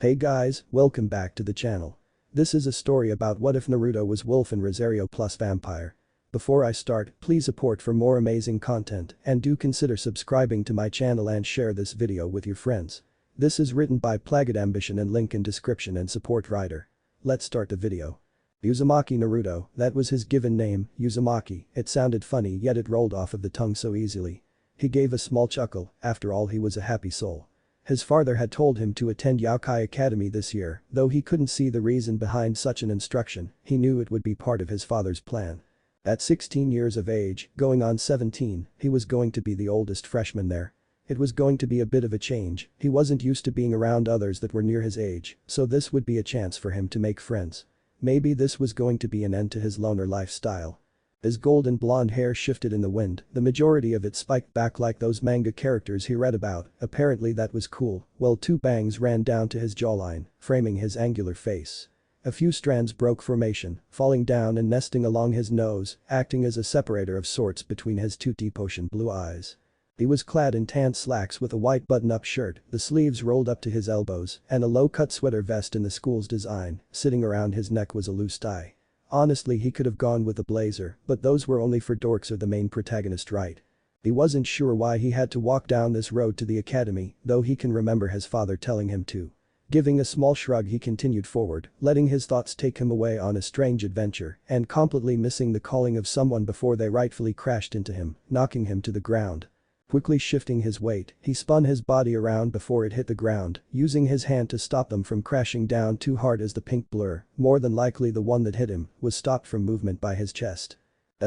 Hey guys, welcome back to the channel. This is a story about what if Naruto was wolf and Rosario plus vampire. Before I start, please support for more amazing content and do consider subscribing to my channel and share this video with your friends. This is written by PlaguedAmbition and link in description and support writer. Let's start the video. Uzumaki Naruto, that was his given name, Uzumaki. It sounded funny yet it rolled off of the tongue so easily. He gave a small chuckle, after all he was a happy soul. His father had told him to attend Yokai Academy this year, though he couldn't see the reason behind such an instruction, he knew it would be part of his father's plan. At 16 years of age, going on 17, he was going to be the oldest freshman there. It was going to be a bit of a change, he wasn't used to being around others that were near his age, so this would be a chance for him to make friends. Maybe this was going to be an end to his loner lifestyle. His golden blonde hair shifted in the wind, the majority of it spiked back like those manga characters he read about, apparently that was cool, while two bangs ran down to his jawline, framing his angular face. A few strands broke formation, falling down and nesting along his nose, acting as a separator of sorts between his two deep ocean blue eyes. He was clad in tan slacks with a white button-up shirt, the sleeves rolled up to his elbows, and a low-cut sweater vest in the school's design, sitting around his neck was a loose tie. Honestly he could have gone with a blazer, but those were only for dorks or the main protagonist, right? He wasn't sure why he had to walk down this road to the academy, though he can remember his father telling him to. Giving a small shrug he continued forward, letting his thoughts take him away on a strange adventure and completely missing the calling of someone before they rightfully crashed into him, knocking him to the ground. Quickly shifting his weight, he spun his body around before it hit the ground, using his hand to stop them from crashing down too hard as the pink blur, more than likely the one that hit him, was stopped from movement by his chest.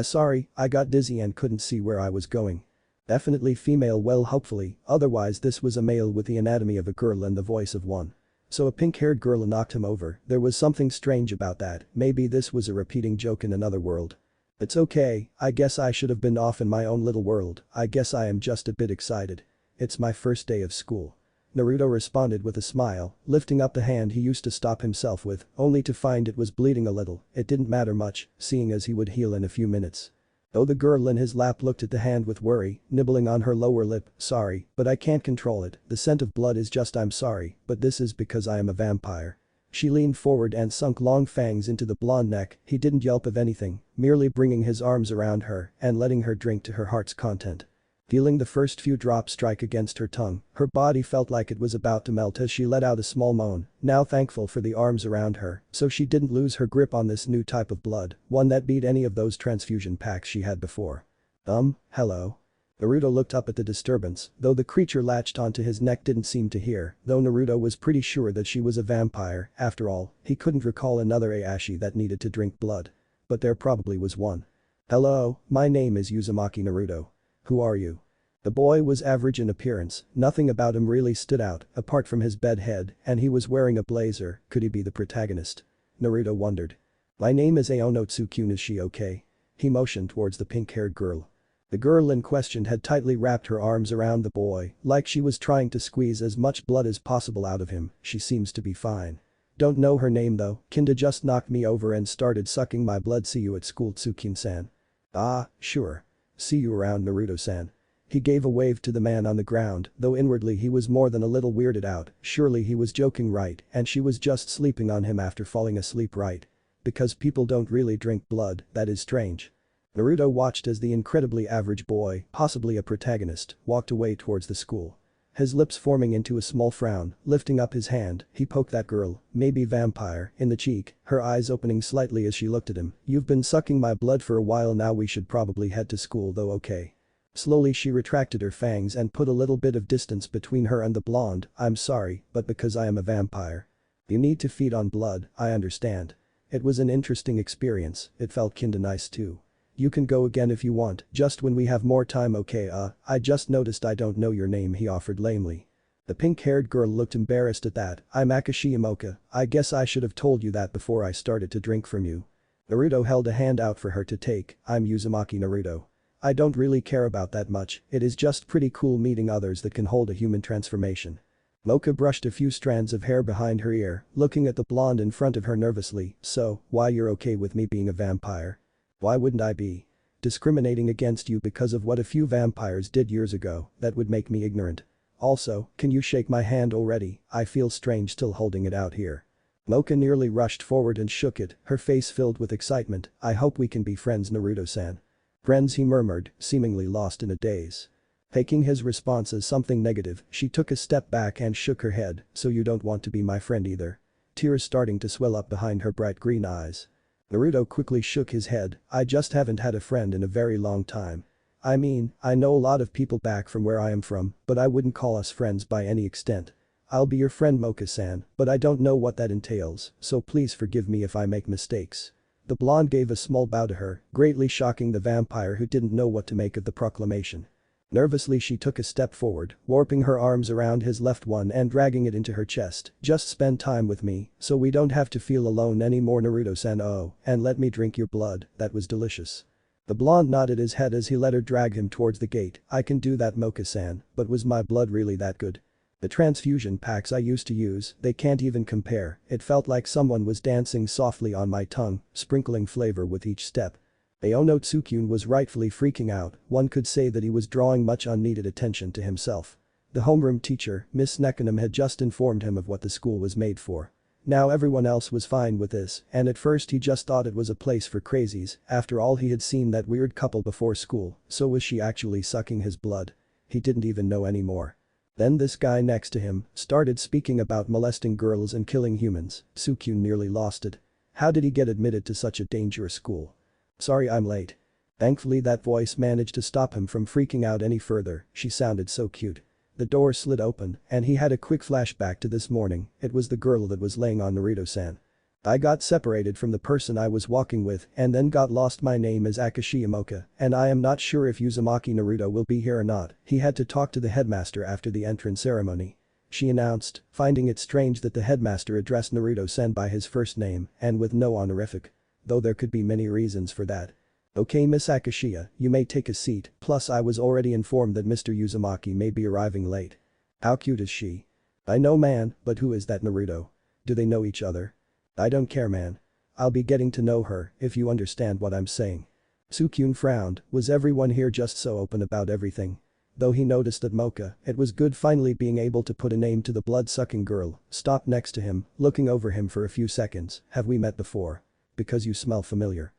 Sorry, I got dizzy and couldn't see where I was going. Definitely female, well hopefully, otherwise this was a male with the anatomy of a girl and the voice of one. So a pink-haired girl knocked him over, there was something strange about that, maybe this was a repeating joke in another world. It's okay, I guess I should have been off in my own little world, I guess I am just a bit excited. It's my first day of school. Naruto responded with a smile, lifting up the hand he used to stop himself with, only to find it was bleeding a little. It didn't matter much, seeing as he would heal in a few minutes. Though the girl in his lap looked at the hand with worry, nibbling on her lower lip, sorry, but I can't control it, the scent of blood is just I'm sorry, but this is because I am a vampire. She leaned forward and sunk long fangs into the blonde neck, he didn't yelp of anything, merely bringing his arms around her and letting her drink to her heart's content. Feeling the first few drops strike against her tongue, her body felt like it was about to melt as she let out a small moan, now thankful for the arms around her, so she didn't lose her grip on this new type of blood, one that beat any of those transfusion packs she had before. Hello? Naruto looked up at the disturbance, though the creature latched onto his neck didn't seem to hear, though Naruto was pretty sure that she was a vampire, after all, he couldn't recall another Ayashi that needed to drink blood. But there probably was one. Hello, my name is Uzumaki Naruto. Who are you? The boy was average in appearance, nothing about him really stood out, apart from his bed head, and he was wearing a blazer, could he be the protagonist? Naruto wondered. My name is Aono Tsukune, is she okay? He motioned towards the pink-haired girl. The girl in question had tightly wrapped her arms around the boy, like she was trying to squeeze as much blood as possible out of him, she seems to be fine. Don't know her name though, kinda just knocked me over and started sucking my blood, see you at school Tsukine-san. Ah, sure. See you around Naruto-san. He gave a wave to the man on the ground, though inwardly he was more than a little weirded out, surely he was joking, right, and she was just sleeping on him after falling asleep, right? Because people don't really drink blood, that is strange. Naruto watched as the incredibly average boy, possibly a protagonist, walked away towards the school. His lips forming into a small frown, lifting up his hand, he poked that girl, maybe vampire, in the cheek, her eyes opening slightly as she looked at him. You've been sucking my blood for a while now, we should probably head to school though, okay? Slowly she retracted her fangs and put a little bit of distance between her and the blonde, I'm sorry, but because I am a vampire. You need to feed on blood, I understand. It was an interesting experience, it felt kinda nice too. You can go again if you want, just when we have more time, okay? I just noticed I don't know your name, he offered lamely. The pink-haired girl looked embarrassed at that. I'm Akashi Imoka, I guess I should have told you that before I started to drink from you. Naruto held a hand out for her to take, I'm Uzumaki Naruto. I don't really care about that much, it is just pretty cool meeting others that can hold a human transformation. Mocha brushed a few strands of hair behind her ear, looking at the blonde in front of her nervously, so, why you're okay with me being a vampire? Why wouldn't I be? Discriminating against you because of what a few vampires did years ago, that would make me ignorant. Also, can you shake my hand already? I feel strange still holding it out here. Mocha nearly rushed forward and shook it, her face filled with excitement. I hope we can be friends, Naruto-san. Friends, he murmured, seemingly lost in a daze. Taking his response as something negative, she took a step back and shook her head. So you don't want to be my friend either? Tears starting to swell up behind her bright green eyes. Naruto quickly shook his head. I just haven't had a friend in a very long time. I mean, I know a lot of people back from where I am from, but I wouldn't call us friends by any extent. I'll be your friend, Mocha-san, but I don't know what that entails, so please forgive me if I make mistakes. The blonde gave a small bow to her, greatly shocking the vampire who didn't know what to make of the proclamation. Nervously she took a step forward, warping her arms around his left one and dragging it into her chest. Just spend time with me, so we don't have to feel alone anymore, Naruto-san. Oh, and let me drink your blood, that was delicious. The blonde nodded his head as he let her drag him towards the gate. I can do that, Mocha-san, but was my blood really that good? The transfusion packs I used to use, they can't even compare. It felt like someone was dancing softly on my tongue, sprinkling flavor with each step. Aono Tsukyun was rightfully freaking out, one could say that he was drawing much unneeded attention to himself. The homeroom teacher, Miss Nekanum, had just informed him of what the school was made for. Now everyone else was fine with this, and at first he just thought it was a place for crazies. After all, he had seen that weird couple before school, so was she actually sucking his blood? He didn't even know anymore. Then this guy next to him started speaking about molesting girls and killing humans. Tsukyun nearly lost it. How did he get admitted to such a dangerous school? Sorry I'm late. Thankfully that voice managed to stop him from freaking out any further. She sounded so cute. The door slid open, and he had a quick flashback to this morning. It was the girl that was laying on Naruto-san. I got separated from the person I was walking with and then got lost. My name is Akashi Mocha, and I am not sure if Uzumaki Naruto will be here or not. He had to talk to the headmaster after the entrance ceremony. She announced, finding it strange that the headmaster addressed Naruto-san by his first name and with no honorific. Though there could be many reasons for that. Okay, Miss Akashiya, you may take a seat, plus I was already informed that Mr. Uzumaki may be arriving late. How cute is she? I know, man, but who is that Naruto? Do they know each other? I don't care, man. I'll be getting to know her, if you understand what I'm saying. Tsukyun frowned. Was everyone here just so open about everything? Though he noticed that Mocha, it was good finally being able to put a name to the blood-sucking girl, stopped next to him, looking over him for a few seconds. Have we met before? Because you smell familiar.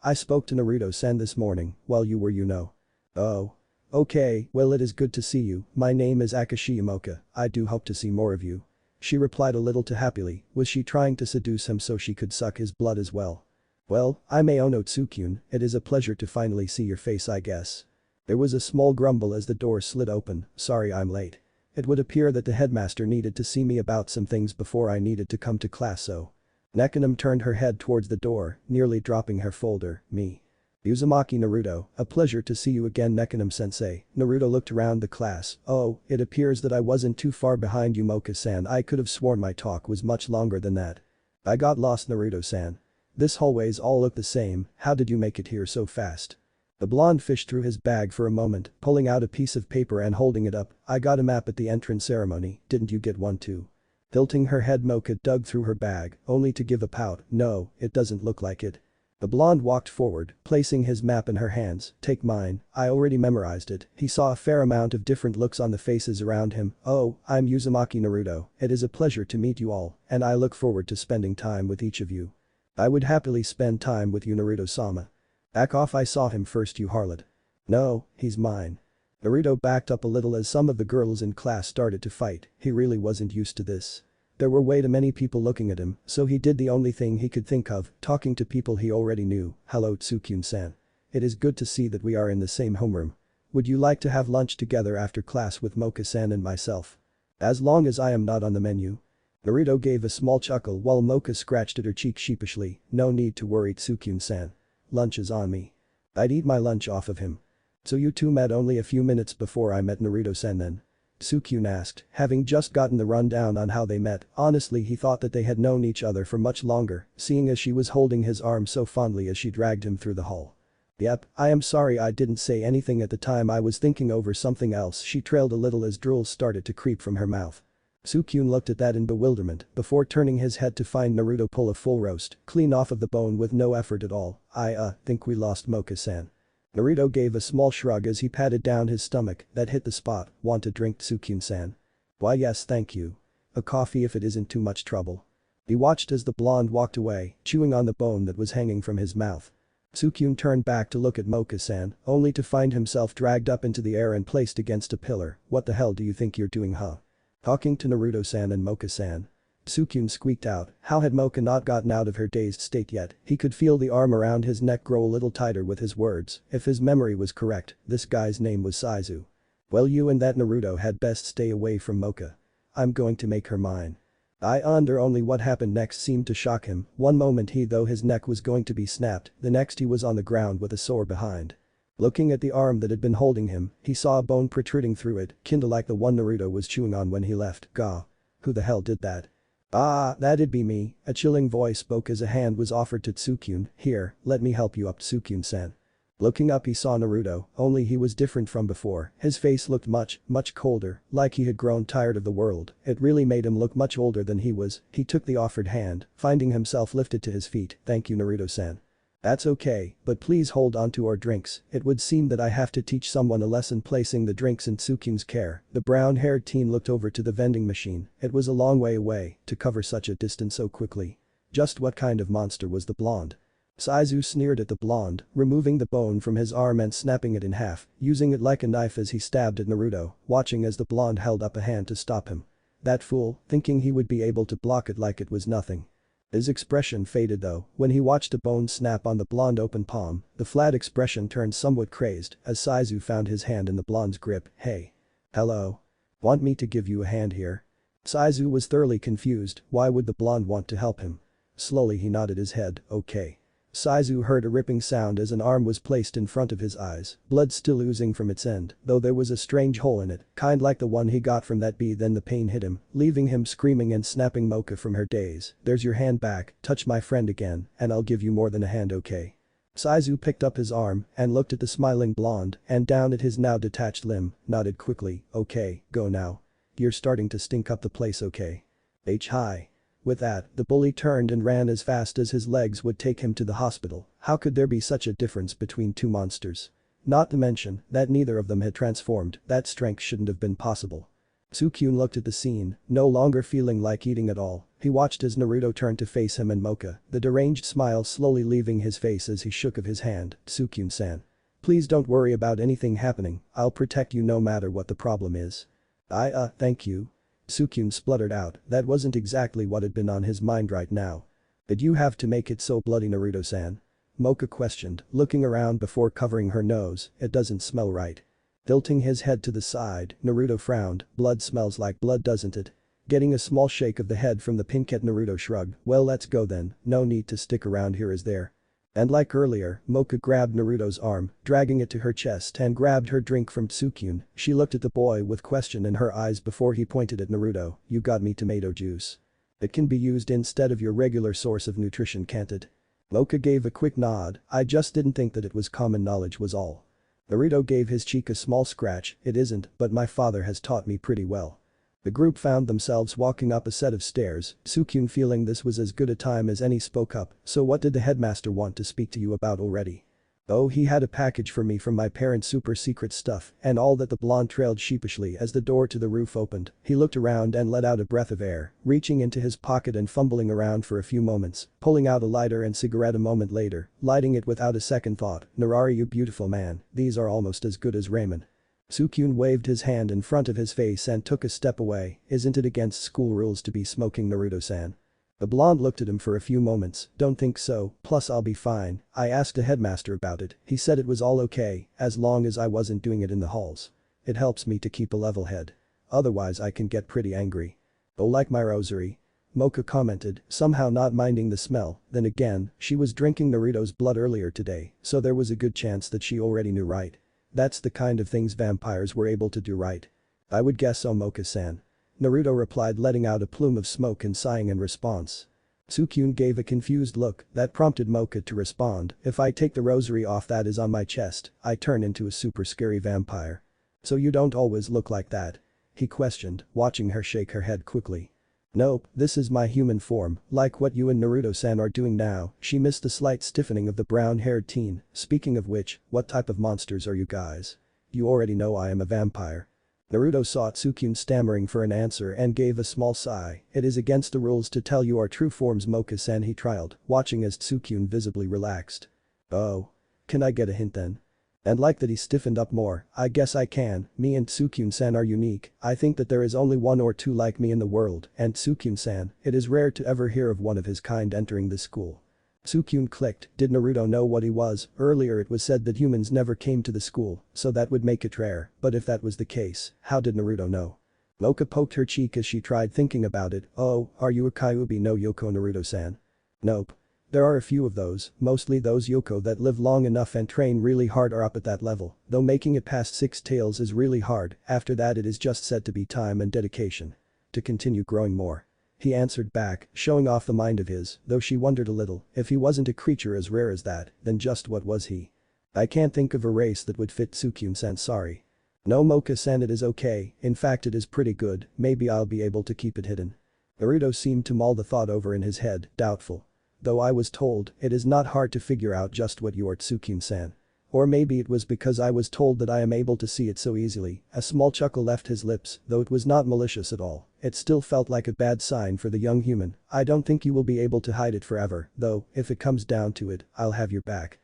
I spoke to Naruto-san this morning, while you were, you know. Oh. Okay, well, it is good to see you. My name is Akashi Mocha. I do hope to see more of you. She replied a little too happily. Was she trying to seduce him so she could suck his blood as well? Well, I'm Aono Tsukyun. It is a pleasure to finally see your face, I guess. There was a small grumble as the door slid open. Sorry I'm late. It would appear that the headmaster needed to see me about some things before I needed to come to class, so. Nekanum turned her head towards the door, nearly dropping her folder. Me. Uzumaki Naruto, a pleasure to see you again, Nekanum-sensei. Naruto looked around the class. Oh, it appears that I wasn't too far behind you, Mocha-san. I could have sworn my talk was much longer than that. I got lost, Naruto-san. This hallways all look the same. How did you make it here so fast? The blonde fished through his bag for a moment, pulling out a piece of paper and holding it up. I got a map at the entrance ceremony, didn't you get one too? Tilting her head, Mocha dug through her bag, only to give a pout. No, it doesn't look like it. The blonde walked forward, placing his map in her hands. Take mine, I already memorized it. He saw a fair amount of different looks on the faces around him. Oh, I'm Uzumaki Naruto. It is a pleasure to meet you all, and I look forward to spending time with each of you. I would happily spend time with you, Naruto-sama. Back off, I saw him first, you harlot. No, he's mine. Naruto backed up a little as some of the girls in class started to fight. He really wasn't used to this. There were way too many people looking at him, so he did the only thing he could think of, talking to people he already knew. Hello, Tsukyun-san. It is good to see that we are in the same homeroom. Would you like to have lunch together after class with Mocha-san and myself? As long as I am not on the menu. Naruto gave a small chuckle while Mocha scratched at her cheek sheepishly. No need to worry, Tsukyun-san. Lunch is on me. I'd eat my lunch off of him. So you two met only a few minutes before I met Naruto-san then? Tsukyun asked, having just gotten the rundown on how they met. Honestly, he thought that they had known each other for much longer, seeing as she was holding his arm so fondly as she dragged him through the hall. Yep, I am sorry I didn't say anything at the time, I was thinking over something else. She trailed a little as drools started to creep from her mouth. Tsukyun looked at that in bewilderment before turning his head to find Naruto pull a full roast, clean off of the bone with no effort at all. I think we lost Mocha-san. Naruto gave a small shrug as he patted down his stomach. That hit the spot. Want a drink, Tsukyun-san? Why yes thank you. A coffee if it isn't too much trouble. He watched as the blonde walked away, chewing on the bone that was hanging from his mouth. Tsukyun turned back to look at Mocha-san, only to find himself dragged up into the air and placed against a pillar. What the hell do you think you're doing, huh? Talking to Naruto-san and Mocha-san. Tsukyun squeaked out. How had Mocha not gotten out of her dazed state yet? He could feel the arm around his neck grow a little tighter with his words. If his memory was correct, this guy's name was Saizu. Well, you and that Naruto had best stay away from Mocha. I'm going to make her mine. I wonder only what happened next seemed to shock him. One moment he thought his neck was going to be snapped, the next he was on the ground with a sore behind. Looking at the arm that had been holding him, he saw a bone protruding through it, kinda like the one Naruto was chewing on when he left. Gah. Who the hell did that? Ah, that'd be me, a chilling voice spoke as a hand was offered to Tsukyun. Here, let me help you up, Tsukyun-san. Looking up he saw Naruto, only he was different from before. His face looked much colder, like he had grown tired of the world. It really made him look much older than he was. He took the offered hand, finding himself lifted to his feet. Thank you, Naruto-san. That's okay, but please hold on to our drinks. It would seem that I have to teach someone a lesson. Placing the drinks in Tsukyun's care, the brown-haired teen looked over to the vending machine. It was a long way away to cover such a distance so quickly. Just what kind of monster was the blonde? Saizu sneered at the blonde, removing the bone from his arm and snapping it in half, using it like a knife as he stabbed at Naruto, watching as the blonde held up a hand to stop him. That fool, thinking he would be able to block it like it was nothing. His expression faded though, when he watched a bone snap on the blonde open palm, the flat expression turned somewhat crazed as Saizu found his hand in the blonde's grip. Hey. Hello. Want me to give you a hand here? Saizu was thoroughly confused. Why would the blonde want to help him? Slowly he nodded his head. Okay. Saizu heard a ripping sound as an arm was placed in front of his eyes, blood still oozing from its end, though there was a strange hole in it, kind like the one he got from that bee. Then the pain hit him, leaving him screaming and snapping Mocha from her daze. There's your hand back, touch my friend again, and I'll give you more than a hand, okay? Saizu picked up his arm and looked at the smiling blonde and down at his now detached limb, nodded quickly. Okay, go now. You're starting to stink up the place, okay? Hi. With that, the bully turned and ran as fast as his legs would take him to the hospital. How could there be such a difference between two monsters? Not to mention that neither of them had transformed. That strength shouldn't have been possible. Tsukyun looked at the scene, no longer feeling like eating at all. He watched as Naruto turned to face him and Mocha, the deranged smile slowly leaving his face as he shook of his hand. Tsukyun-san. Please don't worry about anything happening. I'll protect you no matter what the problem is. Thank you. Tsukyun spluttered out. That wasn't exactly what had been on his mind right now. Did you have to make it so bloody, Naruto-san? Mocha questioned, looking around before covering her nose. It doesn't smell right. Tilting his head to the side, Naruto frowned. Blood smells like blood, doesn't it? Getting a small shake of the head from the pink cat, Naruto shrugged. Well, let's go then. No need to stick around here, is there? And like earlier, Mocha grabbed Naruto's arm, dragging it to her chest and grabbed her drink from Tsukyun. She looked at the boy with question in her eyes before he pointed at Naruto. You got me tomato juice. It can be used instead of your regular source of nutrition, can't it? Mocha gave a quick nod. I just didn't think that it was common knowledge was all. Naruto gave his cheek a small scratch. It isn't, but my father has taught me pretty well. The group found themselves walking up a set of stairs. Tsukyun, feeling this was as good a time as any, spoke up. So what did the headmaster want to speak to you about already? Oh, he had a package for me from my parents' super secret stuff and all that. The blonde trailed sheepishly as the door to the roof opened. He looked around and let out a breath of air, reaching into his pocket and fumbling around for a few moments, pulling out a lighter and cigarette a moment later, lighting it without a second thought. Narari, you beautiful man, these are almost as good as ramen. Tsukyun waved his hand in front of his face and took a step away. Isn't it against school rules to be smoking, Naruto-san? The blonde looked at him for a few moments. Don't think so, plus I'll be fine. I asked the headmaster about it. He said it was all okay, as long as I wasn't doing it in the halls. It helps me to keep a level head. Otherwise I can get pretty angry. Oh, like my rosary? Mocha commented, somehow not minding the smell. Then again, she was drinking Naruto's blood earlier today, so there was a good chance that she already knew, right? That's the kind of things vampires were able to do, right? I would guess so, Mocha-san. Naruto replied, letting out a plume of smoke and sighing in response. Tsukyun gave a confused look that prompted Mocha to respond. If I take the rosary off that is on my chest, I turn into a super scary vampire. So you don't always look like that? He questioned, watching her shake her head quickly. Nope, this is my human form, like what you and Naruto-san are doing now. She missed a slight stiffening of the brown-haired teen. Speaking of which, what type of monsters are you guys? You already know I am a vampire. Naruto saw Tsukyun stammering for an answer and gave a small sigh. It is against the rules to tell you our true forms, Mocha-san, he trialed, watching as Tsukyun visibly relaxed. Oh. Can I get a hint then? And like that he stiffened up more. I guess I can, me and Tsukyun-san are unique. I think that there is only one or two like me in the world, and Tsukyun-san, it is rare to ever hear of one of his kind entering this school. Tsukyun clicked. Did Naruto know what he was? Earlier it was said that humans never came to the school, so that would make it rare, but if that was the case, how did Naruto know? Mocha poked her cheek as she tried thinking about it. Oh, are you a Kyuubi no Yoko, Naruto-san? Nope. There are a few of those, mostly those Yoko that live long enough and train really hard are up at that level, though making it past 6 tails is really hard. After that it is just said to be time and dedication. To continue growing more. He answered back, showing off the mind of his, though she wondered a little, if he wasn't a creature as rare as that, then just what was he? I can't think of a race that would fit Tsukyun-san, sorry. No, Mocha-san, it is okay, in fact it is pretty good, maybe I'll be able to keep it hidden. Naruto seemed to mull the thought over in his head, doubtful. Though I was told, it is not hard to figure out just what you are, Tsukyun-san. Or maybe it was because I was told that I am able to see it so easily. A small chuckle left his lips, though it was not malicious at all. It still felt like a bad sign for the young human. I don't think you will be able to hide it forever, though, if it comes down to it, I'll have your back.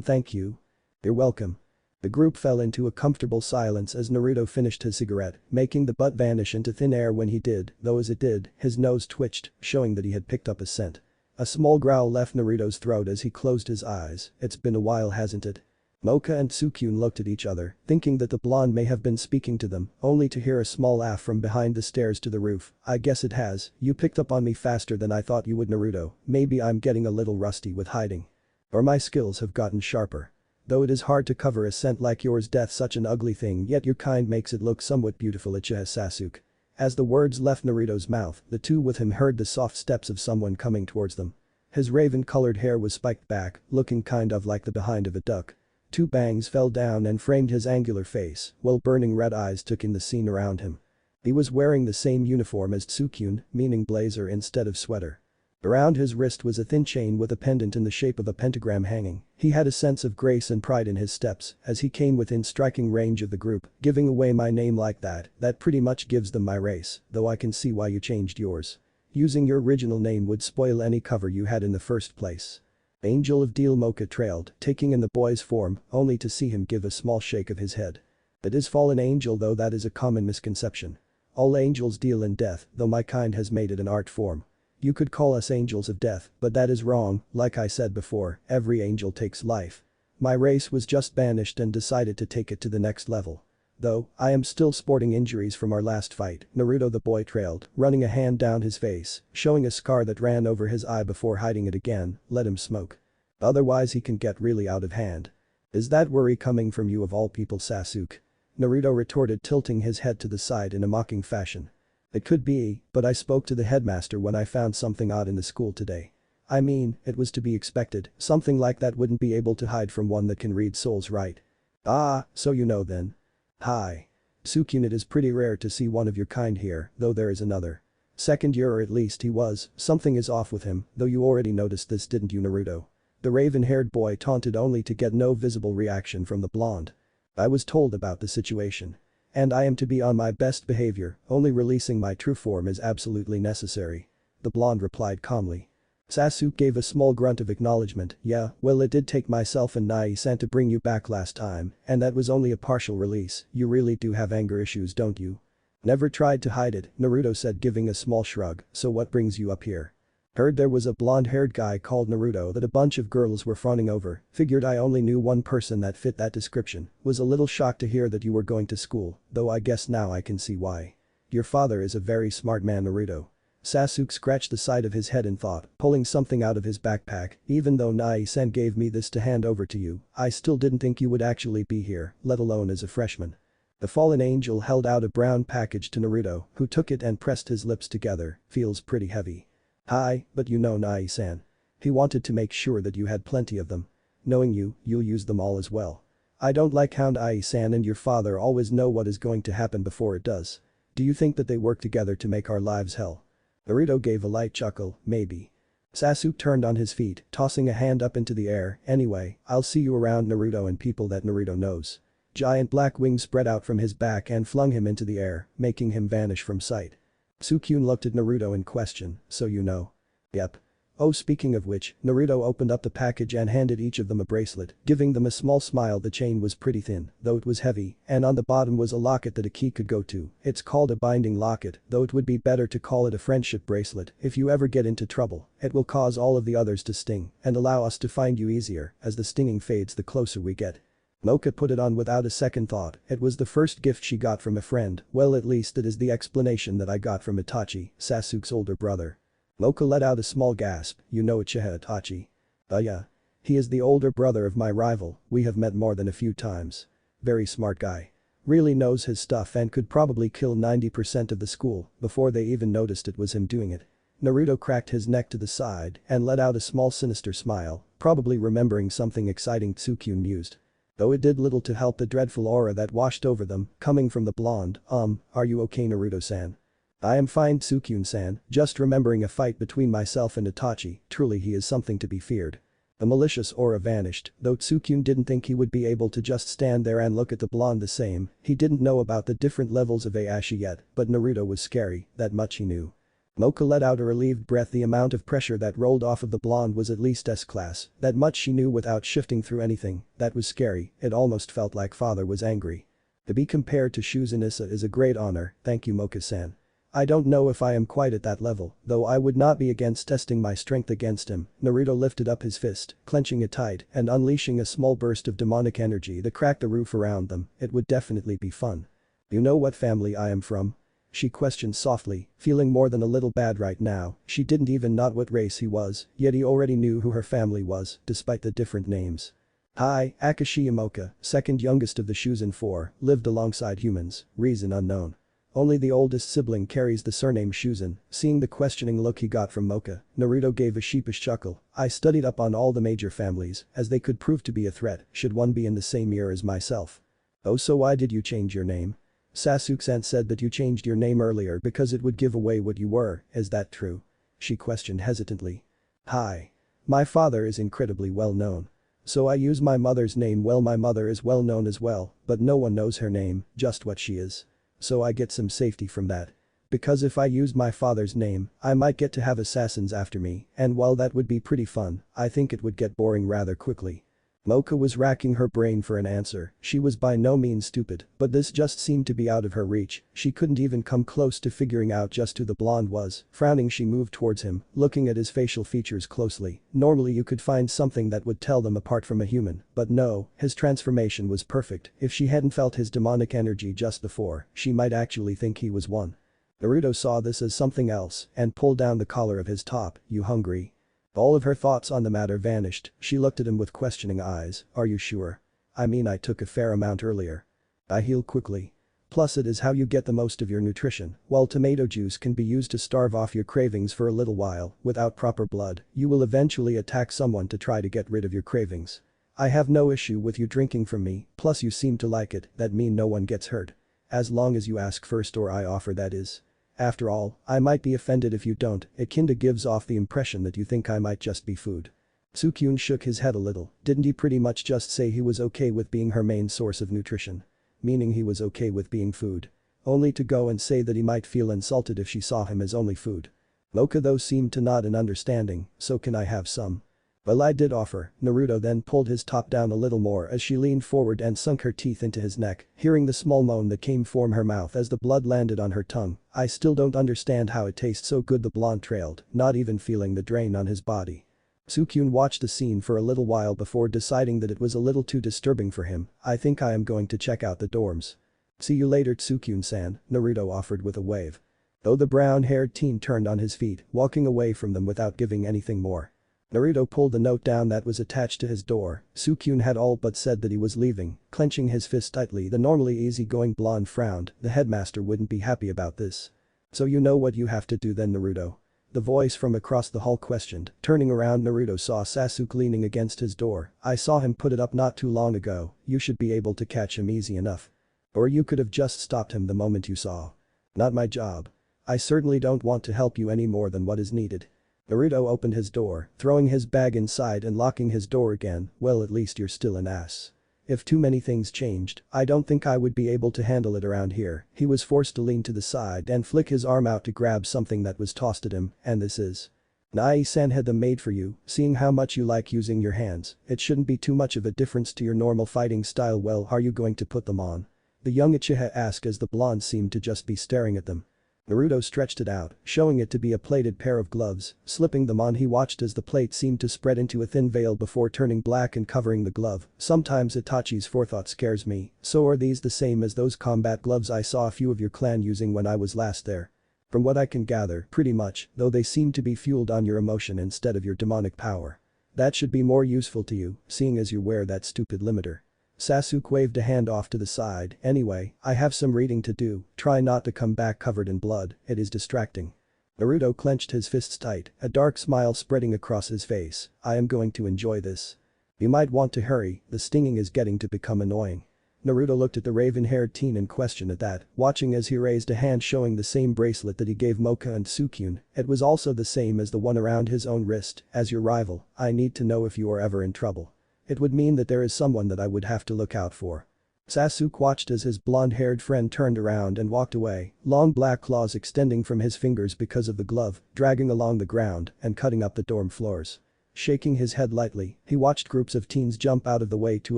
Thank you. You're welcome. The group fell into a comfortable silence as Naruto finished his cigarette, making the butt vanish into thin air when he did, though as it did, his nose twitched, showing that he had picked up a scent. A small growl left Naruto's throat as he closed his eyes. It's been a while, hasn't it? Mocha and Tsukyun looked at each other, thinking that the blonde may have been speaking to them, only to hear a small laugh from behind the stairs to the roof. I guess it has, you picked up on me faster than I thought you would, Naruto. Maybe I'm getting a little rusty with hiding. Or my skills have gotten sharper. Though it is hard to cover a scent like yours, death, such an ugly thing, yet your kind makes it look somewhat beautiful, Ichiha Sasuke. As the words left Naruto's mouth, the two with him heard the soft steps of someone coming towards them. His raven-colored hair was spiked back, looking kind of like the behind of a duck. 2 bangs fell down and framed his angular face, while burning red eyes took in the scene around him. He was wearing the same uniform as Tsukyun, meaning blazer instead of sweater. Around his wrist was a thin chain with a pendant in the shape of a pentagram hanging. He had a sense of grace and pride in his steps as he came within striking range of the group. Giving away my name like that pretty much gives them my race, though I can see why you changed yours. Using your original name would spoil any cover you had in the first place. Angel of Deal, Mocha trailed, taking in the boy's form, only to see him give a small shake of his head. It is fallen angel, though that is a common misconception. All angels deal in death, though my kind has made it an art form. You could call us angels of death, but that is wrong. Like I said before, every angel takes life. My race was just banished and decided to take it to the next level. Though, I am still sporting injuries from our last fight, Naruto the boy trailed, running a hand down his face, showing a scar that ran over his eye before hiding it again. Let him smoke. Otherwise he can get really out of hand. Is that worry coming from you of all people, Sasuke? Naruto retorted, tilting his head to the side in a mocking fashion. It could be, but I spoke to the headmaster when I found something odd in the school today. I mean, it was to be expected, something like that wouldn't be able to hide from one that can read souls, right? Ah, so you know then. Hi. Tsukyun, it is pretty rare to see one of your kind here, though there is another. Second year, or at least he was, something is off with him, though you already noticed this, didn't you, Naruto? The raven-haired boy taunted, only to get no visible reaction from the blonde. I was told about the situation. And I am to be on my best behavior, only releasing my true form is absolutely necessary. The blonde replied calmly. Sasuke gave a small grunt of acknowledgement. Yeah, well, it did take myself and Nai-san to bring you back last time, and that was only a partial release. You really do have anger issues, don't you? Never tried to hide it, Naruto said, giving a small shrug. So what brings you up here? Heard there was a blonde-haired guy called Naruto that a bunch of girls were fawning over. Figured I only knew one person that fit that description. Was a little shocked to hear that you were going to school, though I guess now I can see why. Your father is a very smart man, Naruto. Sasuke scratched the side of his head in thought, pulling something out of his backpack. Even though Nai-san gave me this to hand over to you, I still didn't think you would actually be here, let alone as a freshman. The fallen angel held out a brown package to Naruto, who took it and pressed his lips together. Feels pretty heavy. Hi, but you know Nai-san. He wanted to make sure that you had plenty of them. Knowing you, you'll use them all as well. I don't like how Nai-san and your father always know what is going to happen before it does. Do you think that they work together to make our lives hell? Naruto gave a light chuckle, maybe. Sasuke turned on his feet, tossing a hand up into the air, anyway, I'll see you around Naruto and people that Naruto knows. Giant black wings spread out from his back and flung him into the air, making him vanish from sight. Sukyun looked at Naruto in question, so you know. Yep. Oh, speaking of which, Naruto opened up the package and handed each of them a bracelet, giving them a small smile. The chain was pretty thin, though it was heavy, and on the bottom was a locket that a key could go to. It's called a binding locket, though it would be better to call it a friendship bracelet. If you ever get into trouble, it will cause all of the others to sting and allow us to find you easier, as the stinging fades the closer we get. Mocha put it on without a second thought. It was the first gift she got from a friend. Well, at least it is the explanation that I got from Itachi, Sasuke's older brother. Mocha let out a small gasp. You know Uchiha Itachi? Yeah. He is the older brother of my rival. We have met more than a few times. Very smart guy. Really knows his stuff and could probably kill 90% of the school before they even noticed it was him doing it. Naruto cracked his neck to the side and let out a small sinister smile, probably remembering something exciting. Sukyun mused. Though it did little to help the dreadful aura that washed over them, coming from the blonde. Are you okay, Naruto-san? I am fine, Sukyun-san, just remembering a fight between myself and Itachi. Truly he is something to be feared. The malicious aura vanished, though Sukyun didn't think he would be able to just stand there and look at the blonde the same. He didn't know about the different levels of Ayashi yet, but Naruto was scary, that much he knew. Mocha let out a relieved breath. The amount of pressure that rolled off of the blonde was at least S-class, that much she knew without shifting through anything. That was scary, it almost felt like father was angry. To be compared to Shuzunisa is a great honor, thank you, Mocha-san. I don't know if I am quite at that level, though I would not be against testing my strength against him. Naruto lifted up his fist, clenching it tight and unleashing a small burst of demonic energy that cracked the roof around them. It would definitely be fun. You know what family I am from? She questioned softly, feeling more than a little bad right now. She didn't even know what race he was, yet he already knew who her family was, despite the different names. Hi, Akashi Yamoka, second youngest of the Shuzun 4, lived alongside humans, reason unknown. Only the oldest sibling carries the surname Shuzun. Seeing the questioning look he got from Mocha, Naruto gave a sheepish chuckle. I studied up on all the major families, as they could prove to be a threat should one be in the same year as myself. Oh, so why did you change your name? Sasuke-san said that you changed your name earlier because it would give away what you were, is that true? She questioned hesitantly. Hi. My father is incredibly well known. So I use my mother's name. Well, my mother is well known as well, but no one knows her name, just what she is. So I get some safety from that. Because if I use my father's name, I might get to have assassins after me, and while that would be pretty fun, I think it would get boring rather quickly. Mocha was racking her brain for an answer. She was by no means stupid, but this just seemed to be out of her reach. She couldn't even come close to figuring out just who the blonde was. Frowning, she moved towards him, looking at his facial features closely. Normally you could find something that would tell them apart from a human, but no, his transformation was perfect. If she hadn't felt his demonic energy just before, she might actually think he was one. Naruto saw this as something else and pulled down the collar of his top. You hungry? All of her thoughts on the matter vanished. She looked at him with questioning eyes. Are you sure? I mean, I took a fair amount earlier. I heal quickly. Plus it is how you get the most of your nutrition. While tomato juice can be used to starve off your cravings for a little while, without proper blood, you will eventually attack someone to try to get rid of your cravings. I have no issue with you drinking from me, plus you seem to like it, that mean no one gets hurt. As long as you ask first or I offer, that is. After all, I might be offended if you don't. It kinda gives off the impression that you think I might just be food. Sukyun shook his head a little. Didn't he pretty much just say he was okay with being her main source of nutrition? Meaning he was okay with being food. Only to go and say that he might feel insulted if she saw him as only food. Mocha though seemed to nod in understanding. So can I have some? Well, I did offer. Naruto then pulled his top down a little more as she leaned forward and sunk her teeth into his neck, hearing the small moan that came from her mouth as the blood landed on her tongue. I still don't understand how it tastes so good, the blonde trailed, not even feeling the drain on his body. Sukyun watched the scene for a little while before deciding that it was a little too disturbing for him. I think I am going to check out the dorms. See you later, Sukyun-san, Naruto offered with a wave. Though the brown-haired teen turned on his feet, walking away from them without giving anything more. Naruto pulled the note down that was attached to his door. Sukyun had all but said that he was leaving, clenching his fist tightly. The normally easygoing blonde frowned. The headmaster wouldn't be happy about this. So you know what you have to do then, Naruto? The voice from across the hall questioned. Turning around, Naruto saw Sasuke leaning against his door. I saw him put it up not too long ago. You should be able to catch him easy enough. Or you could have just stopped him the moment you saw. Not my job. I certainly don't want to help you any more than what is needed. Naruto opened his door, throwing his bag inside and locking his door again. Well, at least you're still an ass. If too many things changed, I don't think I would be able to handle it around here. He was forced to lean to the side and flick his arm out to grab something that was tossed at him, and this is. Nai-san had them made for you, seeing how much you like using your hands, it shouldn't be too much of a difference to your normal fighting style. Well, are you going to put them on? The young Uchiha asked as the blonde seemed to just be staring at them. Naruto stretched it out, showing it to be a plated pair of gloves. Slipping them on, he watched as the plate seemed to spread into a thin veil before turning black and covering the glove. Sometimes Itachi's forethought scares me. So are these the same as those combat gloves I saw a few of your clan using when I was last there? From what I can gather, pretty much, though they seem to be fueled on your emotion instead of your demonic power. That should be more useful to you, seeing as you wear that stupid limiter. Sasuke waved a hand off to the side. Anyway, I have some reading to do, try not to come back covered in blood, it is distracting. Naruto clenched his fists tight, a dark smile spreading across his face. I am going to enjoy this. You might want to hurry, the stinging is getting to become annoying. Naruto looked at the raven-haired teen in question at that, watching as he raised a hand showing the same bracelet that he gave Mocha and Sukyun. It was also the same as the one around his own wrist. As your rival, I need to know if you are ever in trouble. It would mean that there is someone that I would have to look out for. Sasuke watched as his blonde-haired friend turned around and walked away, long black claws extending from his fingers because of the glove, dragging along the ground and cutting up the dorm floors. Shaking his head lightly, he watched groups of teens jump out of the way to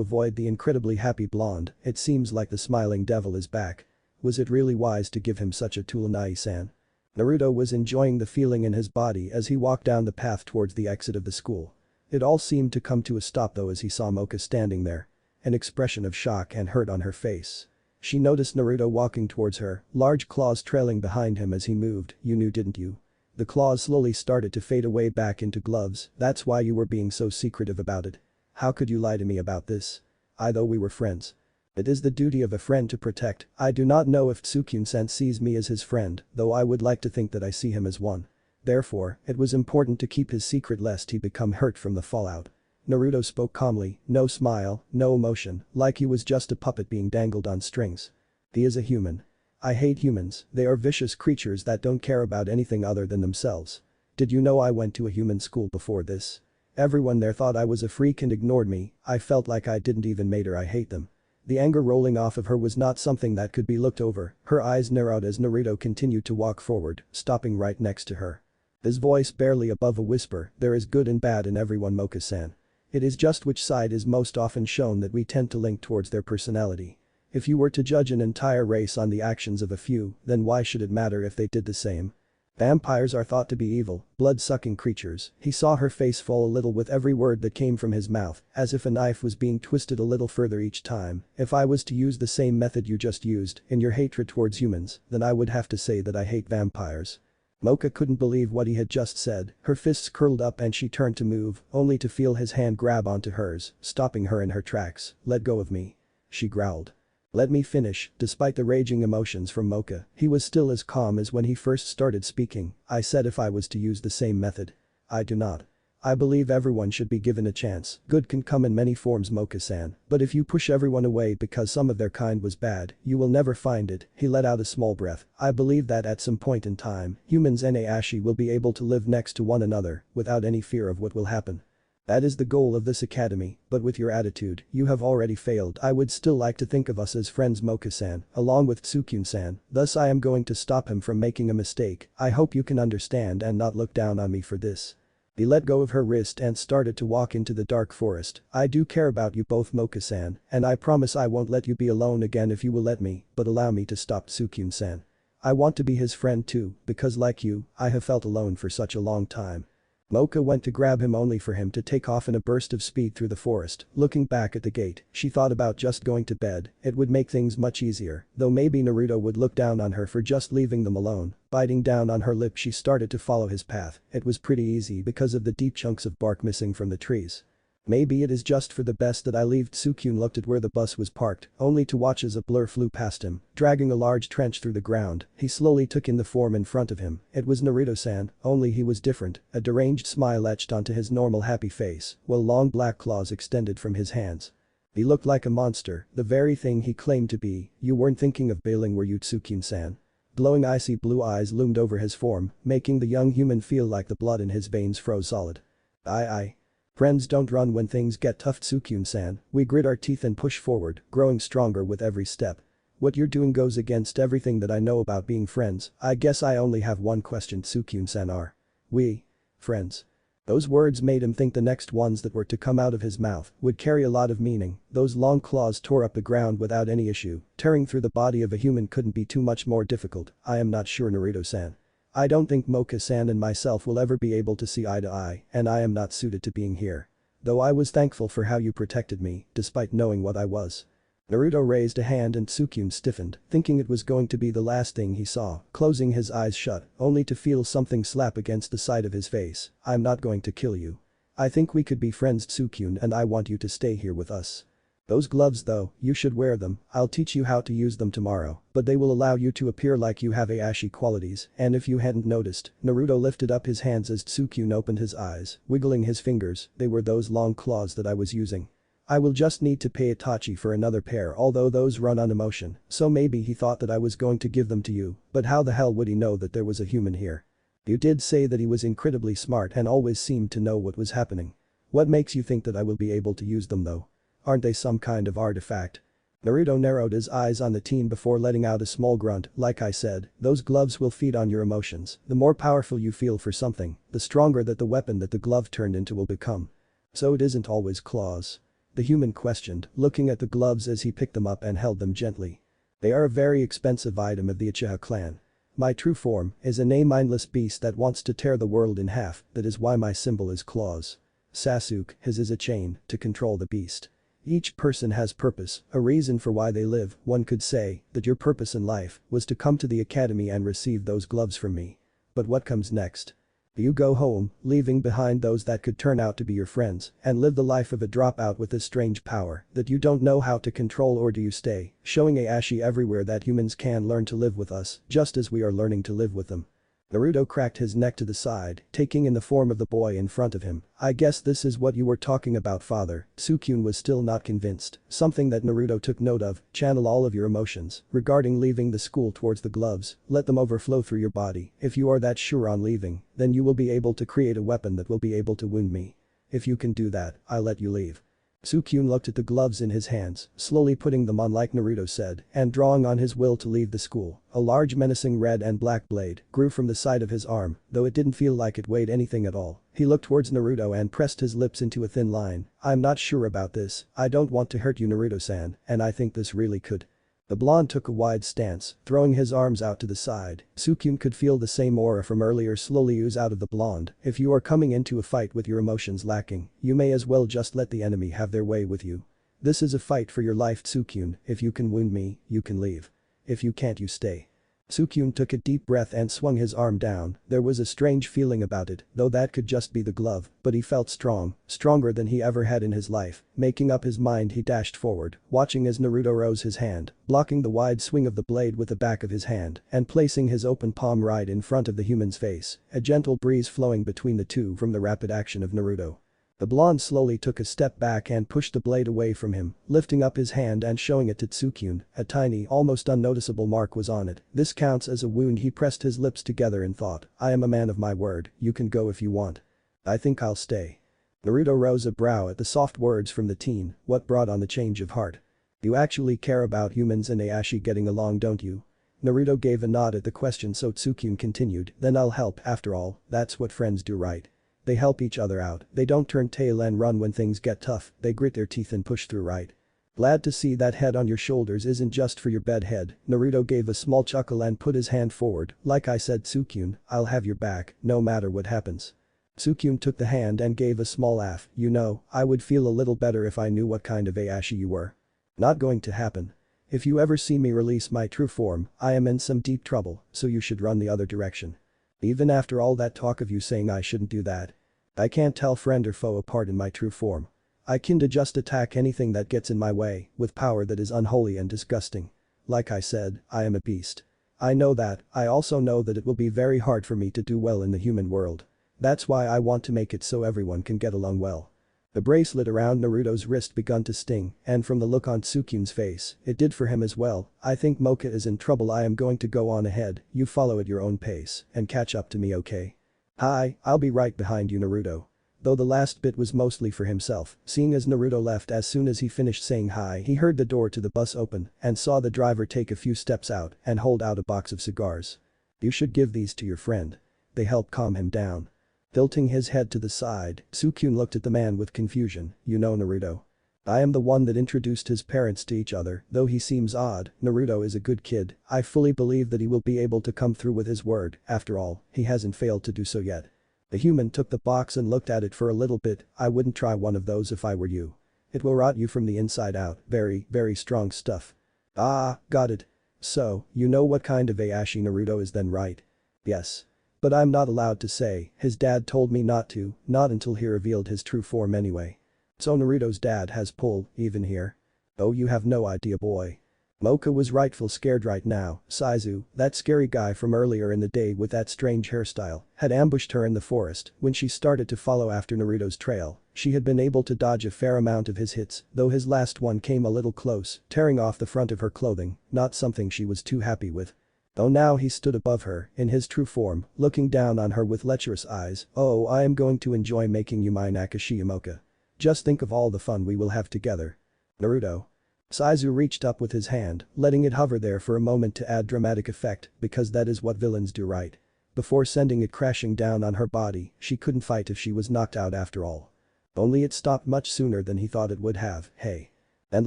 avoid the incredibly happy blonde. It seems like the smiling devil is back. Was it really wise to give him such a tool, Nai-san? Naruto was enjoying the feeling in his body as he walked down the path towards the exit of the school. It all seemed to come to a stop though as he saw Mocha standing there. An expression of shock and hurt on her face. She noticed Naruto walking towards her, large claws trailing behind him as he moved. You knew, didn't you? The claws slowly started to fade away back into gloves. That's why you were being so secretive about it. How could you lie to me about this? I thought we were friends. It is the duty of a friend to protect. I do not know if Tsukyun-san sees me as his friend, though I would like to think that I see him as one. Therefore, it was important to keep his secret lest he become hurt from the fallout. Naruto spoke calmly, no smile, no emotion, like he was just a puppet being dangled on strings. He is a human. I hate humans, they are vicious creatures that don't care about anything other than themselves. Did you know I went to a human school before this? Everyone there thought I was a freak and ignored me. I felt like I didn't even matter. I hate them. The anger rolling off of her was not something that could be looked over. Her eyes narrowed as Naruto continued to walk forward, stopping right next to her. His voice barely above a whisper, there is good and bad in everyone, Mocha-san. It is just which side is most often shown that we tend to link towards their personality. If you were to judge an entire race on the actions of a few, then why should it matter if they did the same? Vampires are thought to be evil, blood-sucking creatures. He saw her face fall a little with every word that came from his mouth, as if a knife was being twisted a little further each time. If I was to use the same method you just used, in your hatred towards humans, then I would have to say that I hate vampires. Mocha couldn't believe what he had just said, her fists curled up and she turned to move, only to feel his hand grab onto hers, stopping her in her tracks. Let go of me. She growled. Let me finish. Despite the raging emotions from Mocha, he was still as calm as when he first started speaking. I said if I was to use the same method. I do not. I believe everyone should be given a chance. Good can come in many forms, Mocha-san, but if you push everyone away because some of their kind was bad, you will never find it. He let out a small breath. I believe that at some point in time, humans and Ashi will be able to live next to one another without any fear of what will happen. That is the goal of this academy, but with your attitude, you have already failed. I would still like to think of us as friends, Mocha-san, along with Tsukyun-san, thus I am going to stop him from making a mistake. I hope you can understand and not look down on me for this. He let go of her wrist and started to walk into the dark forest. I do care about you both, Mocha-san, and I promise I won't let you be alone again if you will let me, but allow me to stop Tsukyun-san. I want to be his friend too, because like you, I have felt alone for such a long time. Mocha went to grab him only for him to take off in a burst of speed through the forest. Looking back at the gate, she thought about just going to bed. It would make things much easier, though maybe Naruto would look down on her for just leaving them alone. Biting down on her lip, she started to follow his path. It was pretty easy because of the deep chunks of bark missing from the trees. Maybe it is just for the best that I leave. Tsukyun looked at where the bus was parked, only to watch as a blur flew past him, dragging a large trench through the ground. He slowly took in the form in front of him. It was Naruto-san, only he was different. A deranged smile etched onto his normal happy face, while long black claws extended from his hands. He looked like a monster, the very thing he claimed to be. You weren't thinking of bailing, were you, Tsukyun-san? Glowing icy blue eyes loomed over his form, making the young human feel like the blood in his veins froze solid. Aye. Friends don't run when things get tough, Tsukyun-san, we grit our teeth and push forward, growing stronger with every step. What you're doing goes against everything that I know about being friends. I guess I only have one question, Tsukyun-san, are we friends? Those words made him think the next ones that were to come out of his mouth would carry a lot of meaning. Those long claws tore up the ground without any issue. Tearing through the body of a human couldn't be too much more difficult. I am not sure, Naruto-san. I don't think Mocha-san and myself will ever be able to see eye to eye, and I am not suited to being here. Though I was thankful for how you protected me, despite knowing what I was. Naruto raised a hand and Tsukyun stiffened, thinking it was going to be the last thing he saw, closing his eyes shut, only to feel something slap against the side of his face. I'm not going to kill you. I think we could be friends, Tsukyun, and I want you to stay here with us. Those gloves though, you should wear them, I'll teach you how to use them tomorrow, but they will allow you to appear like you have Ayashi qualities, and if you hadn't noticed, Naruto lifted up his hands as Tsukyun opened his eyes, wiggling his fingers, they were those long claws that I was using. I will just need to pay Itachi for another pair, although those run on emotion, so maybe he thought that I was going to give them to you, but how the hell would he know that there was a human here? You did say that he was incredibly smart and always seemed to know what was happening. What makes you think that I will be able to use them though? Aren't they some kind of artifact? Naruto narrowed his eyes on the teen before letting out a small grunt. Like I said, those gloves will feed on your emotions. The more powerful you feel for something, the stronger that the weapon that the glove turned into will become. So it isn't always claws? The human questioned, looking at the gloves as he picked them up and held them gently. They are a very expensive item of the Uchiha clan. My true form is a mindless beast that wants to tear the world in half, that is why my symbol is claws. Sasuke, his is a chain, to control the beast. Each person has purpose, a reason for why they live. One could say that your purpose in life was to come to the academy and receive those gloves from me. But what comes next? You go home, leaving behind those that could turn out to be your friends, and live the life of a dropout with this strange power that you don't know how to control, or do you stay, showing Ayashi everywhere that humans can learn to live with us, just as we are learning to live with them? Naruto cracked his neck to the side, taking in the form of the boy in front of him. I guess this is what you were talking about, father. Tsukyun was still not convinced, something that Naruto took note of. Channel all of your emotions regarding leaving the school towards the gloves, let them overflow through your body. If you are that sure on leaving, then you will be able to create a weapon that will be able to wound me. If you can do that, I'll let you leave. Tsukyun looked at the gloves in his hands, slowly putting them on like Naruto said, and drawing on his will to leave the school. A large menacing red and black blade grew from the side of his arm, though it didn't feel like it weighed anything at all. He looked towards Naruto and pressed his lips into a thin line. I'm not sure about this, I don't want to hurt you, Naruto-san, and I think this really could. The blonde took a wide stance, throwing his arms out to the side. Tsukyun could feel the same aura from earlier slowly ooze out of the blonde. If you are coming into a fight with your emotions lacking, you may as well just let the enemy have their way with you. This is a fight for your life, Tsukyun. If you can wound me, you can leave. If you can't, you stay. Tsukyun took a deep breath and swung his arm down. There was a strange feeling about it, though that could just be the glove, but he felt strong, stronger than he ever had in his life. Making up his mind, he dashed forward, watching as Naruto rose his hand, blocking the wide swing of the blade with the back of his hand, and placing his open palm right in front of the human's face, a gentle breeze flowing between the two from the rapid action of Naruto. The blonde slowly took a step back and pushed the blade away from him, lifting up his hand and showing it to Tsukyun. A tiny, almost unnoticeable mark was on it. This counts as a wound. He pressed his lips together in thought. I am a man of my word, you can go if you want. I think I'll stay. Naruto rose a brow at the soft words from the teen. What brought on the change of heart? You actually care about humans and Ayashi getting along, don't you? Naruto gave a nod at the question, so Tsukyun continued. Then I'll help, after all, that's what friends do, right? They help each other out, they don't turn tail and run when things get tough, they grit their teeth and push through, right? Glad to see that head on your shoulders isn't just for your bed head. Naruto gave a small chuckle and put his hand forward. Like I said, Tsukyun, I'll have your back, no matter what happens. Tsukyun took the hand and gave a small laugh. You know, I would feel a little better if I knew what kind of Ayashi you were. Not going to happen. If you ever see me release my true form, I am in some deep trouble, so you should run the other direction. Even after all that talk of you saying I shouldn't do that. I can't tell friend or foe apart in my true form. I can just attack anything that gets in my way, with power that is unholy and disgusting. Like I said, I am a beast. I know that, I also know that it will be very hard for me to do well in the human world. That's why I want to make it so everyone can get along well. The bracelet around Naruto's wrist begun to sting, and from the look on Tsukyun's face, it did for him as well. I think Mocha is in trouble. I am going to go on ahead, you follow at your own pace, and catch up to me, okay? Hi, I'll be right behind you, Naruto. Though the last bit was mostly for himself, seeing as Naruto left as soon as he finished saying hi, he heard the door to the bus open and saw the driver take a few steps out and hold out a box of cigars. You should give these to your friend. They help calm him down. Tilting his head to the side, Tsukyun looked at the man with confusion. You know Naruto. I am the one that introduced his parents to each other. Though he seems odd, Naruto is a good kid. I fully believe that he will be able to come through with his word. After all, he hasn't failed to do so yet. The human took the box and looked at it for a little bit. I wouldn't try one of those if I were you. It will rot you from the inside out. Very, very strong stuff. Ah, got it. So, you know what kind of Ayashi Naruto is then, right? Yes. But I'm not allowed to say, his dad told me not to, not until he revealed his true form anyway. So Naruto's dad has pull, even here? Oh, you have no idea, boy. Mocha was rightful scared right now. Saizu, that scary guy from earlier in the day with that strange hairstyle, had ambushed her in the forest. When she started to follow after Naruto's trail, she had been able to dodge a fair amount of his hits, though his last one came a little close, tearing off the front of her clothing, not something she was too happy with. Oh, now he stood above her, in his true form, looking down on her with lecherous eyes. Oh, I am going to enjoy making you mine, Akashiya Mocha. Just think of all the fun we will have together. Naruto. Saizu reached up with his hand, letting it hover there for a moment to add dramatic effect, because that is what villains do, right? Before sending it crashing down on her body, she couldn't fight if she was knocked out after all. Only it stopped much sooner than he thought it would have, hey. And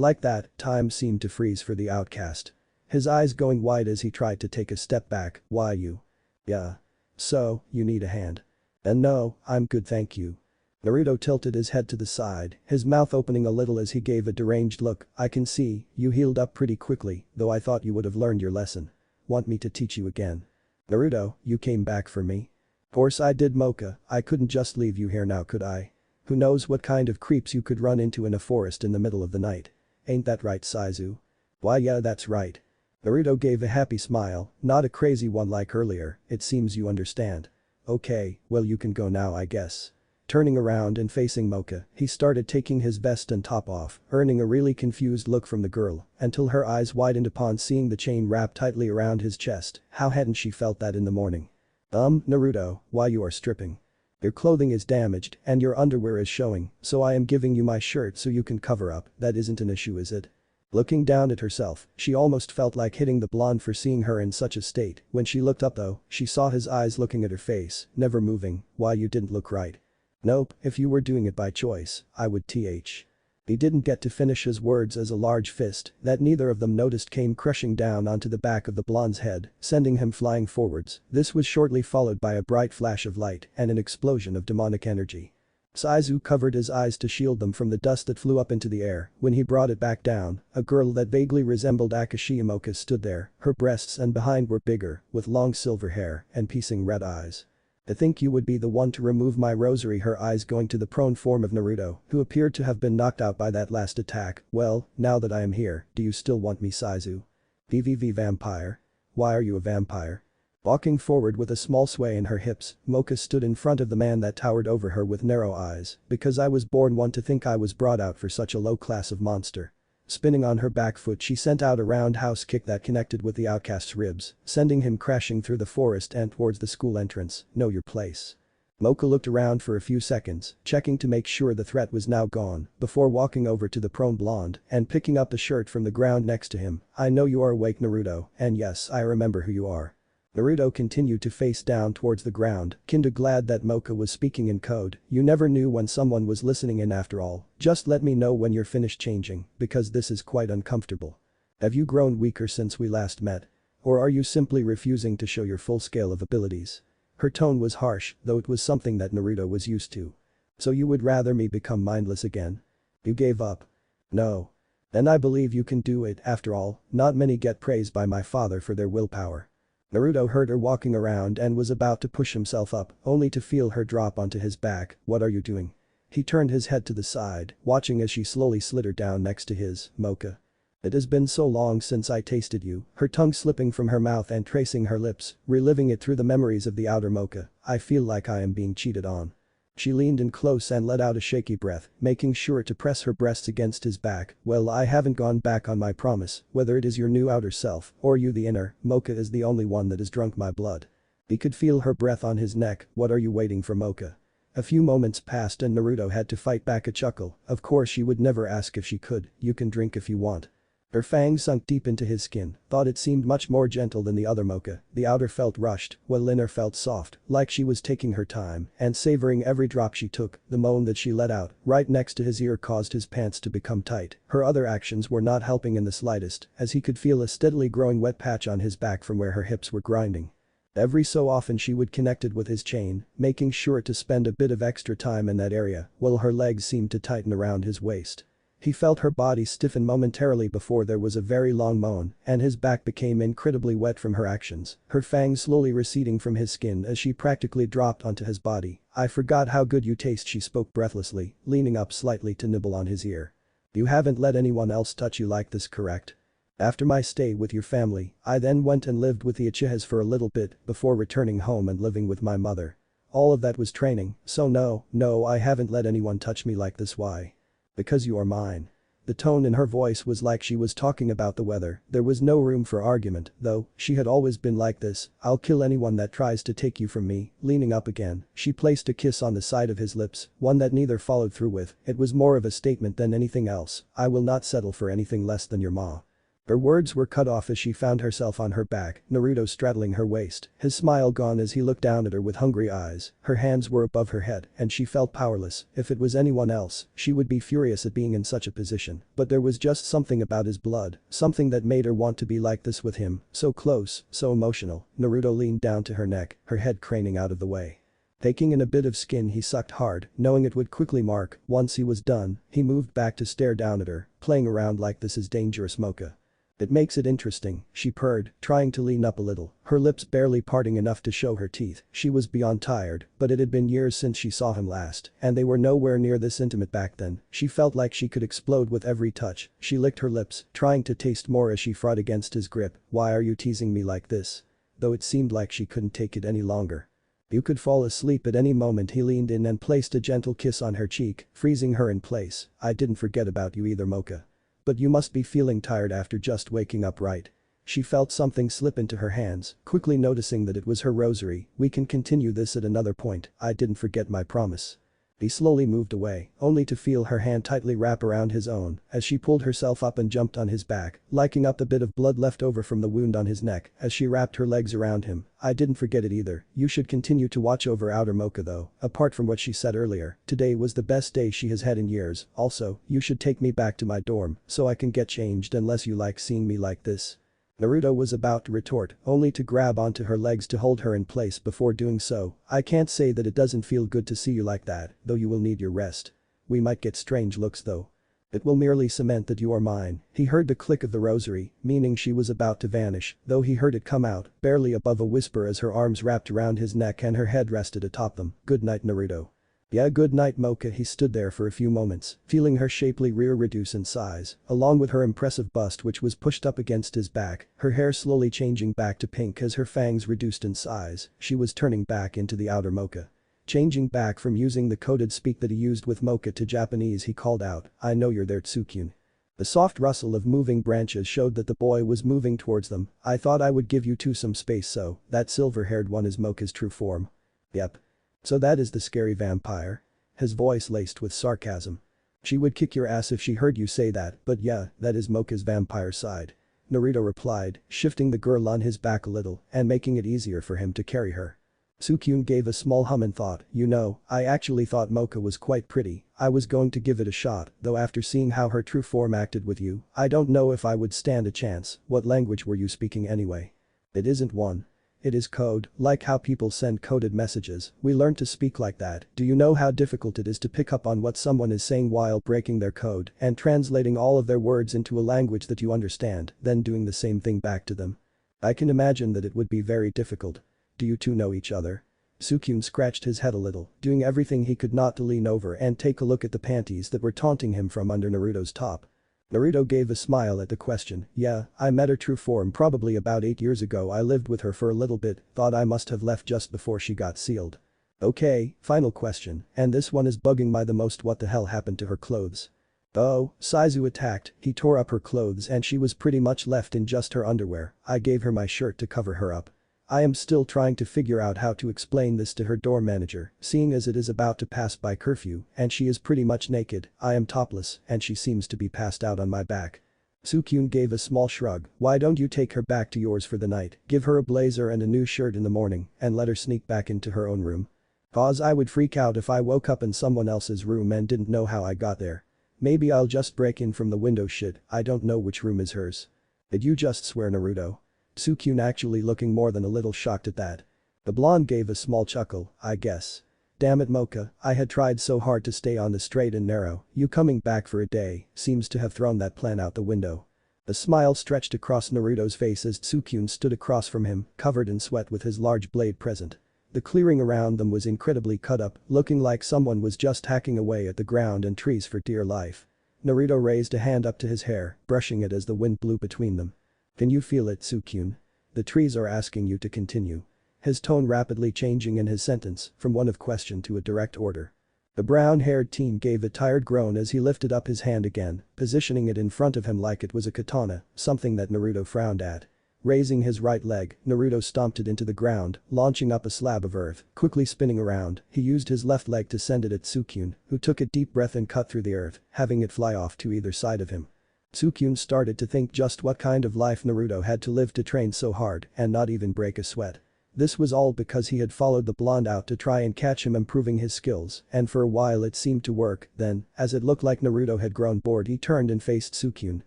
like that, time seemed to freeze for the outcast. His eyes going wide as he tried to take a step back. Why you? Yeah. So, you need a hand. And no, I'm good, thank you. Naruto tilted his head to the side, his mouth opening a little as he gave a deranged look. I can see, you healed up pretty quickly, though I thought you would have learned your lesson. Want me to teach you again? Naruto, you came back for me? Course I did, Mocha. I couldn't just leave you here now, could I? Who knows what kind of creeps you could run into in a forest in the middle of the night. Ain't that right, Saizu? Why, yeah, that's right. Naruto gave a happy smile, not a crazy one like earlier. It seems you understand. Okay, well, you can go now, I guess. Turning around and facing Mocha, he started taking his vest and top off, earning a really confused look from the girl, until her eyes widened upon seeing the chain wrapped tightly around his chest. How hadn't she felt that in the morning? Naruto, why you are stripping? Your clothing is damaged and your underwear is showing, so I am giving you my shirt so you can cover up. That isn't an issue, is it? Looking down at herself, she almost felt like hitting the blonde for seeing her in such a state. When she looked up though, she saw his eyes looking at her face, never moving. Why, you didn't look right. Nope, if you were doing it by choice, I would th. He didn't get to finish his words as a large fist that neither of them noticed came crushing down onto the back of the blonde's head, sending him flying forwards. This was shortly followed by a bright flash of light and an explosion of demonic energy. Saizu covered his eyes to shield them from the dust that flew up into the air. When he brought it back down, a girl that vaguely resembled Akashiya Mocha stood there. Her breasts and behind were bigger, with long silver hair and piercing red eyes. I think you would be the one to remove my rosary, her eyes going to the prone form of Naruto, who appeared to have been knocked out by that last attack. Well, now that I am here, do you still want me, Saizu? VVV vampire? Why are you a vampire? Walking forward with a small sway in her hips, Mocha stood in front of the man that towered over her with narrow eyes. Because I was born one to think I was brought out for such a low class of monster. Spinning on her back foot, she sent out a roundhouse kick that connected with the outcast's ribs, sending him crashing through the forest and towards the school entrance. Know your place. Mocha looked around for a few seconds, checking to make sure the threat was now gone, before walking over to the prone blonde and picking up the shirt from the ground next to him. I know you are awake, Naruto, and yes, I remember who you are. Naruto continued to face down towards the ground, kinda glad that Mocha was speaking in code. You never knew when someone was listening in after all. Just let me know when you're finished changing, because this is quite uncomfortable. Have you grown weaker since we last met? Or are you simply refusing to show your full scale of abilities? Her tone was harsh, though it was something that Naruto was used to. So you would rather me become mindless again? You gave up? No. Then I believe you can do it. After all, not many get praised by my father for their willpower. Naruto heard her walking around and was about to push himself up, only to feel her drop onto his back. What are you doing? He turned his head to the side, watching as she slowly slid her down next to his. Mocha. It has been so long since I tasted you, her tongue slipping from her mouth and tracing her lips, reliving it through the memories of the outer Mocha. I feel like I am being cheated on. She leaned in close and let out a shaky breath, making sure to press her breasts against his back. Well, I haven't gone back on my promise, whether it is your new outer self or you the inner, Mocha is the only one that has drunk my blood. He could feel her breath on his neck. What are you waiting for, Mocha? A few moments passed and Naruto had to fight back a chuckle. Of course she would never ask if she could, you can drink if you want. Her fangs sunk deep into his skin, thought it seemed much more gentle than the other Mocha. The outer felt rushed, while inner felt soft, like she was taking her time and savoring every drop she took. The moan that she let out, right next to his ear, caused his pants to become tight. Her other actions were not helping in the slightest, as he could feel a steadily growing wet patch on his back from where her hips were grinding. Every so often she would connect it with his chain, making sure to spend a bit of extra time in that area, while her legs seemed to tighten around his waist. He felt her body stiffen momentarily before there was a very long moan, and his back became incredibly wet from her actions, her fangs slowly receding from his skin as she practically dropped onto his body. I forgot how good you taste, she spoke breathlessly, leaning up slightly to nibble on his ear. You haven't let anyone else touch you like this, correct? After my stay with your family, I then went and lived with the Uchihas for a little bit before returning home and living with my mother. All of that was training, so no, I haven't let anyone touch me like this. Why? Because you are mine. The tone in her voice was like she was talking about the weather. There was no room for argument, though. She had always been like this. I'll kill anyone that tries to take you from me. Leaning up again, she placed a kiss on the side of his lips, one that neither followed through with. It was more of a statement than anything else. I will not settle for anything less than your ma. Her words were cut off as she found herself on her back, Naruto straddling her waist, his smile gone as he looked down at her with hungry eyes. Her hands were above her head and she felt powerless. If it was anyone else, she would be furious at being in such a position, but there was just something about his blood, something that made her want to be like this with him, so close, so emotional. Naruto leaned down to her neck, her head craning out of the way. Taking in a bit of skin, he sucked hard, knowing it would quickly mark. Once he was done, he moved back to stare down at her. Playing around like this is dangerous, Mocha. It makes it interesting, she purred, trying to lean up a little, her lips barely parting enough to show her teeth. She was beyond tired, but it had been years since she saw him last, and they were nowhere near this intimate back then. She felt like she could explode with every touch. She licked her lips, trying to taste more as she fought against his grip. Why are you teasing me like this? Though it seemed like she couldn't take it any longer. You could fall asleep at any moment. He leaned in and placed a gentle kiss on her cheek, freezing her in place. I didn't forget about you either, Mocha. But you must be feeling tired after just waking up, right? She felt something slip into her hands, quickly noticing that it was her rosary. We can continue this at another point. I didn't forget my promise. He slowly moved away, only to feel her hand tightly wrap around his own as she pulled herself up and jumped on his back, liking up the bit of blood left over from the wound on his neck as she wrapped her legs around him. I didn't forget it either. You should continue to watch over outer Mocha though. Apart from what she said earlier, today was the best day she has had in years. Also, you should take me back to my dorm so I can get changed, unless you like seeing me like this. Naruto was about to retort, only to grab onto her legs to hold her in place before doing so. I can't say that it doesn't feel good to see you like that, though you will need your rest. We might get strange looks though. It will merely cement that you are mine. He heard the click of the rosary, meaning she was about to vanish, though he heard it come out, barely above a whisper as her arms wrapped around his neck and her head rested atop them. Good night, Naruto. Yeah, good night, Mocha. He stood there for a few moments, feeling her shapely rear reduce in size, along with her impressive bust which was pushed up against his back, her hair slowly changing back to pink as her fangs reduced in size. She was turning back into the outer Mocha. Changing back from using the coded speak that he used with Mocha to Japanese, he called out, I know you're there, Tsukyun. The soft rustle of moving branches showed that the boy was moving towards them. I thought I would give you two some space, so that silver-haired one is Mocha's true form. Yep. So that is the scary vampire? His voice laced with sarcasm. She would kick your ass if she heard you say that, but yeah, that is Mocha's vampire side. Naruto replied, shifting the girl on his back a little and making it easier for him to carry her. Tsukyun gave a small hum and thought, you know, I actually thought Mocha was quite pretty. I was going to give it a shot, though after seeing how her true form acted with you, I don't know if I would stand a chance. What language were you speaking anyway? It isn't one. It is code, like how people send coded messages. We learned to speak like that. Do you know how difficult it is to pick up on what someone is saying while breaking their code and translating all of their words into a language that you understand, then doing the same thing back to them? I can imagine that it would be very difficult. Do you two know each other? Tsukyun scratched his head a little, doing everything he could not to lean over and take a look at the panties that were taunting him from under Naruto's top. Naruto gave a smile at the question. Yeah, I met her true form probably about 8 years ago. I lived with her for a little bit, thought I must have left just before she got sealed. Okay, final question, and this one is bugging my the most. What the hell happened to her clothes? Oh, Saizu attacked, he tore up her clothes and she was pretty much left in just her underwear. I gave her my shirt to cover her up. I am still trying to figure out how to explain this to her door manager, seeing as it is about to pass by curfew and she is pretty much naked, I am topless and she seems to be passed out on my back. Sukyun gave a small shrug. Why don't you take her back to yours for the night, give her a blazer and a new shirt in the morning, and let her sneak back into her own room? Cause I would freak out if I woke up in someone else's room and didn't know how I got there. Maybe I'll just break in from the window. Shit, I don't know which room is hers. Did you just swear, Naruto? Sukyun actually looking more than a little shocked at that. The blonde gave a small chuckle, I guess. Damn it, Mocha, I had tried so hard to stay on the straight and narrow, you coming back for a day seems to have thrown that plan out the window. A smile stretched across Naruto's face as Sukyun stood across from him, covered in sweat with his large blade present. The clearing around them was incredibly cut up, looking like someone was just hacking away at the ground and trees for dear life. Naruto raised a hand up to his hair, brushing it as the wind blew between them. Can you feel it, Sukyun? The trees are asking you to continue. His tone rapidly changing in his sentence, from one of question to a direct order. The brown-haired teen gave a tired groan as he lifted up his hand again, positioning it in front of him like it was a katana, something that Naruto frowned at. Raising his right leg, Naruto stomped it into the ground, launching up a slab of earth, quickly spinning around, he used his left leg to send it at Sukyun, who took a deep breath and cut through the earth, having it fly off to either side of him. Sukyun started to think just what kind of life Naruto had to live to train so hard and not even break a sweat. This was all because he had followed the blonde out to try and catch him improving his skills, and for a while it seemed to work, then, as it looked like Naruto had grown bored, he turned and faced Sukyun,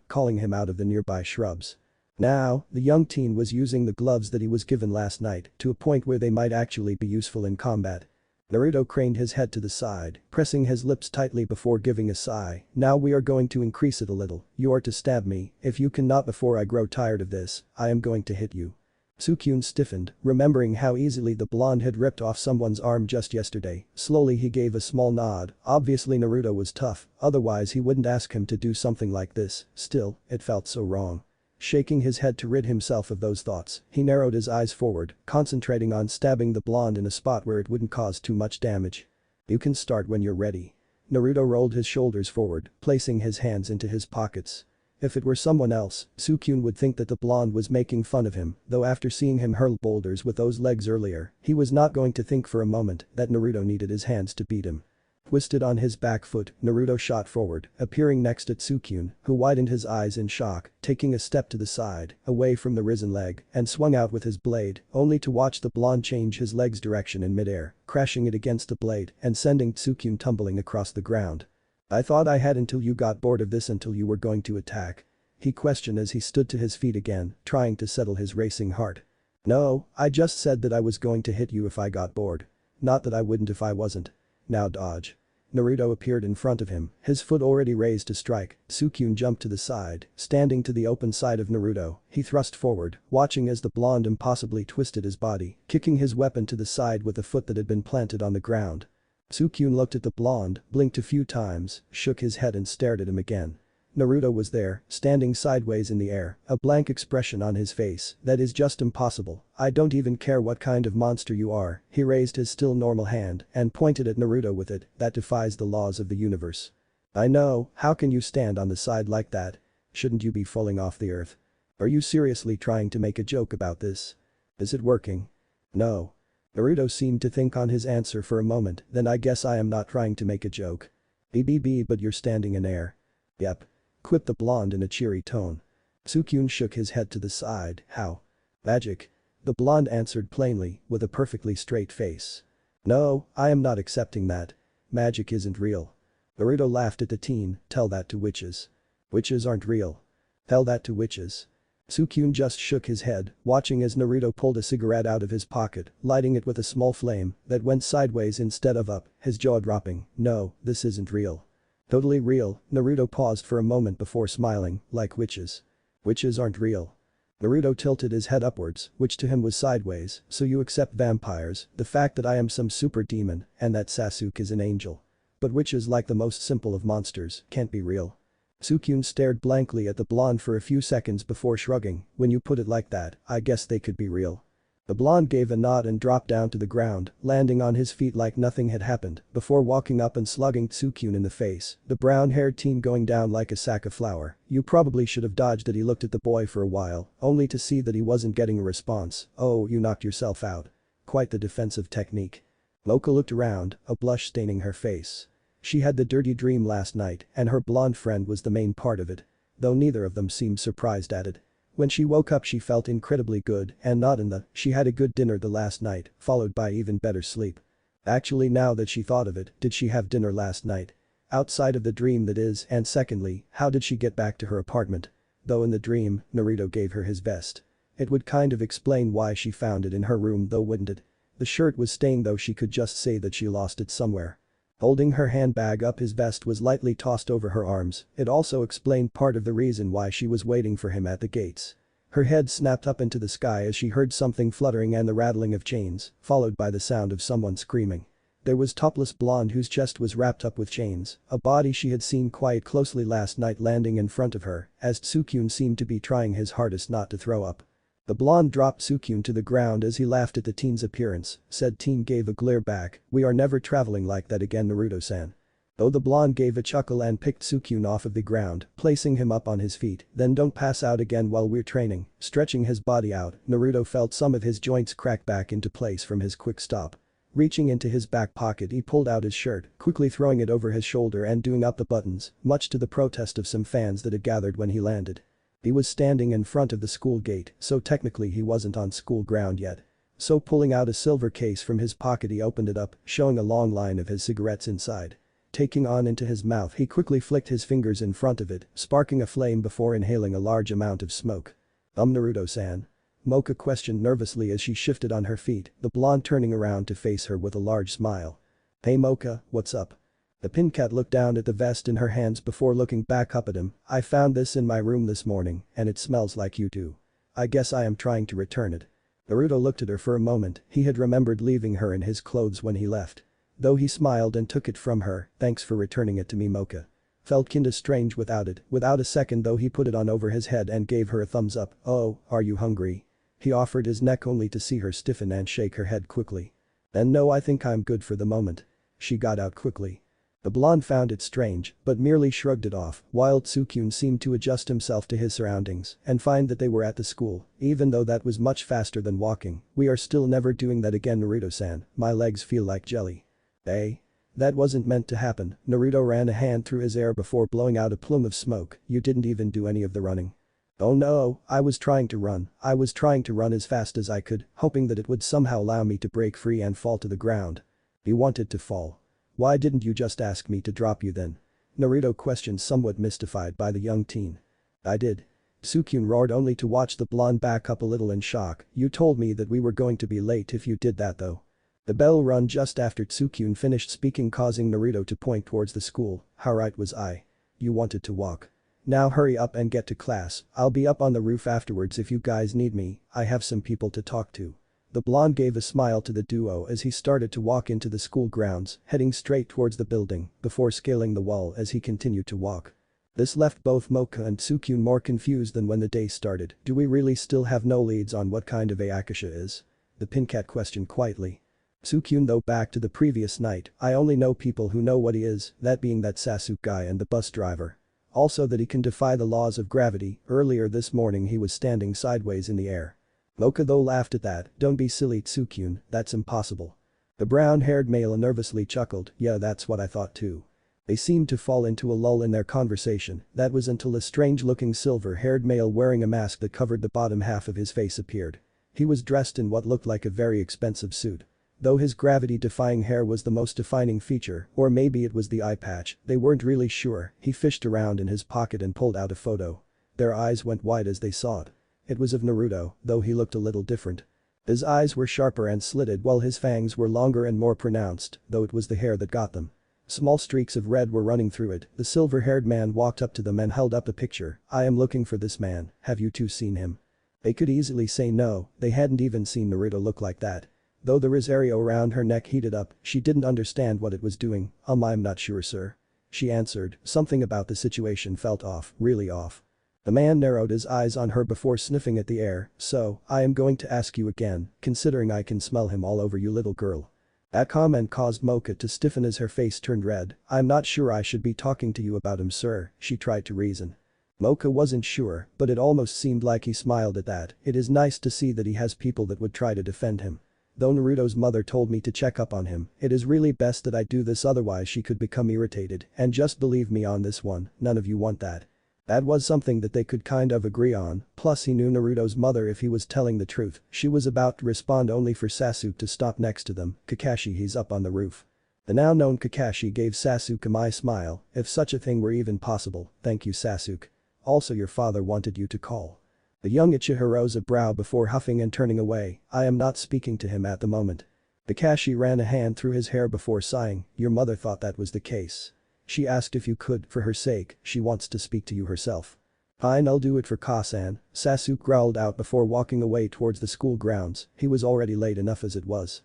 calling him out of the nearby shrubs. Now, the young teen was using the gloves that he was given last night to a point where they might actually be useful in combat. Naruto craned his head to the side, pressing his lips tightly before giving a sigh. Now we are going to increase it a little, you are to stab me, if you cannot before I grow tired of this, I am going to hit you. Sukyun stiffened, remembering how easily the blonde had ripped off someone's arm just yesterday. Slowly he gave a small nod, obviously Naruto was tough, otherwise he wouldn't ask him to do something like this, still, it felt so wrong. Shaking his head to rid himself of those thoughts, he narrowed his eyes forward, concentrating on stabbing the blonde in a spot where it wouldn't cause too much damage. You can start when you're ready. Naruto rolled his shoulders forward, placing his hands into his pockets. If it were someone else, Sukyun would think that the blonde was making fun of him, though after seeing him hurl boulders with those legs earlier, he was not going to think for a moment that Naruto needed his hands to beat him. Twisted on his back foot, Naruto shot forward, appearing next at Sukyun, who widened his eyes in shock, taking a step to the side, away from the risen leg, and swung out with his blade, only to watch the blonde change his leg's direction in midair, crashing it against the blade and sending Sukyun tumbling across the ground. I thought I had until you got bored of this until you were going to attack. He questioned as he stood to his feet again, trying to settle his racing heart. No, I just said that I was going to hit you if I got bored. Not that I wouldn't if I wasn't. Now dodge. Naruto appeared in front of him, his foot already raised to strike. Sukyun jumped to the side, standing to the open side of Naruto, he thrust forward, watching as the blonde impossibly twisted his body, kicking his weapon to the side with a foot that had been planted on the ground. Sukyun looked at the blonde, blinked a few times, shook his head and stared at him again. Naruto was there, standing sideways in the air, a blank expression on his face. That is just impossible, I don't even care what kind of monster you are. He raised his still normal hand and pointed at Naruto with it, that defies the laws of the universe. I know, how can you stand on the side like that? Shouldn't you be falling off the earth? Are you seriously trying to make a joke about this? Is it working? No. Naruto seemed to think on his answer for a moment, then I guess I am not trying to make a joke. BBB, but you're standing in air. Yep. Quipped the blonde in a cheery tone. Sukyun shook his head to the side. How? Magic. The blonde answered plainly, with a perfectly straight face. No, I am not accepting that. Magic isn't real. Naruto laughed at the teen, tell that to witches. Witches aren't real. Tell that to witches. Sukyun just shook his head, watching as Naruto pulled a cigarette out of his pocket, lighting it with a small flame that went sideways instead of up, his jaw dropping. No, this isn't real. Totally real. Naruto paused for a moment before smiling, like witches. Witches aren't real. Naruto tilted his head upwards, which to him was sideways, so you accept vampires, the fact that I am some super demon, and that Sasuke is an angel. But witches, like the most simple of monsters, can't be real. Sukyun stared blankly at the blonde for a few seconds before shrugging, when you put it like that, I guess they could be real. The blonde gave a nod and dropped down to the ground, landing on his feet like nothing had happened, before walking up and slugging Tsukyun in the face, the brown-haired teen going down like a sack of flour. You probably should have dodged it. He looked at the boy for a while, only to see that he wasn't getting a response. Oh, you knocked yourself out. Quite the defensive technique. Mocha looked around, a blush staining her face. She had the dirty dream last night, and her blonde friend was the main part of it. Though neither of them seemed surprised at it. When she woke up she felt incredibly good and not in the she had a good dinner the last night, followed by even better sleep. Actually, now that she thought of it, did she have dinner last night? Outside of the dream, that is, and secondly, how did she get back to her apartment? Though in the dream, Naruto gave her his vest. It would kind of explain why she found it in her room though, wouldn't it? The shirt was stained, though she could just say that she lost it somewhere. Holding her handbag up, his vest was lightly tossed over her arms. It also explained part of the reason why she was waiting for him at the gates. Her head snapped up into the sky as she heard something fluttering and the rattling of chains, followed by the sound of someone screaming. There was topless blonde whose chest was wrapped up with chains, a body she had seen quite closely last night landing in front of her, as Tsukyun seemed to be trying his hardest not to throw up. The blonde dropped Tsukyun to the ground as he laughed at the teen's appearance. Said teen gave a glare back. We are never traveling like that again, Naruto-san. Though the blonde gave a chuckle and picked Tsukyun off of the ground, placing him up on his feet. Then don't pass out again while we're training. Stretching his body out, Naruto felt some of his joints crack back into place from his quick stop. Reaching into his back pocket, he pulled out his shirt, quickly throwing it over his shoulder and doing up the buttons, much to the protest of some fans that had gathered when he landed. He was standing in front of the school gate, so technically he wasn't on school ground yet. So pulling out a silver case from his pocket, he opened it up, showing a long line of his cigarettes inside. Taking on into his mouth, he quickly flicked his fingers in front of it, sparking a flame before inhaling a large amount of smoke. Naruto-san? Mocha questioned nervously as she shifted on her feet, the blonde turning around to face her with a large smile. Hey Mocha, what's up? The pin cat looked down at the vest in her hands before looking back up at him. I found this in my room this morning, and it smells like you too. I guess I am trying to return it. Naruto looked at her for a moment. He had remembered leaving her in his clothes when he left. Though he smiled and took it from her. Thanks for returning it to me, Mocha. Felt kinda strange without it. Without a second though, he put it on over his head and gave her a thumbs up. Oh, are you hungry? He offered his neck only to see her stiffen and shake her head quickly. Then no, I think I'm good for the moment. She got out quickly. The blonde found it strange, but merely shrugged it off, while Tsukyun seemed to adjust himself to his surroundings and find that they were at the school, even though that was much faster than walking. We are still never doing that again, Naruto-san. My legs feel like jelly. Hey? That wasn't meant to happen. Naruto ran a hand through his hair before blowing out a plume of smoke. You didn't even do any of the running. Oh no, I was trying to run. I was trying to run as fast as I could, hoping that it would somehow allow me to break free and fall to the ground. He wanted to fall. Why didn't you just ask me to drop you then? Naruto questioned, somewhat mystified by the young teen. I did. Tsukyun roared, only to watch the blonde back up a little in shock. You told me that we were going to be late if you did that though. The bell rang just after Tsukyun finished speaking, causing Naruto to point towards the school. How right was I? You wanted to walk. Now hurry up and get to class. I'll be up on the roof afterwards if you guys need me. I have some people to talk to. The blonde gave a smile to the duo as he started to walk into the school grounds, heading straight towards the building before scaling the wall as he continued to walk. This left both Mocha and Tsukyun more confused than when the day started. Do we really still have no leads on what kind of a Akasha is? The pin cat questioned quietly. Tsukyun though, back to the previous night. I only know people who know what he is, that being that Sasuke guy and the bus driver. Also that he can defy the laws of gravity. Earlier this morning he was standing sideways in the air. Mocha though laughed at that. Don't be silly, Tsukyun, that's impossible. The brown-haired male nervously chuckled. Yeah, that's what I thought too. They seemed to fall into a lull in their conversation. That was until a strange-looking silver-haired male wearing a mask that covered the bottom half of his face appeared. He was dressed in what looked like a very expensive suit. Though his gravity-defying hair was the most defining feature, or maybe it was the eye patch, they weren't really sure. He fished around in his pocket and pulled out a photo. Their eyes went wide as they saw it. It was of Naruto, though he looked a little different. His eyes were sharper and slitted while his fangs were longer and more pronounced, though it was the hair that got them. Small streaks of red were running through it. The silver-haired man walked up to them and held up a picture. I am looking for this man, have you two seen him? They could easily say no, they hadn't even seen Naruto look like that. Though the rosario around her neck heated up, she didn't understand what it was doing. I'm not sure, sir. She answered, something about the situation felt off, really off. The man narrowed his eyes on her before sniffing at the air, so, I am going to ask you again, considering I can smell him all over you little girl. That comment caused Mocha to stiffen as her face turned red. I'm not sure I should be talking to you about him sir, she tried to reason. Mocha wasn't sure, but it almost seemed like he smiled at that. It is nice to see that he has people that would try to defend him. Though Naruto's mother told me to check up on him, it is really best that I do this otherwise she could become irritated, and just believe me on this one, none of you want that. That was something that they could kind of agree on, plus he knew Naruto's mother if he was telling the truth. She was about to respond only for Sasuke to stop next to them. Kakashi, he's up on the roof. The now known Kakashi gave Sasuke a my smile, if such a thing were even possible, thank you Sasuke. Also your father wanted you to call. The young Uchiha rose a brow before huffing and turning away, I am not speaking to him at the moment. Kakashi ran a hand through his hair before sighing, your mother thought that was the case. She asked if you could, for her sake, she wants to speak to you herself. Fine, I'll do it for Kasan, Sasuke growled out before walking away towards the school grounds, he was already late enough as it was.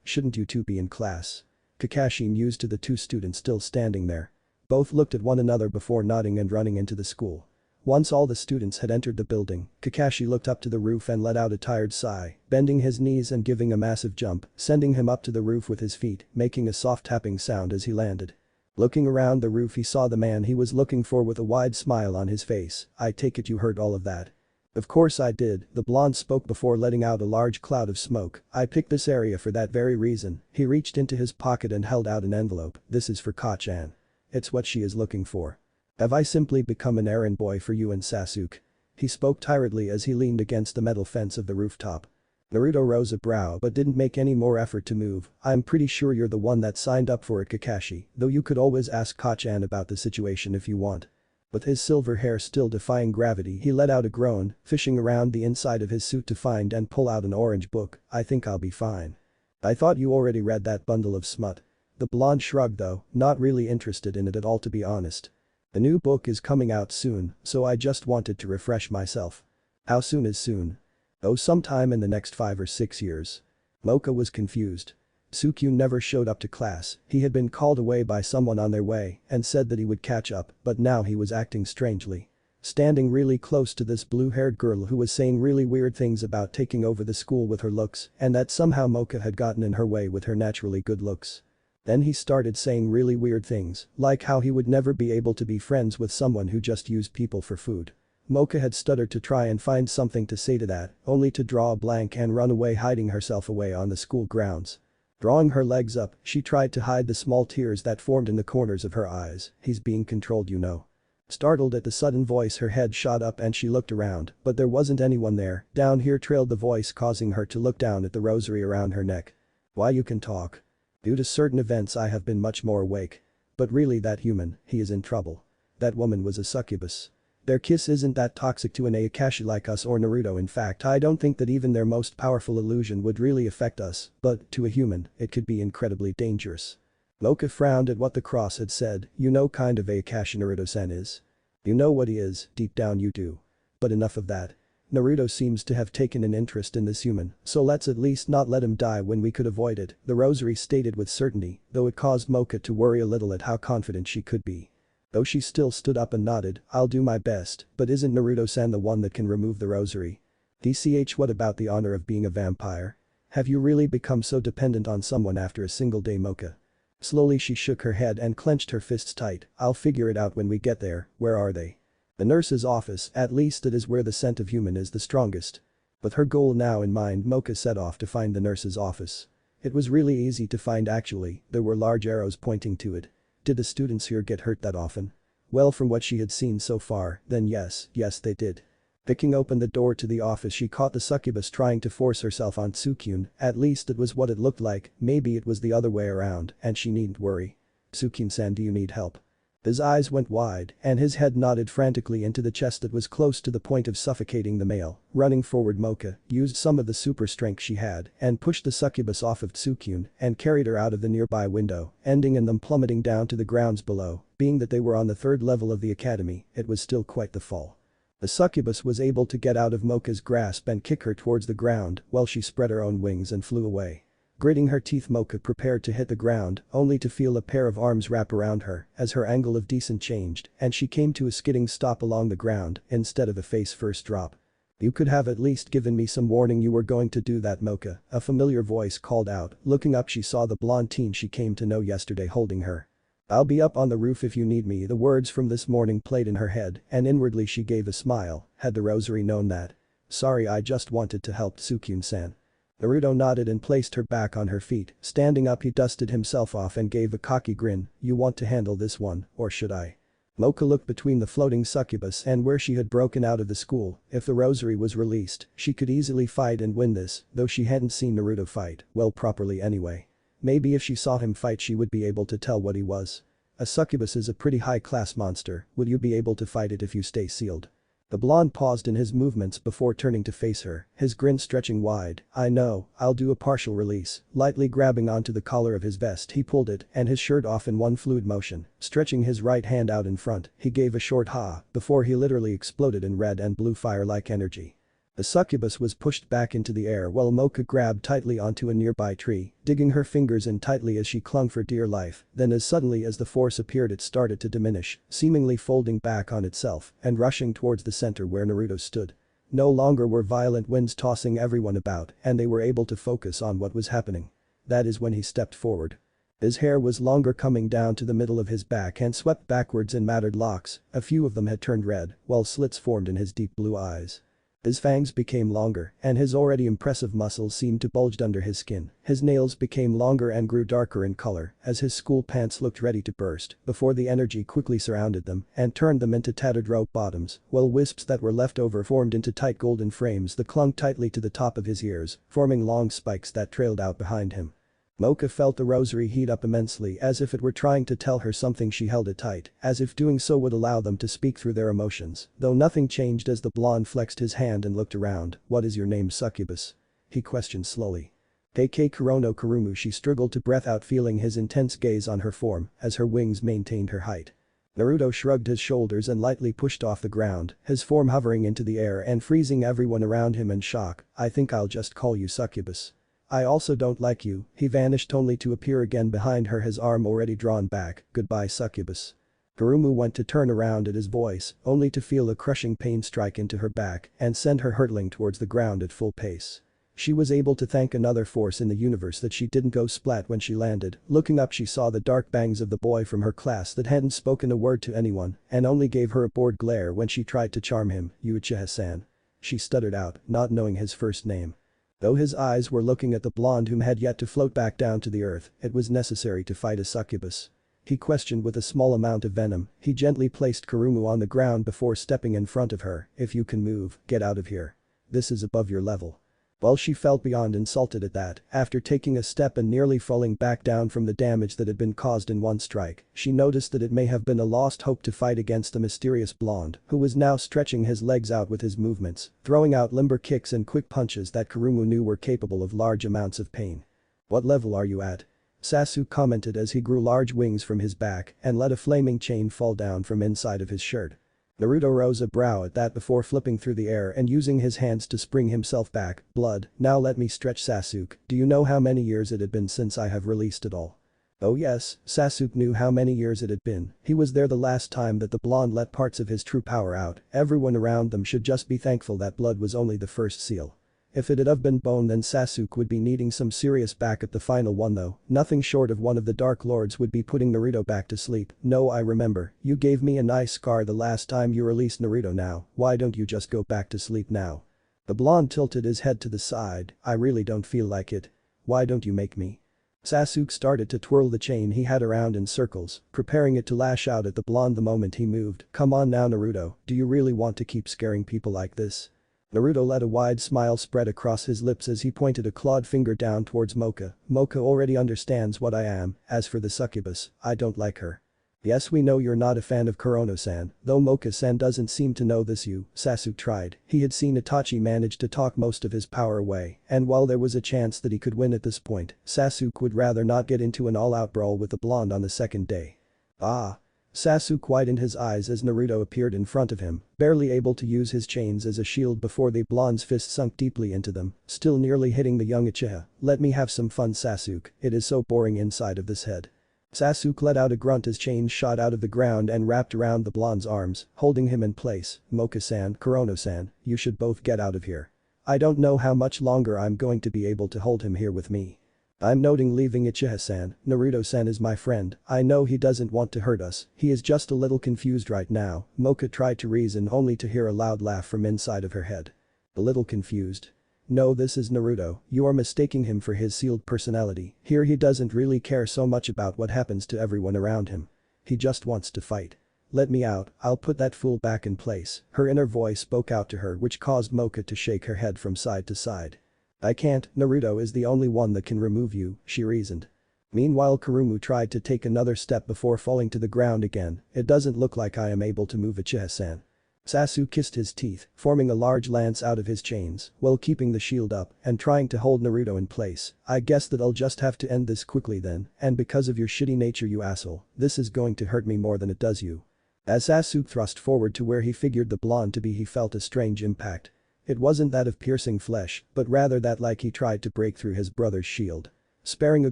Shouldn't you two be in class? Kakashi mused to the two students still standing there. Both looked at one another before nodding and running into the school. Once all the students had entered the building, Kakashi looked up to the roof and let out a tired sigh, bending his knees and giving a massive jump, sending him up to the roof with his feet, making a soft tapping sound as he landed. Looking around the roof he saw the man he was looking for with a wide smile on his face, I take it you heard all of that. Of course I did, the blonde spoke before letting out a large cloud of smoke, I picked this area for that very reason. He reached into his pocket and held out an envelope, this is for Kacchan. It's what she is looking for. Have I simply become an errand boy for you and Sasuke? He spoke tiredly as he leaned against the metal fence of the rooftop. Naruto rose a brow but didn't make any more effort to move, I'm pretty sure you're the one that signed up for it Kakashi, though you could always ask Kacchan about the situation if you want. With his silver hair still defying gravity he let out a groan, fishing around the inside of his suit to find and pull out an orange book, I think I'll be fine. I thought you already read that bundle of smut. The blonde shrugged though, not really interested in it at all to be honest. The new book is coming out soon, so I just wanted to refresh myself. How soon is soon? Oh, sometime in the next 5 or 6 years. Mocha was confused. Sukyun never showed up to class, he had been called away by someone on their way and said that he would catch up, but now he was acting strangely. Standing really close to this blue-haired girl who was saying really weird things about taking over the school with her looks and that somehow Mocha had gotten in her way with her naturally good looks. Then he started saying really weird things, like how he would never be able to be friends with someone who just used people for food. Mocha had stuttered to try and find something to say to that, only to draw a blank and run away hiding herself away on the school grounds. Drawing her legs up, she tried to hide the small tears that formed in the corners of her eyes, he's being controlled you know. Startled at the sudden voice her head shot up and she looked around, but there wasn't anyone there, down here trailed the voice causing her to look down at the rosary around her neck. Why you can talk. Due to certain events I have been much more awake. But really that human, he is in trouble. That woman was a succubus. Their kiss isn't that toxic to an Akashi like us or Naruto in fact I don't think that even their most powerful illusion would really affect us, but to a human, it could be incredibly dangerous. Mocha frowned at what the cross had said, you know kind of Akashi Naruto-san is. You know what he is, deep down you do. But enough of that. Naruto seems to have taken an interest in this human, so let's at least not let him die when we could avoid it, the rosary stated with certainty, though it caused Mocha to worry a little at how confident she could be. Though she still stood up and nodded, I'll do my best, but isn't Naruto-san the one that can remove the rosary? DCH what about the honor of being a vampire? Have you really become so dependent on someone after a single day Mocha? Slowly she shook her head and clenched her fists tight, I'll figure it out when we get there, where are they? The nurse's office, at least it is where the scent of human is the strongest. With her goal now in mind Mocha set off to find the nurse's office. It was really easy to find actually, there were large arrows pointing to it. Did the students here get hurt that often? Well from what she had seen so far, then yes they did. Picking open the door to the office she caught the succubus trying to force herself on Sukyun, at least it was what it looked like, maybe it was the other way around and she needn't worry. Sukyun-san do you need help? His eyes went wide and his head nodded frantically into the chest that was close to the point of suffocating the male. Running forward Mocha used some of the super strength she had and pushed the succubus off of Tsukyun and carried her out of the nearby window, ending in them plummeting down to the grounds below. Being that they were on the 3rd level of the academy, it was still quite the fall. The succubus was able to get out of Mocha's grasp and kick her towards the ground while she spread her own wings and flew away. Gritting her teeth, Mocha prepared to hit the ground, only to feel a pair of arms wrap around her as her angle of descent changed and she came to a skidding stop along the ground instead of a face-first drop. "You could have at least given me some warning you were going to do that, Mocha," a familiar voice called out. Looking up, she saw the blonde teen she came to know yesterday holding her. "I'll be up on the roof if you need me," the words from this morning played in her head and inwardly she gave a smile. Had the rosary known that? "Sorry, I just wanted to help Tsukyun-san." Naruto nodded and placed her back on her feet. Standing up, he dusted himself off and gave a cocky grin. "You want to handle this one, or should I?" Mocha looked between the floating succubus and where she had broken out of the school. If the rosary was released, she could easily fight and win this, though she hadn't seen Naruto fight, well, properly anyway. Maybe if she saw him fight she would be able to tell what he was. A succubus is a pretty high-class monster. Would you be able to fight it if you stay sealed? The blonde paused in his movements before turning to face her, his grin stretching wide. "I know, I'll do a partial release." Lightly grabbing onto the collar of his vest, he pulled it and his shirt off in one fluid motion. Stretching his right hand out in front, he gave a short ha before he literally exploded in red and blue fire-like energy. The succubus was pushed back into the air while Mocha grabbed tightly onto a nearby tree, digging her fingers in tightly as she clung for dear life. Then as suddenly as the force appeared, it started to diminish, seemingly folding back on itself and rushing towards the center where Naruto stood. No longer were violent winds tossing everyone about and they were able to focus on what was happening. That is when he stepped forward. His hair was longer, coming down to the middle of his back and swept backwards in matted locks. A few of them had turned red, while slits formed in his deep blue eyes. His fangs became longer and his already impressive muscles seemed to bulge under his skin. His nails became longer and grew darker in color as his school pants looked ready to burst before the energy quickly surrounded them and turned them into tattered rope bottoms, while wisps that were left over formed into tight golden frames that clung tightly to the top of his ears, forming long spikes that trailed out behind him. Mocha felt the rosary heat up immensely as if it were trying to tell her something. She held it tight, as if doing so would allow them to speak through their emotions, though nothing changed as the blonde flexed his hand and looked around. "What is your name, succubus?" he questioned slowly. "K.K. Kurono Kurumu," she struggled to breath out, feeling his intense gaze on her form as her wings maintained her height. Naruto shrugged his shoulders and lightly pushed off the ground, his form hovering into the air and freezing everyone around him in shock. "I think I'll just call you succubus. I also don't like you." He vanished only to appear again behind her, his arm already drawn back. "Goodbye, succubus." Kurumu went to turn around at his voice, only to feel a crushing pain strike into her back and send her hurtling towards the ground at full pace. She was able to thank another force in the universe that she didn't go splat when she landed. Looking up, she saw the dark bangs of the boy from her class that hadn't spoken a word to anyone and only gave her a bored glare when she tried to charm him. "Uchiha-san," she stuttered out, not knowing his first name. Though his eyes were looking at the blonde whom had yet to float back down to the earth, it was necessary to fight a succubus. He questioned with a small amount of venom. He gently placed Kurumu on the ground before stepping in front of her. "If you can move, get out of here. This is above your level." Well, she felt beyond insulted at that. After taking a step and nearly falling back down from the damage that had been caused in one strike, she noticed that it may have been a lost hope to fight against the mysterious blonde who was now stretching his legs out with his movements, throwing out limber kicks and quick punches that Kurumu knew were capable of large amounts of pain. "What level are you at?" Sasuke commented as he grew large wings from his back and let a flaming chain fall down from inside of his shirt. Naruto rose a brow at that before flipping through the air and using his hands to spring himself back. "Blood, now let me stretch, Sasuke. Do you know how many years it had been since I have released it all?" Oh yes, Sasuke knew how many years it had been. He was there the last time that the blonde let parts of his true power out. Everyone around them should just be thankful that blood was only the first seal. If it had have been bone, then Sasuke would be needing some serious backup. The final one though, nothing short of one of the Dark Lords would be putting Naruto back to sleep. "No, I remember, you gave me a nice scar the last time you released Naruto. Now, why don't you just go back to sleep now?" The blonde tilted his head to the side. "I really don't feel like it. Why don't you make me?" Sasuke started to twirl the chain he had around in circles, preparing it to lash out at the blonde the moment he moved. "Come on now, Naruto, do you really want to keep scaring people like this?" Naruto let a wide smile spread across his lips as he pointed a clawed finger down towards Mocha. "Mocha already understands what I am. As for the succubus, I don't like her." "Yes, we know you're not a fan of Kurono-san, though Mocha-san doesn't seem to know this." Sasuke tried. He had seen Itachi manage to talk most of his power away, and while there was a chance that he could win at this point, Sasuke would rather not get into an all-out brawl with the blonde on the second day. "Ah." Sasuke widened his eyes as Naruto appeared in front of him, barely able to use his chains as a shield before the blonde's fist sunk deeply into them, still nearly hitting the young Uchiha. "Let me have some fun, Sasuke, it is so boring inside of this head." Sasuke let out a grunt as chains shot out of the ground and wrapped around the blonde's arms, holding him in place. "Moka-san, Kurono-san, you should both get out of here. I don't know how much longer I'm going to be able to hold him here with me. I'm noting leaving Uchiha-san. Naruto-san is my friend, I know he doesn't want to hurt us, he is just a little confused right now." Moka tried to reason only to hear a loud laugh from inside of her head. "A little confused? No, this is Naruto, you are mistaking him for his sealed personality. Here he doesn't really care so much about what happens to everyone around him. He just wants to fight. Let me out, I'll put that fool back in place." Her inner voice spoke out to her, which caused Moka to shake her head from side to side. "I can't, Naruto is the only one that can remove you," she reasoned. Meanwhile Kurumu tried to take another step before falling to the ground again. "It doesn't look like I am able to move Uchiha-san." Sasuke kissed his teeth, forming a large lance out of his chains, while keeping the shield up and trying to hold Naruto in place. "I guess that I'll just have to end this quickly then, and because of your shitty nature you asshole, this is going to hurt me more than it does you." As Sasuke thrust forward to where he figured the blonde to be, he felt a strange impact. It wasn't that of piercing flesh, but rather that like he tried to break through his brother's shield. Sparing a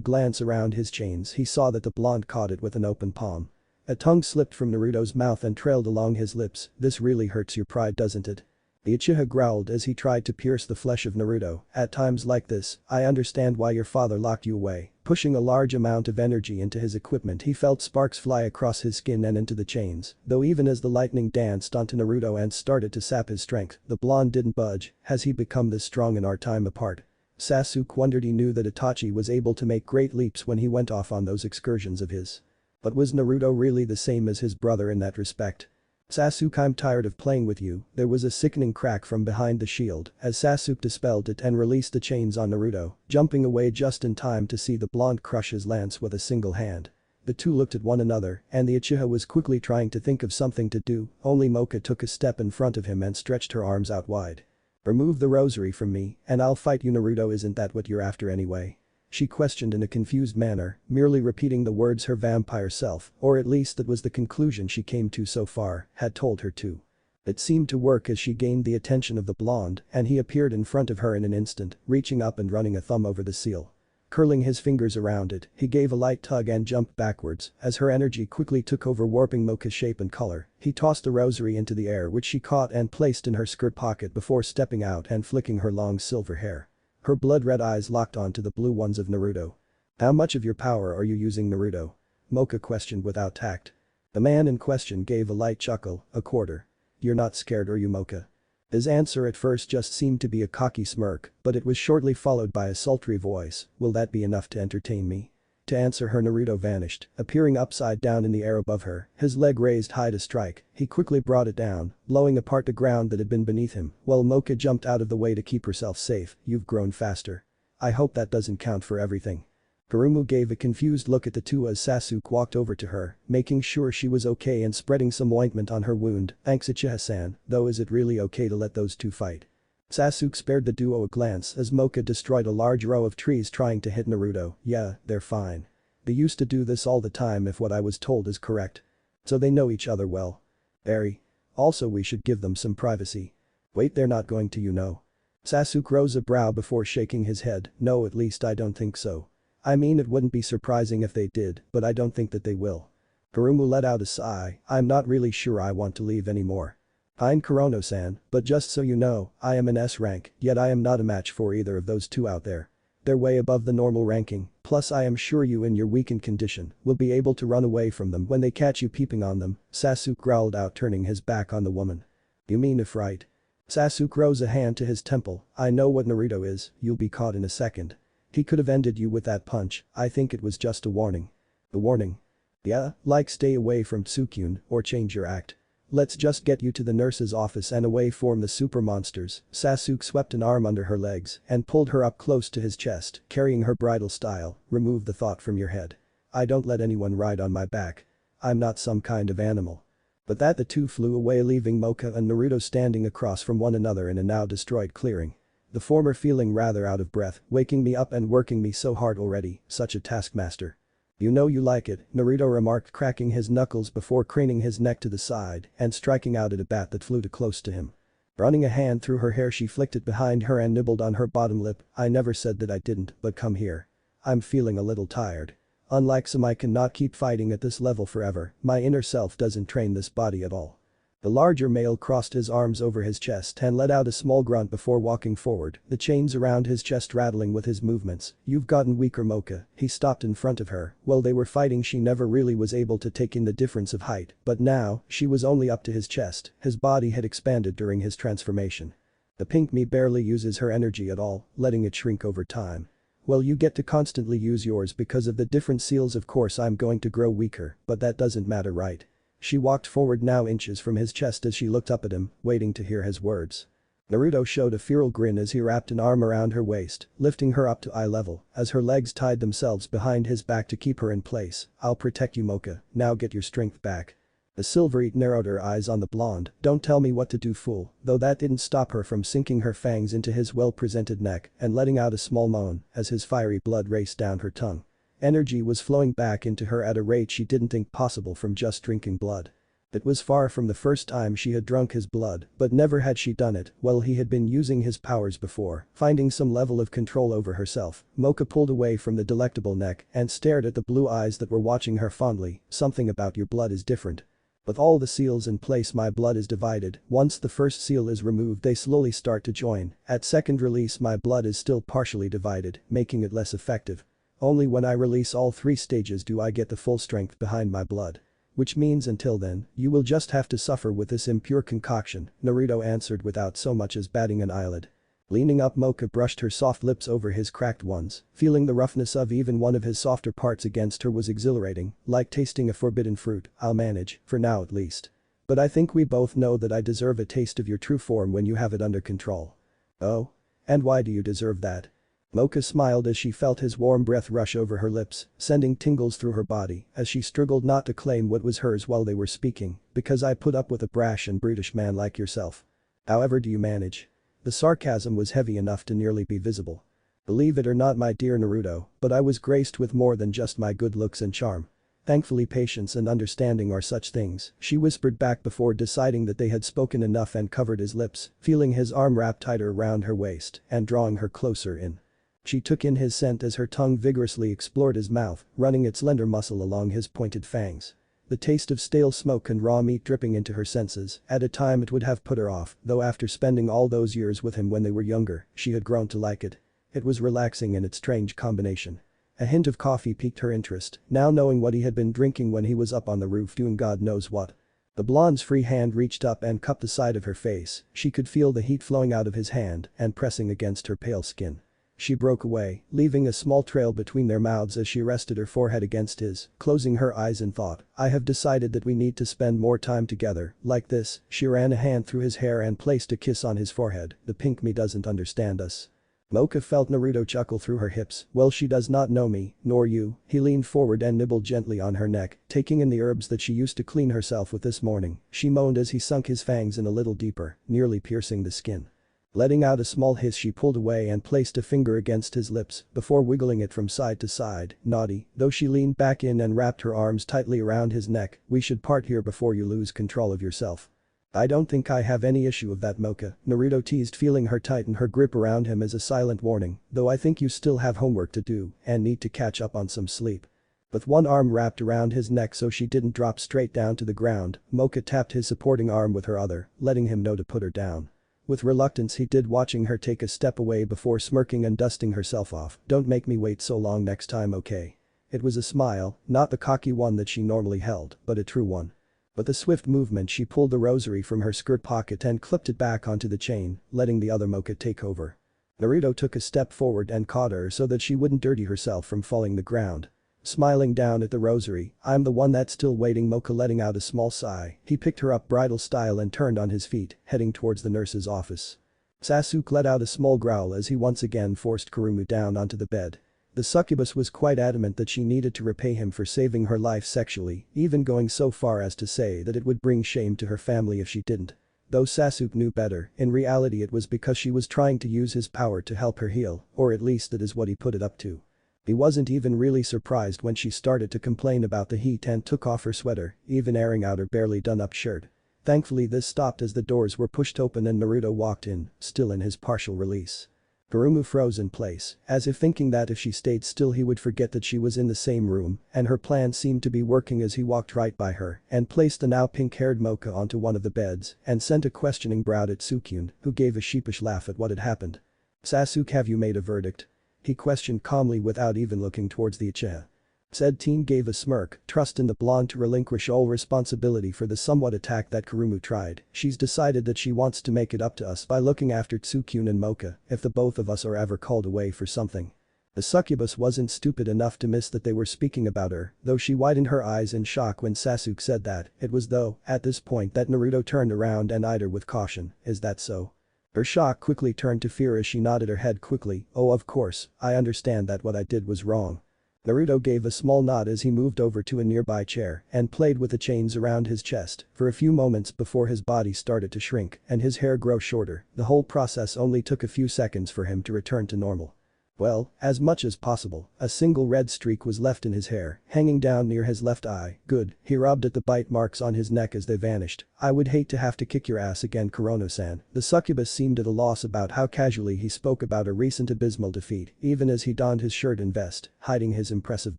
glance around his chains, he saw that the blonde caught it with an open palm. A tongue slipped from Naruto's mouth and trailed along his lips. "This really hurts your pride, doesn't it?" The Uchiha growled as he tried to pierce the flesh of Naruto. "At times like this, I understand why your father locked you away." Pushing a large amount of energy into his equipment, he felt sparks fly across his skin and into the chains, though even as the lightning danced onto Naruto and started to sap his strength, the blonde didn't budge. "Has he become this strong in our time apart?" Sasuke wondered. He knew that Itachi was able to make great leaps when he went off on those excursions of his. But was Naruto really the same as his brother in that respect? "Sasuke, I'm tired of playing with you." There was a sickening crack from behind the shield as Sasuke dispelled it and released the chains on Naruto, jumping away just in time to see the blonde crush his lance with a single hand. The two looked at one another and the Uchiha was quickly trying to think of something to do, only Moka took a step in front of him and stretched her arms out wide. "Remove the rosary from me and I'll fight you, Naruto. Isn't that what you're after anyway?" She questioned in a confused manner, merely repeating the words her vampire self, or at least that was the conclusion she came to so far, had told her to. It seemed to work as she gained the attention of the blonde and he appeared in front of her in an instant, reaching up and running a thumb over the seal. Curling his fingers around it, he gave a light tug and jumped backwards as her energy quickly took over, warping Moka's shape and color. He tossed the rosary into the air, which she caught and placed in her skirt pocket before stepping out and flicking her long silver hair. Her blood-red eyes locked onto the blue ones of Naruto. "How much of your power are you using, Naruto?" Moka questioned without tact. The man in question gave a light chuckle. "A quarter. You're not scared, are you, Moka?" His answer at first just seemed to be a cocky smirk, but it was shortly followed by a sultry voice. "Will that be enough to entertain me?" To answer her, Naruto vanished, appearing upside down in the air above her, his leg raised high to strike. He quickly brought it down, blowing apart the ground that had been beneath him, while Moka jumped out of the way to keep herself safe. "You've grown faster. I hope that doesn't count for everything." Kurumu gave a confused look at the two as Sasuke walked over to her, making sure she was okay and spreading some ointment on her wound. "Thanks, Uchiha-san, though is it really okay to let those two fight?" Sasuke spared the duo a glance as Moka destroyed a large row of trees trying to hit Naruto. "Yeah, they're fine. They used to do this all the time if what I was told is correct. So they know each other well. Very. Also we should give them some privacy." "Wait, they're not going to, you know." Sasuke rose a brow before shaking his head. "No, at least I don't think so. I mean, it wouldn't be surprising if they did, but I don't think that they will." Kurumu let out a sigh. "I'm not really sure I want to leave anymore. Fine, Kurono-san, but just so you know, I am an S rank, yet I am not a match for either of those two out there. They're way above the normal ranking, plus I am sure you in your weakened condition will be able to run away from them when they catch you peeping on them." Sasuke growled out, turning his back on the woman. "You mean if right?" Sasuke rose a hand to his temple. "I know what Naruto is, you'll be caught in a second. He could have ended you with that punch. I think it was just a warning." "A warning?" "Yeah, like stay away from Tsukyun or change your act. Let's just get you to the nurse's office and away from the super monsters." Sasuke swept an arm under her legs and pulled her up close to his chest, carrying her bridal style. "Remove the thought from your head. I don't let anyone ride on my back. I'm not some kind of animal." But that the two flew away, leaving Moka and Naruto standing across from one another in a now destroyed clearing. The former feeling rather out of breath, "Waking me up and working me so hard already, such a taskmaster." You know you like it, Naruto remarked, cracking his knuckles before craning his neck to the side and striking out at a bat that flew too close to him. Running a hand through her hair, she flicked it behind her and nibbled on her bottom lip. I never said that I didn't, but come here. I'm feeling a little tired. Unlike some, I cannot keep fighting at this level forever, my inner self doesn't train this body at all. The larger male crossed his arms over his chest and let out a small grunt before walking forward, the chains around his chest rattling with his movements. You've gotten weaker, Mocha. He stopped in front of her. While they were fighting, she never really was able to take in the difference of height, but now, she was only up to his chest. His body had expanded during his transformation. The pink me barely uses her energy at all, letting it shrink over time. Well, you get to constantly use yours because of the different seals. Of course I'm going to grow weaker, but that doesn't matter, right? She walked forward now inches from his chest as she looked up at him, waiting to hear his words. Naruto showed a feral grin as he wrapped an arm around her waist, lifting her up to eye level as her legs tied themselves behind his back to keep her in place. I'll protect you, Mocha, now get your strength back. The silvery narrowed her eyes on the blonde. Don't tell me what to do, fool, though that didn't stop her from sinking her fangs into his well-presented neck and letting out a small moan as his fiery blood raced down her tongue. Energy was flowing back into her at a rate she didn't think possible from just drinking blood. It was far from the first time she had drunk his blood, but never had she done it while he had been using his powers before. Finding some level of control over herself, Mocha pulled away from the delectable neck and stared at the blue eyes that were watching her fondly. Something about your blood is different. With all the seals in place, my blood is divided. Once the first seal is removed, they slowly start to join. At second release, my blood is still partially divided, making it less effective. Only when I release all 3 stages do I get the full strength behind my blood. Which means until then, you will just have to suffer with this impure concoction, Naruto answered without so much as batting an eyelid. Leaning up, Mocha brushed her soft lips over his cracked ones, feeling the roughness of even one of his softer parts against her was exhilarating, like tasting a forbidden fruit. I'll manage, for now at least. But I think we both know that I deserve a taste of your true form when you have it under control. Oh? And why do you deserve that? Mocha smiled as she felt his warm breath rush over her lips, sending tingles through her body as she struggled not to claim what was hers while they were speaking. Because I put up with a brash and brutish man like yourself. However do you manage? The sarcasm was heavy enough to nearly be visible. Believe it or not, my dear Naruto, but I was graced with more than just my good looks and charm. Thankfully, patience and understanding are such things, she whispered back before deciding that they had spoken enough and covered his lips, feeling his arm wrap tighter around her waist and drawing her closer in. She took in his scent as her tongue vigorously explored his mouth, running its slender muscle along his pointed fangs. The taste of stale smoke and raw meat dripping into her senses. At a time it would have put her off, though after spending all those years with him when they were younger, she had grown to like it. It was relaxing in its strange combination. A hint of coffee piqued her interest, now knowing what he had been drinking when he was up on the roof doing God knows what. The blonde's free hand reached up and cupped the side of her face. She could feel the heat flowing out of his hand and pressing against her pale skin. She broke away, leaving a small trail between their mouths as she rested her forehead against his, closing her eyes in thought. I have decided that we need to spend more time together, like this. She ran a hand through his hair and placed a kiss on his forehead. The pink me doesn't understand us. Mocha felt Naruto chuckle through her hips. Well, she does not know me, nor you. He leaned forward and nibbled gently on her neck, taking in the herbs that she used to clean herself with this morning. She moaned as he sunk his fangs in a little deeper, nearly piercing the skin. Letting out a small hiss, she pulled away and placed a finger against his lips before wiggling it from side to side. Naughty, though she leaned back in and wrapped her arms tightly around his neck. We should part here before you lose control of yourself. I don't think I have any issue of that, Mocha, Naruto teased, feeling her tighten her grip around him as a silent warning, though I think you still have homework to do and need to catch up on some sleep. With one arm wrapped around his neck so she didn't drop straight down to the ground, Mocha tapped his supporting arm with her other, letting him know to put her down. With reluctance he did, watching her take a step away before smirking and dusting herself off. Don't make me wait so long next time, okay? It was a smile, not the cocky one that she normally held, but a true one. With a swift movement she pulled the rosary from her skirt pocket and clipped it back onto the chain, letting the other Mocha take over. Naruto took a step forward and caught her so that she wouldn't dirty herself from falling the ground. Smiling down at the rosary, I'm the one that's still waiting, Mocha letting out a small sigh. He picked her up bridal style and turned on his feet, heading towards the nurse's office. Sasuke let out a small growl as he once again forced Kurumu down onto the bed. The succubus was quite adamant that she needed to repay him for saving her life sexually, even going so far as to say that it would bring shame to her family if she didn't. Though Sasuke knew better, in reality it was because she was trying to use his power to help her heal, or at least that is what he put it up to. He wasn't even really surprised when she started to complain about the heat and took off her sweater, even airing out her barely done-up shirt. Thankfully this stopped as the doors were pushed open and Naruto walked in, still in his partial release. Gurumu froze in place, as if thinking that if she stayed still he would forget that she was in the same room, and her plan seemed to be working as he walked right by her and placed the now pink-haired Mocha onto one of the beds and sent a questioning brow at Sukyun, who gave a sheepish laugh at what had happened. "Sasuke, have you made a verdict?" he questioned calmly without even looking towards the Uchiha. Said teen gave a smirk, trust in the blonde to relinquish all responsibility for the somewhat attack that Kurumu tried. "She's decided that she wants to make it up to us by looking after Tsukyun and Mocha if the both of us are ever called away for something." The succubus wasn't stupid enough to miss that they were speaking about her, though she widened her eyes in shock when Sasuke said that. It was though, at this point, that Naruto turned around and eyed her with caution. "Is that so?" Her shock quickly turned to fear as she nodded her head quickly. "Oh, of course, I understand that what I did was wrong." Naruto gave a small nod as he moved over to a nearby chair and played with the chains around his chest for a few moments before his body started to shrink and his hair grow shorter. The whole process only took a few seconds for him to return to normal. Well, as much as possible, a single red streak was left in his hair, hanging down near his left eye. "Good," he rubbed at the bite marks on his neck as they vanished. "I would hate to have to kick your ass again, Kurono-san." The succubus seemed at a loss about how casually he spoke about a recent abysmal defeat, even as he donned his shirt and vest, hiding his impressive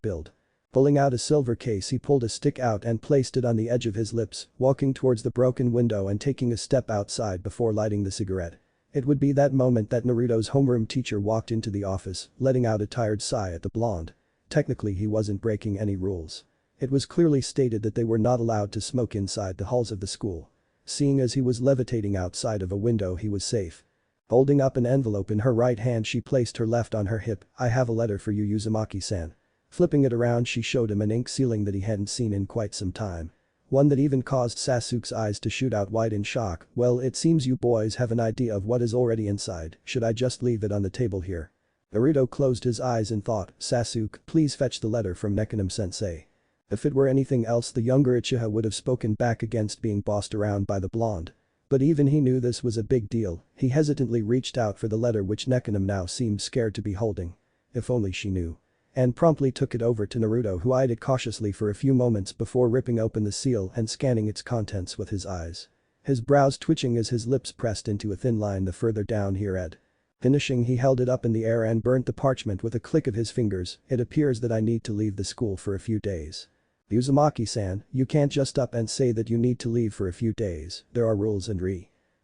build. Pulling out a silver case he pulled a stick out and placed it on the edge of his lips, walking towards the broken window and taking a step outside before lighting the cigarette. It would be that moment that Naruto's homeroom teacher walked into the office, letting out a tired sigh at the blonde. Technically he wasn't breaking any rules. It was clearly stated that they were not allowed to smoke inside the halls of the school. Seeing as he was levitating outside of a window he was safe. Holding up an envelope in her right hand she placed her left on her hip. "I have a letter for you, Uzumaki-san." Flipping it around she showed him an ink sealing that he hadn't seen in quite some time. One that even caused Sasuke's eyes to shoot out wide in shock. "Well, it seems you boys have an idea of what is already inside. Should I just leave it on the table here?" Naruto closed his eyes in thought. "Sasuke, please fetch the letter from Nekonim-sensei." If it were anything else the younger Uchiha would have spoken back against being bossed around by the blonde. But even he knew this was a big deal. He hesitantly reached out for the letter which Nekonim now seemed scared to be holding. If only she knew. And promptly took it over to Naruto, who eyed it cautiously for a few moments before ripping open the seal and scanning its contents with his eyes. His brows twitching as his lips pressed into a thin line the further down he read. Finishing he held it up in the air and burnt the parchment with a click of his fingers. "It appears that I need to leave the school for a few days." "Uzumaki-san, you can't just up and say that you need to leave for a few days, there are rules and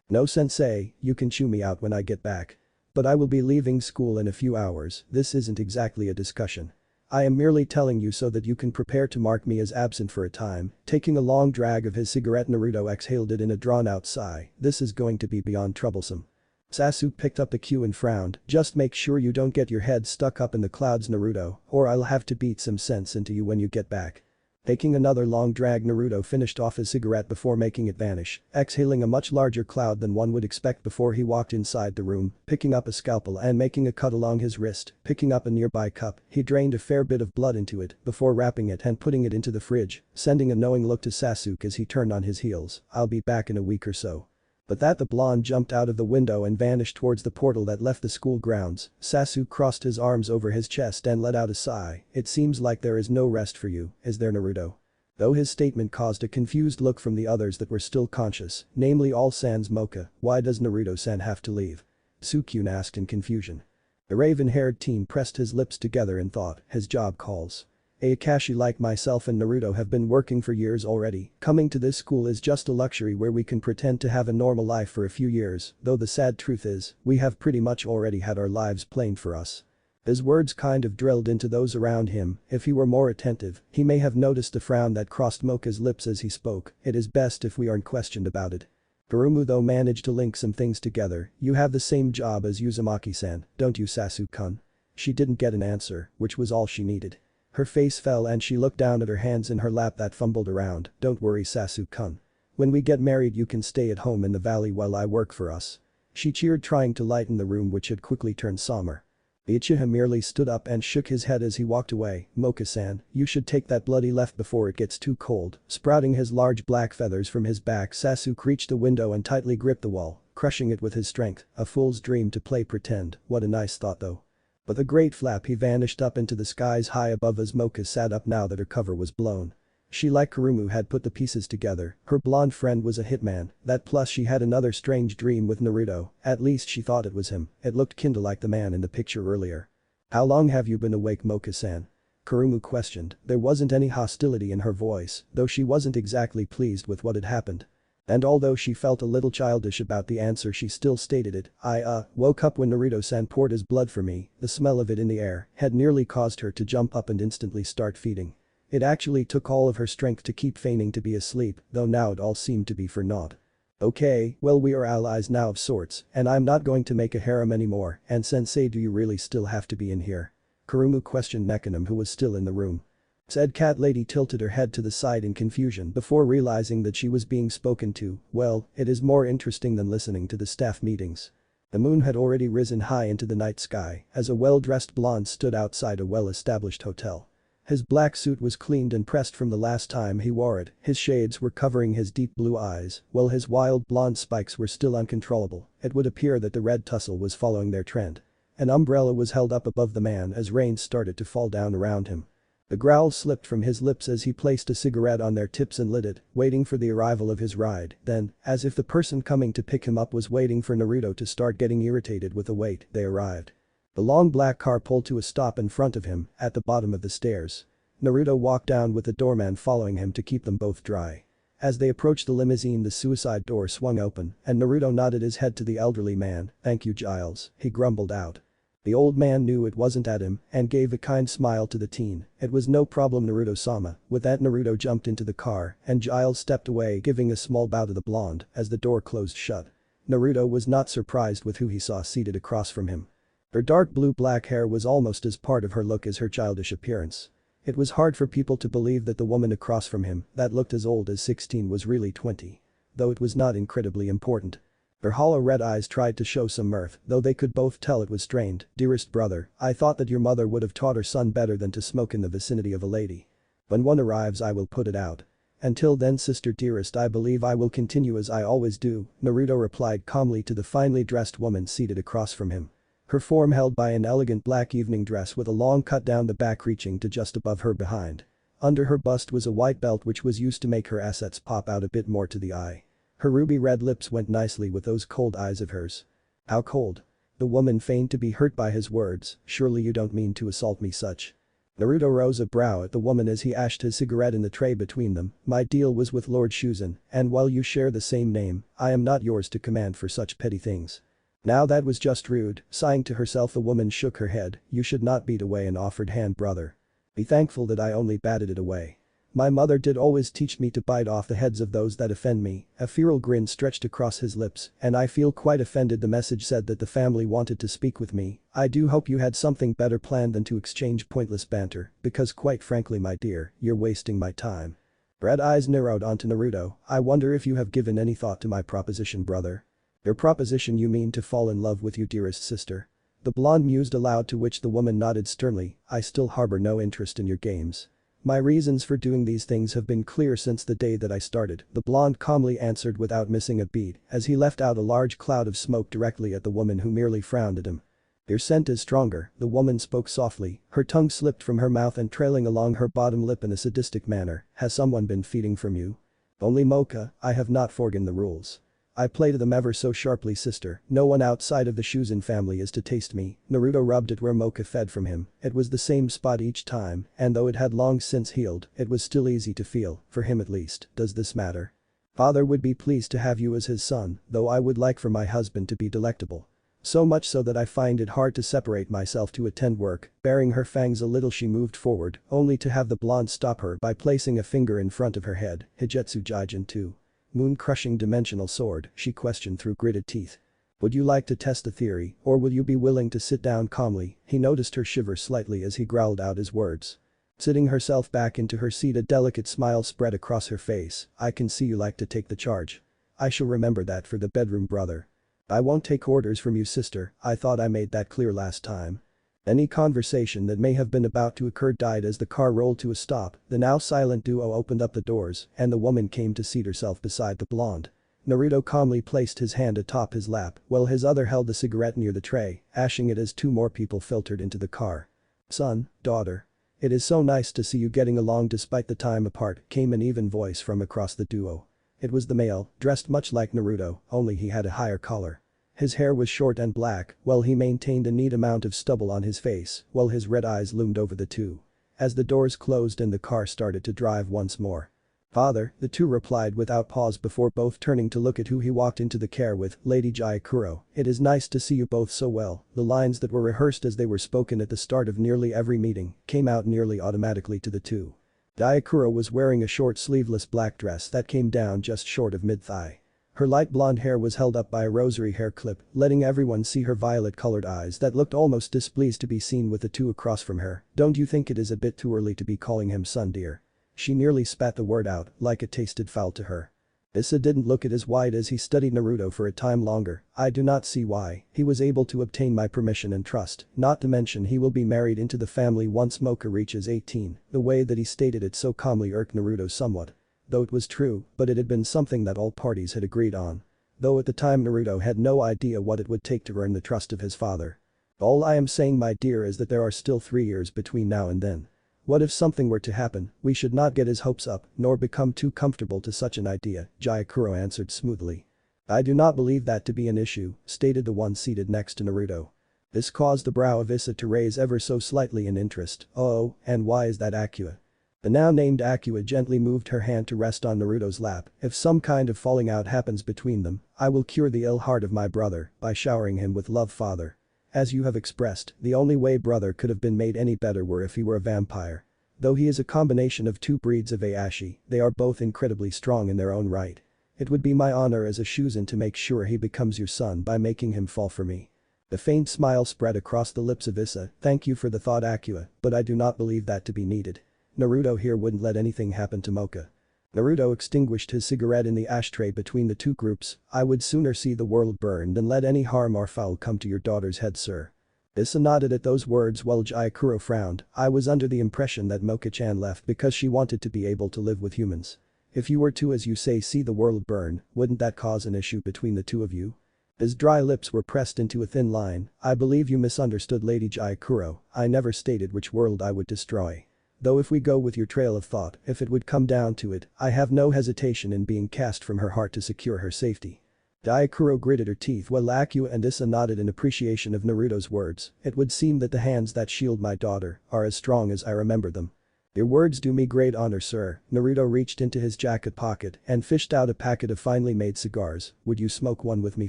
No sensei, you can chew me out when I get back. But I will be leaving school in a few hours, this isn't exactly a discussion. I am merely telling you so that you can prepare to mark me as absent for a time." Taking a long drag of his cigarette Naruto exhaled it in a drawn-out sigh. "This is going to be beyond troublesome." Sasuke picked up the cue and frowned. "Just make sure you don't get your head stuck up in the clouds, Naruto, or I'll have to beat some sense into you when you get back." Taking another long drag Naruto finished off his cigarette before making it vanish, exhaling a much larger cloud than one would expect before he walked inside the room, picking up a scalpel and making a cut along his wrist. Picking up a nearby cup, he drained a fair bit of blood into it before wrapping it and putting it into the fridge, sending a knowing look to Sasuke as he turned on his heels. "I'll be back in a week or so." But that the blonde jumped out of the window and vanished towards the portal that left the school grounds. Sasuke crossed his arms over his chest and let out a sigh. "It seems like there is no rest for you, is there, Naruto?" Though his statement caused a confused look from the others that were still conscious, namely all sans Mocha. "Why does Naruto-san have to leave?" Sukyun asked in confusion. The raven-haired teen pressed his lips together in thought. "His job calls. Akashi like myself and Naruto have been working for years already. Coming to this school is just a luxury where we can pretend to have a normal life for a few years, though the sad truth is, we have pretty much already had our lives played for us." His words kind of drilled into those around him. If he were more attentive, he may have noticed the frown that crossed Mocha's lips as he spoke. "It is best if we aren't questioned about it." Gurumu though managed to link some things together. "You have the same job as Uzumaki-san, don't you, Sasuke-kun?" She didn't get an answer, which was all she needed. Her face fell and she looked down at her hands in her lap that fumbled around. "Don't worry, Sasuke-kun. When we get married you can stay at home in the valley while I work for us." She cheered, trying to lighten the room which had quickly turned somber. The Uchiha merely stood up and shook his head as he walked away. "Mocha-san, you should take that bloody left before it gets too cold." Sprouting his large black feathers from his back, Sasuke reached the window and tightly gripped the wall, crushing it with his strength. A fool's dream to play pretend. What a nice thought though. With a great flap he vanished up into the skies high above as Mocha sat up now that her cover was blown. She like Kurumu had put the pieces together, her blonde friend was a hitman, that plus she had another strange dream with Naruto, at least she thought it was him, it looked kinda like the man in the picture earlier. "How long have you been awake, Mocha-san?" Kurumu questioned, there wasn't any hostility in her voice, though she wasn't exactly pleased with what had happened. And although she felt a little childish about the answer she still stated it, I woke up when Naruto-san poured his blood for me, the smell of it in the air had nearly caused her to jump up and instantly start feeding. It actually took all of her strength to keep feigning to be asleep, though now it all seemed to be for naught. Okay, well we are allies now of sorts, and I'm not going to make a harem anymore, and sensei do you really still have to be in here? Kurumu questioned Mechanim who was still in the room. Said cat lady tilted her head to the side in confusion before realizing that she was being spoken to, well, it is more interesting than listening to the staff meetings. The moon had already risen high into the night sky as a well-dressed blonde stood outside a well-established hotel. His black suit was cleaned and pressed from the last time he wore it, his shades were covering his deep blue eyes, while his wild blonde spikes were still uncontrollable, it would appear that the red tussle was following their trend. An umbrella was held up above the man as rain started to fall down around him. The growl slipped from his lips as he placed a cigarette on their tips and lit it, waiting for the arrival of his ride, then, as if the person coming to pick him up was waiting for Naruto to start getting irritated with the wait, they arrived. The long black car pulled to a stop in front of him, at the bottom of the stairs. Naruto walked down with the doorman following him to keep them both dry. As they approached the limousine the suicide door swung open, and Naruto nodded his head to the elderly man, "Thank you Giles," he grumbled out. The old man knew it wasn't at him and gave a kind smile to the teen, "It was no problem Naruto-sama." With that Naruto jumped into the car and Giles stepped away giving a small bow to the blonde as the door closed shut. Naruto was not surprised with who he saw seated across from him. Her dark blue-black hair was almost as part of her look as her childish appearance. It was hard for people to believe that the woman across from him that looked as old as 16 was really 20. Though it was not incredibly important. Her hollow red eyes tried to show some mirth, though they could both tell it was strained. "Dearest brother, I thought that your mother would have taught her son better than to smoke in the vicinity of a lady. When one arrives I will put it out. Until then sister dearest I believe I will continue as I always do," Naruto replied calmly to the finely dressed woman seated across from him. Her form held by an elegant black evening dress with a long cut down the back reaching to just above her behind. Under her bust was a white belt which was used to make her assets pop out a bit more to the eye. Her ruby red lips went nicely with those cold eyes of hers. "How cold?" The woman feigned to be hurt by his words, "Surely you don't mean to assault me such." Naruto rose a brow at the woman as he ashed his cigarette in the tray between them, "My deal was with Lord Shuzen, and while you share the same name, I am not yours to command for such petty things." Now that was just rude, sighing to herself the woman shook her head, "You should not beat away an offered hand brother. Be thankful that I only batted it away. My mother did always teach me to bite off the heads of those that offend me." A feral grin stretched across his lips, "And I feel quite offended the message said that the family wanted to speak with me. I do hope you had something better planned than to exchange pointless banter, because quite frankly my dear, you're wasting my time." Red eyes narrowed onto Naruto, "I wonder if you have given any thought to my proposition brother." "Your proposition you mean to fall in love with you dearest sister?" The blonde mused aloud to which the woman nodded sternly, "I still harbor no interest in your games. My reasons for doing these things have been clear since the day that I started," the blonde calmly answered without missing a beat as he left out a large cloud of smoke directly at the woman who merely frowned at him. "Your scent is stronger," the woman spoke softly, her tongue slipped from her mouth and trailing along her bottom lip in a sadistic manner, "Has someone been feeding from you?" "Only Mocha, I have not forgotten the rules. I play to them ever so sharply sister, no one outside of the Shuzen family is to taste me." Naruto rubbed at where Mocha fed from him, it was the same spot each time, and though it had long since healed, it was still easy to feel, for him at least, "Does this matter? Father would be pleased to have you as his son, though I would like for my husband to be delectable. So much so that I find it hard to separate myself to attend work." Baring her fangs a little she moved forward, only to have the blonde stop her by placing a finger in front of her head, "Higetsu Jaijin 2. Moon-crushing dimensional sword," she questioned through gritted teeth. "Would you like to test the theory, or will you be willing to sit down calmly?" He noticed her shiver slightly as he growled out his words. Sitting herself back into her seat a delicate smile spread across her face, "I can see you like to take the charge. I shall remember that for the bedroom brother. I won't take orders from you sister, I thought I made that clear last time." Any conversation that may have been about to occur died as the car rolled to a stop, the now silent duo opened up the doors and the woman came to seat herself beside the blonde. Naruto calmly placed his hand atop his lap while his other held the cigarette near the tray, ashing it as two more people filtered into the car. "Son, daughter. It is so nice to see you getting along despite the time apart," came an even voice from across the duo. It was the male, dressed much like Naruto, only he had a higher collar. His hair was short and black, while he maintained a neat amount of stubble on his face, while his red eyes loomed over the two. As the doors closed and the car started to drive once more. "Father," the two replied without pause before both turning to look at who he walked into the car with, Lady Jayakuro. "It is nice to see you both so well." The lines that were rehearsed as they were spoken at the start of nearly every meeting came out nearly automatically to the two. Jayakuro was wearing a short sleeveless black dress that came down just short of mid-thigh. Her light blonde hair was held up by a rosary hair clip, letting everyone see her violet-colored eyes that looked almost displeased to be seen with the two across from her. "Don't you think it is a bit too early to be calling him son, dear?" She nearly spat the word out, like it tasted foul to her. Issa didn't look at as wide as he studied Naruto for a time longer. "I do not see why. He was able to obtain my permission and trust, not to mention he will be married into the family once Mocha reaches 18. The way that he stated it so calmly irked Naruto somewhat. Though it was true, but it had been something that all parties had agreed on. Though at the time Naruto had no idea what it would take to earn the trust of his father. "All I am saying, my dear, is that there are still 3 years between now and then. What if something were to happen? We should not get his hopes up, nor become too comfortable to such an idea," Jayakuro answered smoothly. "I do not believe that to be an issue," stated the one seated next to Naruto. This caused the brow of Issa to raise ever so slightly in interest. "Oh, and why is that, Akua?" The now named Akua gently moved her hand to rest on Naruto's lap. "If some kind of falling out happens between them, I will cure the ill heart of my brother by showering him with love, father. As you have expressed, the only way brother could have been made any better were if he were a vampire. Though he is a combination of 2 breeds of Ayashi, they are both incredibly strong in their own right. It would be my honor as a Shuzen to make sure he becomes your son by making him fall for me." A faint smile spread across the lips of Issa. "Thank you for the thought, Akua, but I do not believe that to be needed. Naruto here wouldn't let anything happen to Mocha." Naruto extinguished his cigarette in the ashtray between the two groups. "I would sooner see the world burn than let any harm or foul come to your daughter's head, sir." Issa nodded at those words while Jayakuro frowned. "I was under the impression that Mocha-chan left because she wanted to be able to live with humans. If you were to, as you say, see the world burn, wouldn't that cause an issue between the two of you?" His dry lips were pressed into a thin line. "I believe you misunderstood, Lady Jayakuro. I never stated which world I would destroy. Though if we go with your trail of thought, if it would come down to it, I have no hesitation in being cast from her heart to secure her safety." Jayakuro gritted her teeth while Akua and Issa nodded in appreciation of Naruto's words. "It would seem that the hands that shield my daughter are as strong as I remember them." "Your words do me great honor, sir." Naruto reached into his jacket pocket and fished out a packet of finely made cigars. "Would you smoke one with me,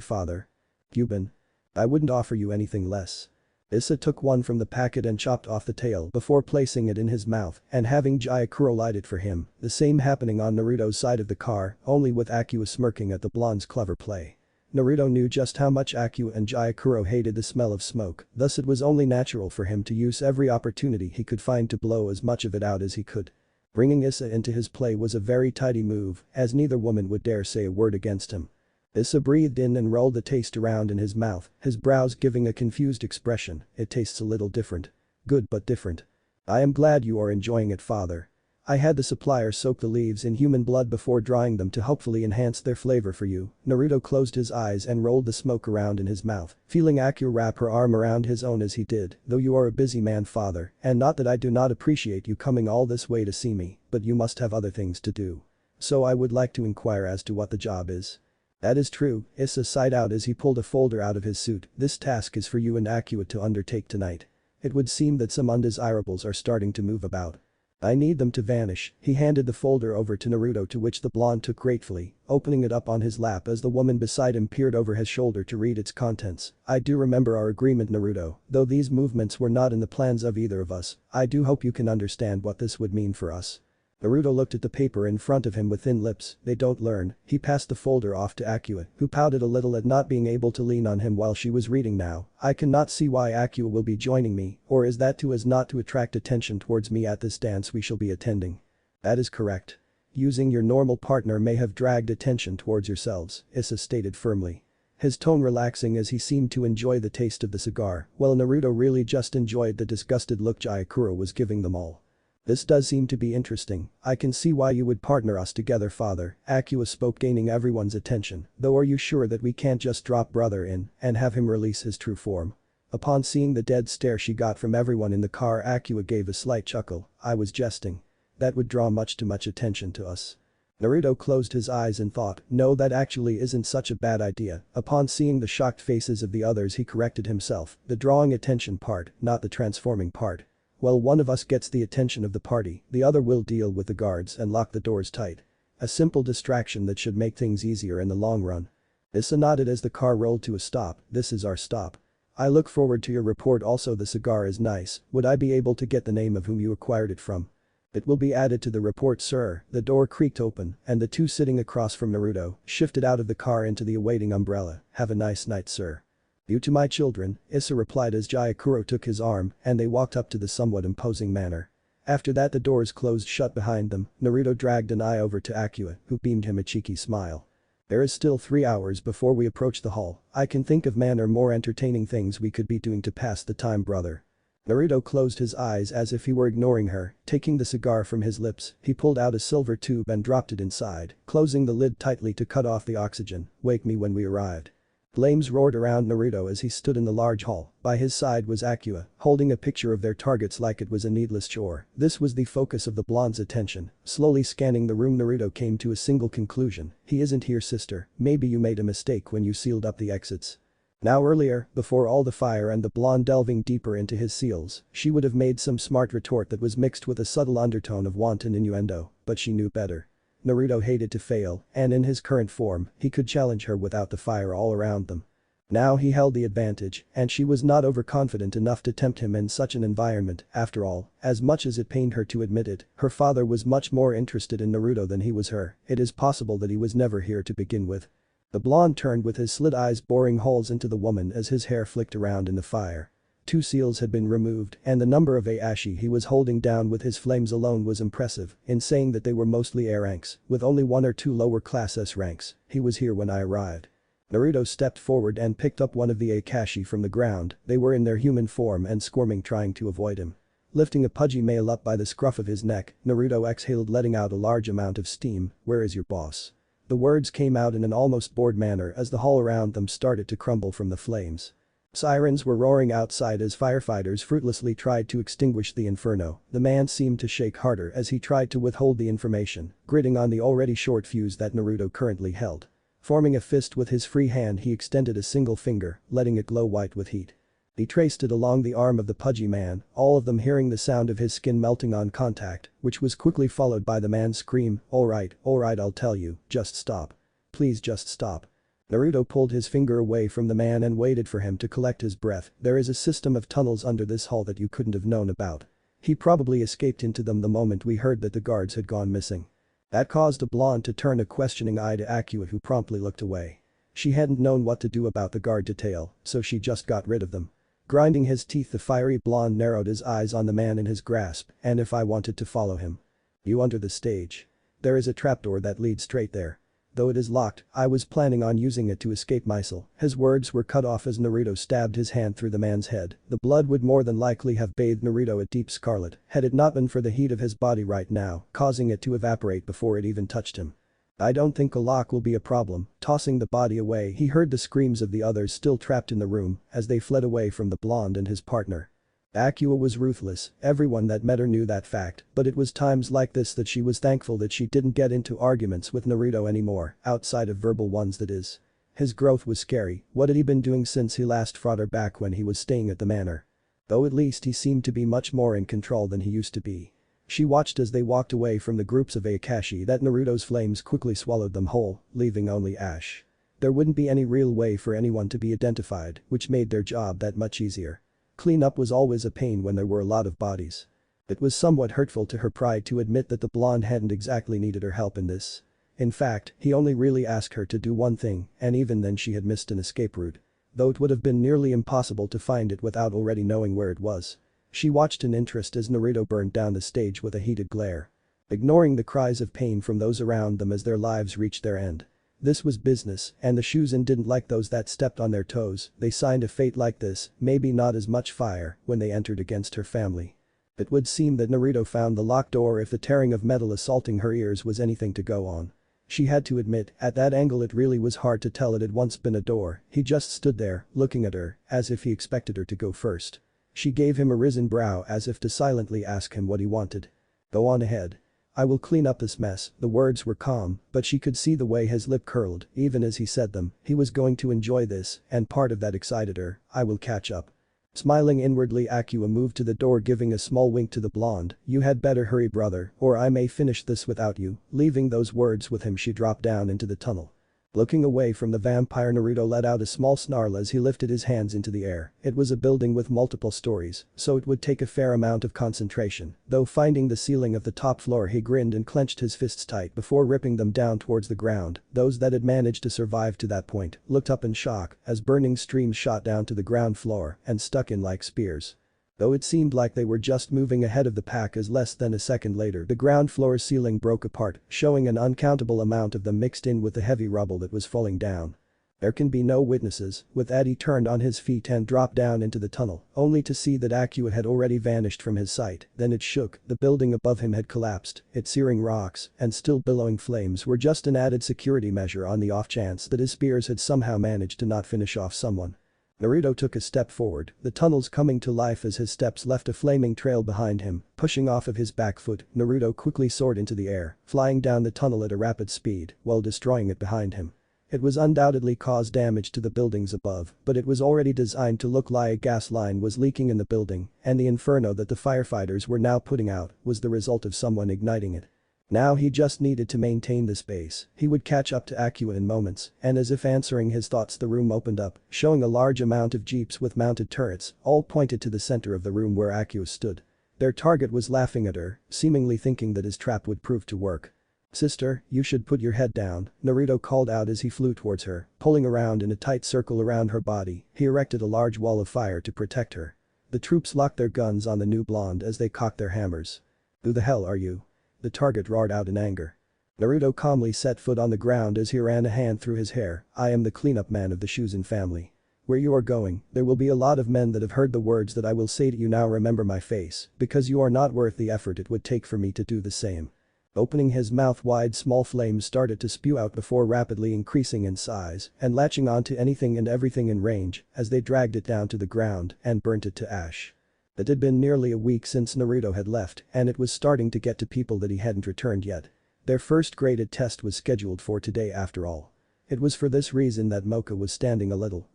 father?" "Cuban. I wouldn't offer you anything less." Issa took one from the packet and chopped off the tail before placing it in his mouth and having Jayakuro light it for him, the same happening on Naruto's side of the car, only with Akua smirking at the blonde's clever play. Naruto knew just how much Akua and Jayakuro hated the smell of smoke, thus it was only natural for him to use every opportunity he could find to blow as much of it out as he could. Bringing Issa into his play was a very tidy move, as neither woman would dare say a word against him. Issa breathed in and rolled the taste around in his mouth, his brows giving a confused expression. "It tastes a little different. Good but different. I am glad you are enjoying it, father. I had the supplier soak the leaves in human blood before drying them to hopefully enhance their flavor for you." Naruto closed his eyes and rolled the smoke around in his mouth, feeling Akua wrap her arm around his own as he did. "Though you are a busy man, father, and not that I do not appreciate you coming all this way to see me, but you must have other things to do. So I would like to inquire as to what the job is." "That is true," Issa sighed out as he pulled a folder out of his suit. "This task is for you and Akua to undertake tonight. It would seem that some undesirables are starting to move about. I need them to vanish." He handed the folder over to Naruto, to which the blonde took gratefully, opening it up on his lap as the woman beside him peered over his shoulder to read its contents. "I do remember our agreement, Naruto, though these movements were not in the plans of either of us. I do hope you can understand what this would mean for us." Naruto looked at the paper in front of him with thin lips. "They don't learn." He passed the folder off to Akua, who pouted a little at not being able to lean on him while she was reading now. "I cannot see why Akua will be joining me, or is that as not to attract attention towards me at this dance we shall be attending?" "That is correct. Using your normal partner may have dragged attention towards yourselves," Issa stated firmly. His tone relaxing as he seemed to enjoy the taste of the cigar, while Naruto really just enjoyed the disgusted look Jayakuro was giving them all. This does seem to be interesting. I can see why you would partner us together, father, Akua spoke, gaining everyone's attention. Though, are you sure that we can't just drop brother in and have him release his true form? Upon seeing the dead stare she got from everyone in the car, Akua gave a slight chuckle. I was jesting. That would draw much too much attention to us. Naruto closed his eyes and thought, no, that actually isn't such a bad idea. Upon seeing the shocked faces of the others, he corrected himself, the drawing attention part, not the transforming part. Well, one of us gets the attention of the party, the other will deal with the guards and lock the doors tight. A simple distraction that should make things easier in the long run. Issa nodded as the car rolled to a stop. This is our stop. I look forward to your report. Also, the cigar is nice. Would I be able to get the name of whom you acquired it from? It will be added to the report, sir. The door creaked open and the two sitting across from Naruto shifted out of the car into the awaiting umbrella. Have a nice night, sir. You to my children, Issa replied as Gyakuro took his arm and they walked up to the somewhat imposing manner. After that, the doors closed shut behind them. Naruto dragged an eye over to Akua, who beamed him a cheeky smile. There is still 3 hours before we approach the hall. I can think of more entertaining things we could be doing to pass the time, brother. Naruto closed his eyes as if he were ignoring her. Taking the cigar from his lips, he pulled out a silver tube and dropped it inside, closing the lid tightly to cut off the oxygen. Wake me when we arrived. Flames roared around Naruto as he stood in the large hall. By his side was Akua, holding a picture of their targets like it was a needless chore. This was the focus of the blonde's attention. Slowly scanning the room, Naruto came to a single conclusion. He isn't here, sister. Maybe you made a mistake when you sealed up the exits. Now earlier, before all the fire and the blonde delving deeper into his seals, she would have made some smart retort that was mixed with a subtle undertone of wanton innuendo, but she knew better. Naruto hated to fail, and in his current form, he could challenge her without the fire all around them. Now he held the advantage, and she was not overconfident enough to tempt him in such an environment. After all, as much as it pained her to admit it, her father was much more interested in Naruto than he was her. It is possible that he was never here to begin with. The blonde turned with his slit eyes boring holes into the woman as his hair flicked around in the fire. 2 seals had been removed and the number of Ayashi he was holding down with his flames alone was impressive, in saying that they were mostly A ranks, with only 1 or 2 lower class S ranks. He was here when I arrived. Naruto stepped forward and picked up one of the Akashi from the ground. They were in their human form and squirming, trying to avoid him. Lifting a pudgy male up by the scruff of his neck, Naruto exhaled, letting out a large amount of steam. Where is your boss? The words came out in an almost bored manner as the hall around them started to crumble from the flames. Sirens were roaring outside as firefighters fruitlessly tried to extinguish the inferno. The man seemed to shake harder as he tried to withhold the information, gritting on the already short fuse that Naruto currently held. Forming a fist with his free hand, he extended a single finger, letting it glow white with heat. He traced it along the arm of the pudgy man, all of them hearing the sound of his skin melting on contact, which was quickly followed by the man's scream, alright, I'll tell you, just stop. Please just stop. Naruto pulled his finger away from the man and waited for him to collect his breath. There is a system of tunnels under this hall that you couldn't have known about. He probably escaped into them the moment we heard that the guards had gone missing. That caused the blonde to turn a questioning eye to Akua, who promptly looked away. She hadn't known what to do about the guard detail, so she just got rid of them. Grinding his teeth, the fiery blonde narrowed his eyes on the man in his grasp. And if I wanted to follow him? You under the stage. There is a trapdoor that leads straight there. Though it is locked, I was planning on using it to escape myself. His words were cut off as Naruto stabbed his hand through the man's head. The blood would more than likely have bathed Naruto a deep scarlet had it not been for the heat of his body right now, causing it to evaporate before it even touched him. I don't think a lock will be a problem. Tossing the body away, he heard the screams of the others still trapped in the room as they fled away from the blonde and his partner. Akua was ruthless, everyone that met her knew that fact, but it was times like this that she was thankful that she didn't get into arguments with Naruto anymore, outside of verbal ones that is. His growth was scary. What had he been doing since he last fought her back when he was staying at the manor? Though at least he seemed to be much more in control than he used to be. She watched as they walked away from the groups of Akashi that Naruto's flames quickly swallowed them whole, leaving only ash. There wouldn't be any real way for anyone to be identified, which made their job that much easier. Cleanup was always a pain when there were a lot of bodies. It was somewhat hurtful to her pride to admit that the blonde hadn't exactly needed her help in this. In fact, he only really asked her to do one thing, and even then she had missed an escape route. Though it would have been nearly impossible to find it without already knowing where it was. She watched in interest as Naruto burned down the stage with a heated glare. Ignoring the cries of pain from those around them as their lives reached their end. This was business, and the Shuzen didn't like those that stepped on their toes. They signed a fate like this, maybe not as much fire, when they entered against her family. It would seem that Naruto found the locked door if the tearing of metal assaulting her ears was anything to go on. She had to admit, at that angle it really was hard to tell it had once been a door. He just stood there, looking at her, as if he expected her to go first. She gave him a risen brow as if to silently ask him what he wanted. Go on ahead. I will clean up this mess. The words were calm, but she could see the way his lip curled, even as he said them. He was going to enjoy this, and part of that excited her. I will catch up. Smiling inwardly, Akua moved to the door, giving a small wink to the blonde. You had better hurry, brother, or I may finish this without you. Leaving those words with him, she dropped down into the tunnel. Looking away from the vampire, Naruto let out a small snarl as he lifted his hands into the air. It was a building with multiple stories, so it would take a fair amount of concentration. Though finding the ceiling of the top floor, he grinned and clenched his fists tight before ripping them down towards the ground. Those that had managed to survive to that point looked up in shock as burning streams shot down to the ground floor and stuck in like spears. Though it seemed like they were just moving ahead of the pack, as less than a second later the ground floor ceiling broke apart, showing an uncountable amount of them mixed in with the heavy rubble that was falling down. There can be no witnesses. With that, he turned on his feet and dropped down into the tunnel, only to see that Akua had already vanished from his sight. Then it shook, the building above him had collapsed, its searing rocks and still billowing flames were just an added security measure on the off chance that his spears had somehow managed to not finish off someone. Naruto took a step forward, the tunnels coming to life as his steps left a flaming trail behind him. Pushing off of his back foot, Naruto quickly soared into the air, flying down the tunnel at a rapid speed while destroying it behind him. It was undoubtedly caused damage to the buildings above, but it was already designed to look like a gas line was leaking in the building, and the inferno that the firefighters were now putting out was the result of someone igniting it. Now he just needed to maintain the space. He would catch up to Akua in moments, and as if answering his thoughts, the room opened up, showing a large amount of jeeps with mounted turrets, all pointed to the center of the room where Akua stood. Their target was laughing at her, seemingly thinking that his trap would prove to work. Sister, you should put your head down, Naruto called out as he flew towards her, pulling around in a tight circle around her body. He erected a large wall of fire to protect her. The troops locked their guns on the new blonde as they cocked their hammers. Who the hell are you? The target roared out in anger. Naruto calmly set foot on the ground as he ran a hand through his hair. I am the cleanup man of the Shuzen family. Where you are going, there will be a lot of men that have heard the words that I will say to you. Now remember my face, because you are not worth the effort it would take for me to do the same. Opening his mouth wide, small flames started to spew out before rapidly increasing in size and latching onto anything and everything in range as they dragged it down to the ground and burnt it to ash. It had been nearly a week since Naruto had left, and it was starting to get to people that he hadn't returned yet. Their first graded test was scheduled for today after all. It was for this reason that Mocha was standing a little,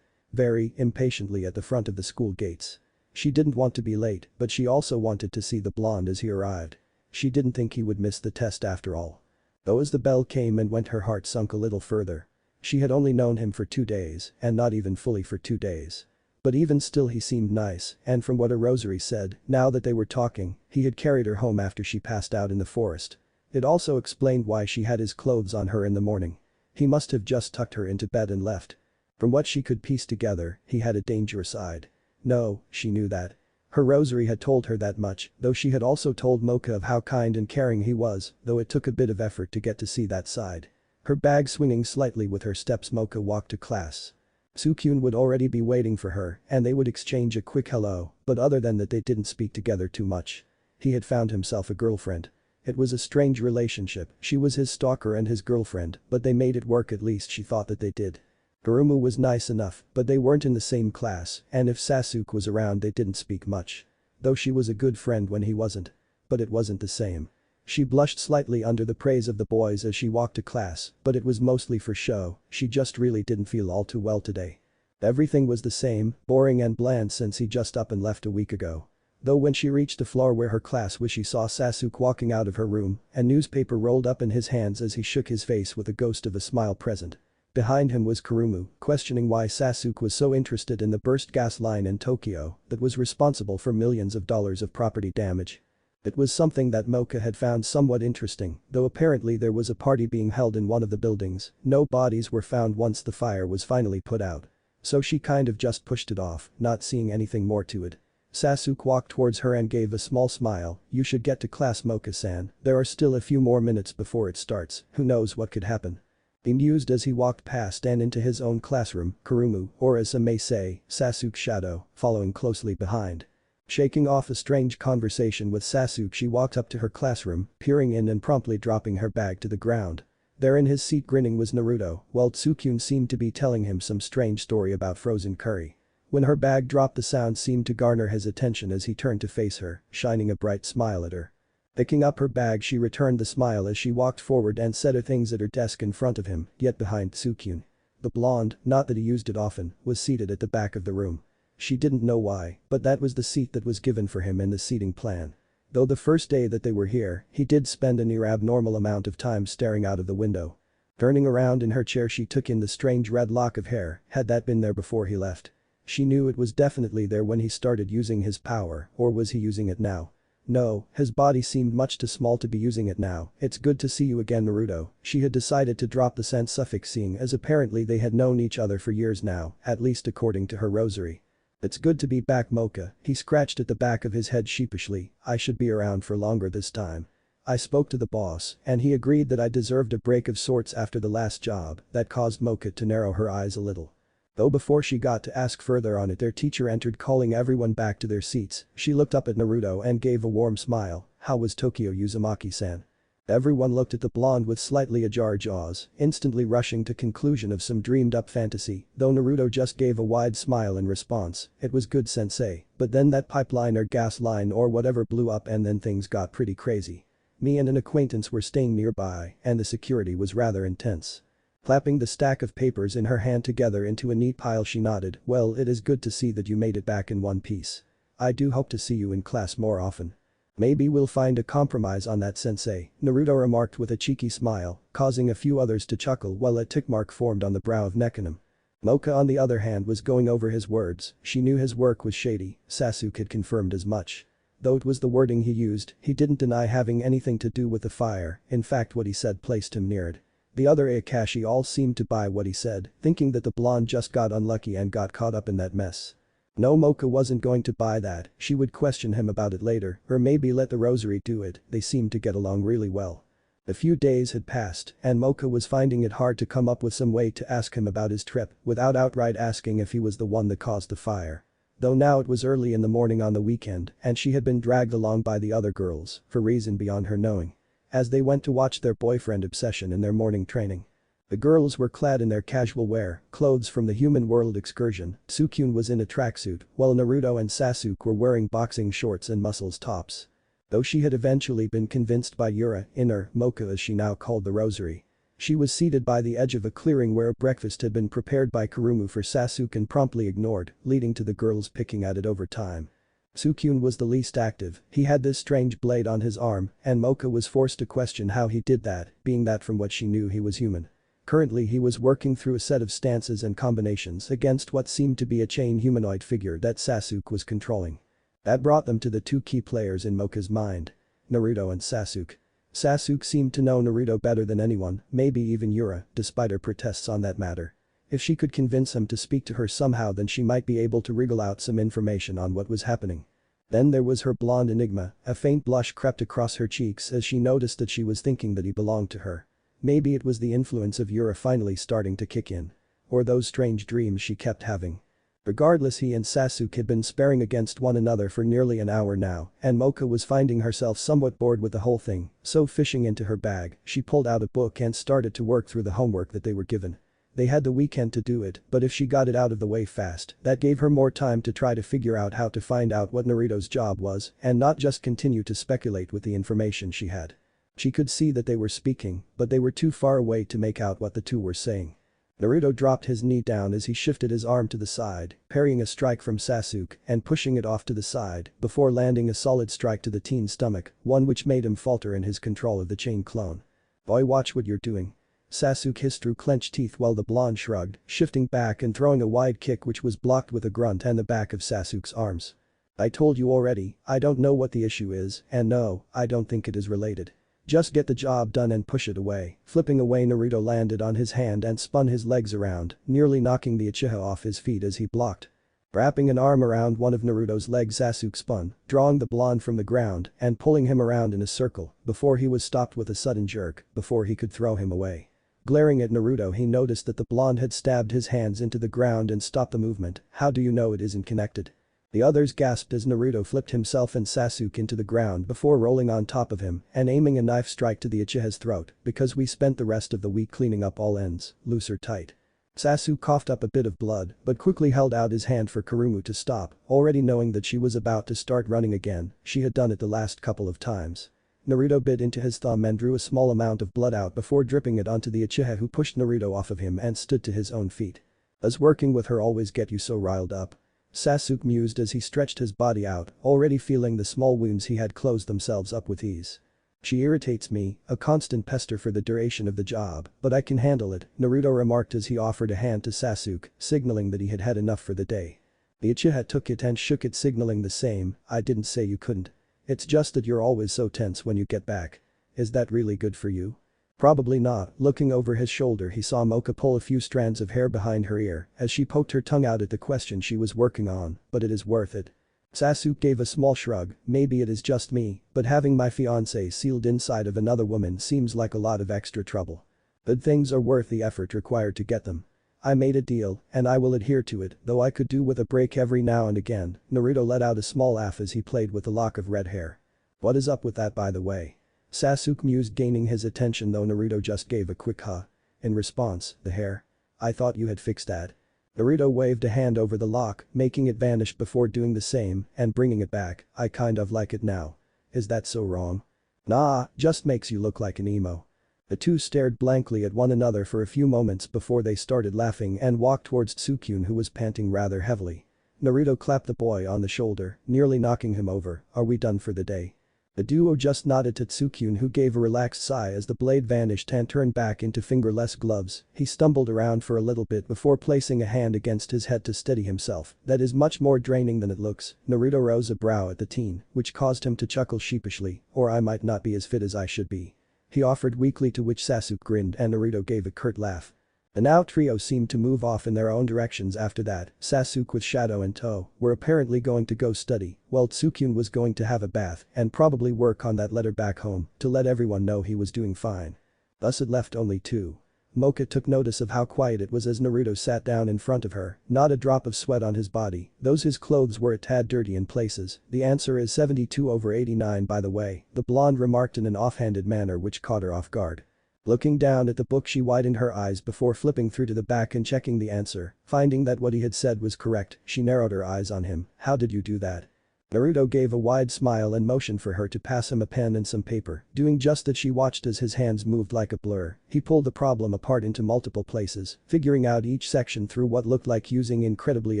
very impatiently at the front of the school gates. She didn't want to be late, but she also wanted to see the blonde as he arrived. She didn't think he would miss the test after all. Though as the bell came and went, her heart sunk a little further. She had only known him for 2 days, and not even fully for 2 days. But even still he seemed nice, and from what a rosary said, now that they were talking, he had carried her home after she passed out in the forest. It also explained why she had his clothes on her in the morning. He must have just tucked her into bed and left. From what she could piece together, he had a dangerous side. No, she knew that. Her rosary had told her that much, though she had also told Mocha of how kind and caring he was, though it took a bit of effort to get to see that side. Her bag swinging slightly with her steps, Mocha walked to class. Sukyun would already be waiting for her, and they would exchange a quick hello, but other than that they didn't speak together too much. He had found himself a girlfriend. It was a strange relationship. She was his stalker and his girlfriend, but they made it work, at least she thought that they did. Gurumu was nice enough, but they weren't in the same class, and if Sasuke was around they didn't speak much. Though she was a good friend when he wasn't. But it wasn't the same. She blushed slightly under the praise of the boys as she walked to class, but it was mostly for show. She just really didn't feel all too well today. Everything was the same, boring and bland since he just up and left a week ago. Though when she reached the floor where her class was, she saw Sasuke walking out of her room, a newspaper rolled up in his hands as he shook his face with a ghost of a smile present. Behind him was Kurumu, questioning why Sasuke was so interested in the burst gas line in Tokyo that was responsible for millions of dollars of property damage. It was something that Mocha had found somewhat interesting, though apparently there was a party being held in one of the buildings. No bodies were found once the fire was finally put out. So she kind of just pushed it off, not seeing anything more to it. Sasuke walked towards her and gave a small smile. You should get to class, Mocha-san. There are still a few more minutes before it starts, who knows what could happen. Bemused as he walked past and into his own classroom, Kurumu, or as some may say, Sasuke's shadow, following closely behind. Shaking off a strange conversation with Sasuke, she walked up to her classroom, peering in and promptly dropping her bag to the ground. There in his seat grinning was Naruto, while Tsukyun seemed to be telling him some strange story about frozen curry. When her bag dropped, the sound seemed to garner his attention as he turned to face her, shining a bright smile at her. Picking up her bag, she returned the smile as she walked forward and set her things at her desk in front of him, yet behind Tsukyun. The blonde, not that he used it often, was seated at the back of the room. She didn't know why, but that was the seat that was given for him in the seating plan. Though the first day that they were here, he did spend a near abnormal amount of time staring out of the window. Turning around in her chair, she took in the strange red lock of hair. Had that been there before he left? She knew it was definitely there when he started using his power, or was he using it now? No, his body seemed much too small to be using it now. It's good to see you again, Naruto. She had decided to drop the "san" suffix, seeing as apparently they had known each other for years now, at least according to her rosary. It's good to be back, Mocha. He scratched at the back of his head sheepishly. I should be around for longer this time. I spoke to the boss, and he agreed that I deserved a break of sorts after the last job. That caused Mocha to narrow her eyes a little. Though before she got to ask further on it, their teacher entered, calling everyone back to their seats. She looked up at Naruto and gave a warm smile. How was Tokyo Uzumaki-san? Everyone looked at the blonde with slightly ajar jaws, instantly rushing to conclusion of some dreamed-up fantasy, though Naruto just gave a wide smile in response. It was good, sensei, but then that pipeline or gas line or whatever blew up and then things got pretty crazy. Me and an acquaintance were staying nearby and the security was rather intense. Clapping the stack of papers in her hand together into a neat pile, she nodded. Well, it is good to see that you made it back in one piece. I do hope to see you in class more often. Maybe we'll find a compromise on that, sensei, Naruto remarked with a cheeky smile, causing a few others to chuckle while a tick mark formed on the brow of Nekonim. Mocha on the other hand was going over his words. She knew his work was shady. Sasuke had confirmed as much. Though it was the wording he used, he didn't deny having anything to do with the fire. In fact, what he said placed him near it. The other Akashi all seemed to buy what he said, thinking that the blonde just got unlucky and got caught up in that mess. No, Mocha wasn't going to buy that. She would question him about it later, or maybe let the rosary do it. They seemed to get along really well. A few days had passed, and Mocha was finding it hard to come up with some way to ask him about his trip without outright asking if he was the one that caused the fire. Though now it was early in the morning on the weekend, and she had been dragged along by the other girls, for reason beyond her knowing. As they went to watch their boyfriend obsession in their morning training. The girls were clad in their casual wear, clothes from the human world excursion. Tsukyun was in a tracksuit, while Naruto and Sasuke were wearing boxing shorts and muscles tops. Though she had eventually been convinced by Yura, Mocha as she now called the rosary. She was seated by the edge of a clearing where breakfast had been prepared by Kurumu for Sasuke and promptly ignored, leading to the girls picking at it over time. Tsukyun was the least active. He had this strange blade on his arm, and Mocha was forced to question how he did that, being that from what she knew he was human. Currently he was working through a set of stances and combinations against what seemed to be a chain humanoid figure that Sasuke was controlling. That brought them to the two key players in Mocha's mind. Naruto and Sasuke. Sasuke seemed to know Naruto better than anyone, maybe even Yura, despite her protests on that matter. If she could convince him to speak to her somehow, then she might be able to wriggle out some information on what was happening. Then there was her blonde enigma. A faint blush crept across her cheeks as she noticed that she was thinking that he belonged to her. Maybe it was the influence of Yura finally starting to kick in. Or those strange dreams she kept having. Regardless, he and Sasuke had been sparring against one another for nearly an hour now, and Mocha was finding herself somewhat bored with the whole thing, so fishing into her bag, she pulled out a book and started to work through the homework that they were given. They had the weekend to do it, but if she got it out of the way fast, that gave her more time to try to figure out how to find out what Naruto's job was and not just continue to speculate with the information she had. She could see that they were speaking, but they were too far away to make out what the two were saying. Naruto dropped his knee down as he shifted his arm to the side, parrying a strike from Sasuke and pushing it off to the side before landing a solid strike to the teen's stomach, one which made him falter in his control of the chain clone. Boy, watch what you're doing. Sasuke hissed through clenched teeth while the blonde shrugged, shifting back and throwing a wide kick which was blocked with a grunt and the back of Sasuke's arms. I told you already, I don't know what the issue is, and no, I don't think it is related. Just get the job done and push it away. Flipping away, Naruto landed on his hand and spun his legs around, nearly knocking the Uchiha off his feet as he blocked. Wrapping an arm around one of Naruto's legs, Sasuke spun, drawing the blonde from the ground and pulling him around in a circle before he was stopped with a sudden jerk before he could throw him away. Glaring at Naruto, he noticed that the blonde had stabbed his hands into the ground and stopped the movement. How do you know it isn't connected? The others gasped as Naruto flipped himself and Sasuke into the ground before rolling on top of him and aiming a knife strike to the Uchiha's throat because we spent the rest of the week cleaning up all ends, loose or tight. Sasuke coughed up a bit of blood but quickly held out his hand for Kurumu to stop, already knowing that she was about to start running again, she had done it the last couple of times. Naruto bit into his thumb and drew a small amount of blood out before dripping it onto the Uchiha, who pushed Naruto off of him and stood to his own feet. Does working with her always get you so riled up? Sasuke mused as he stretched his body out, already feeling the small wounds he had closed themselves up with ease. She irritates me, a constant pester for the duration of the job, but I can handle it, Naruto remarked as he offered a hand to Sasuke, signaling that he had had enough for the day. The Uchiha took it and shook it, signaling the same. I didn't say you couldn't. It's just that you're always so tense when you get back. Is that really good for you? Probably not. Looking over his shoulder, he saw Mocha pull a few strands of hair behind her ear as she poked her tongue out at the question she was working on, but it is worth it. Sasuke gave a small shrug. Maybe it is just me, but having my fiancé sealed inside of another woman seems like a lot of extra trouble. Good things are worth the effort required to get them. I made a deal, and I will adhere to it, though I could do with a break every now and again. Naruto let out a small laugh as he played with a lock of red hair. What is up with that, by the way? Sasuke mused, gaining his attention, though Naruto just gave a quick huh. In response, the hair? I thought you had fixed that. Naruto waved a hand over the lock, making it vanish before doing the same and bringing it back. I kind of like it now. Is that so wrong? Nah, just makes you look like an emo. The two stared blankly at one another for a few moments before they started laughing and walked towards Tsukyun, who was panting rather heavily. Naruto clapped the boy on the shoulder, nearly knocking him over. Are we done for the day? The duo just nodded to Tsukyun, who gave a relaxed sigh as the blade vanished and turned back into fingerless gloves. He stumbled around for a little bit before placing a hand against his head to steady himself. That is much more draining than it looks. Naruto rose a brow at the teen, which caused him to chuckle sheepishly. Or I might not be as fit as I should be. He offered weakly, to which Sasuke grinned and Naruto gave a curt laugh. The now trio seemed to move off in their own directions after that. Sasuke with Shadow and Toe were apparently going to go study, while Tsukyun was going to have a bath and probably work on that letter back home to let everyone know he was doing fine. Thus it left only two. Mocha took notice of how quiet it was as Naruto sat down in front of her, not a drop of sweat on his body, though his clothes were a tad dirty in places. The answer is 72/89, by the way, the blonde remarked in an offhanded manner which caught her off guard. Looking down at the book, she widened her eyes before flipping through to the back and checking the answer. Finding that what he had said was correct, she narrowed her eyes on him. How did you do that? Naruto gave a wide smile and motioned for her to pass him a pen and some paper. Doing just that, she watched as his hands moved like a blur. He pulled the problem apart into multiple places, figuring out each section through what looked like using incredibly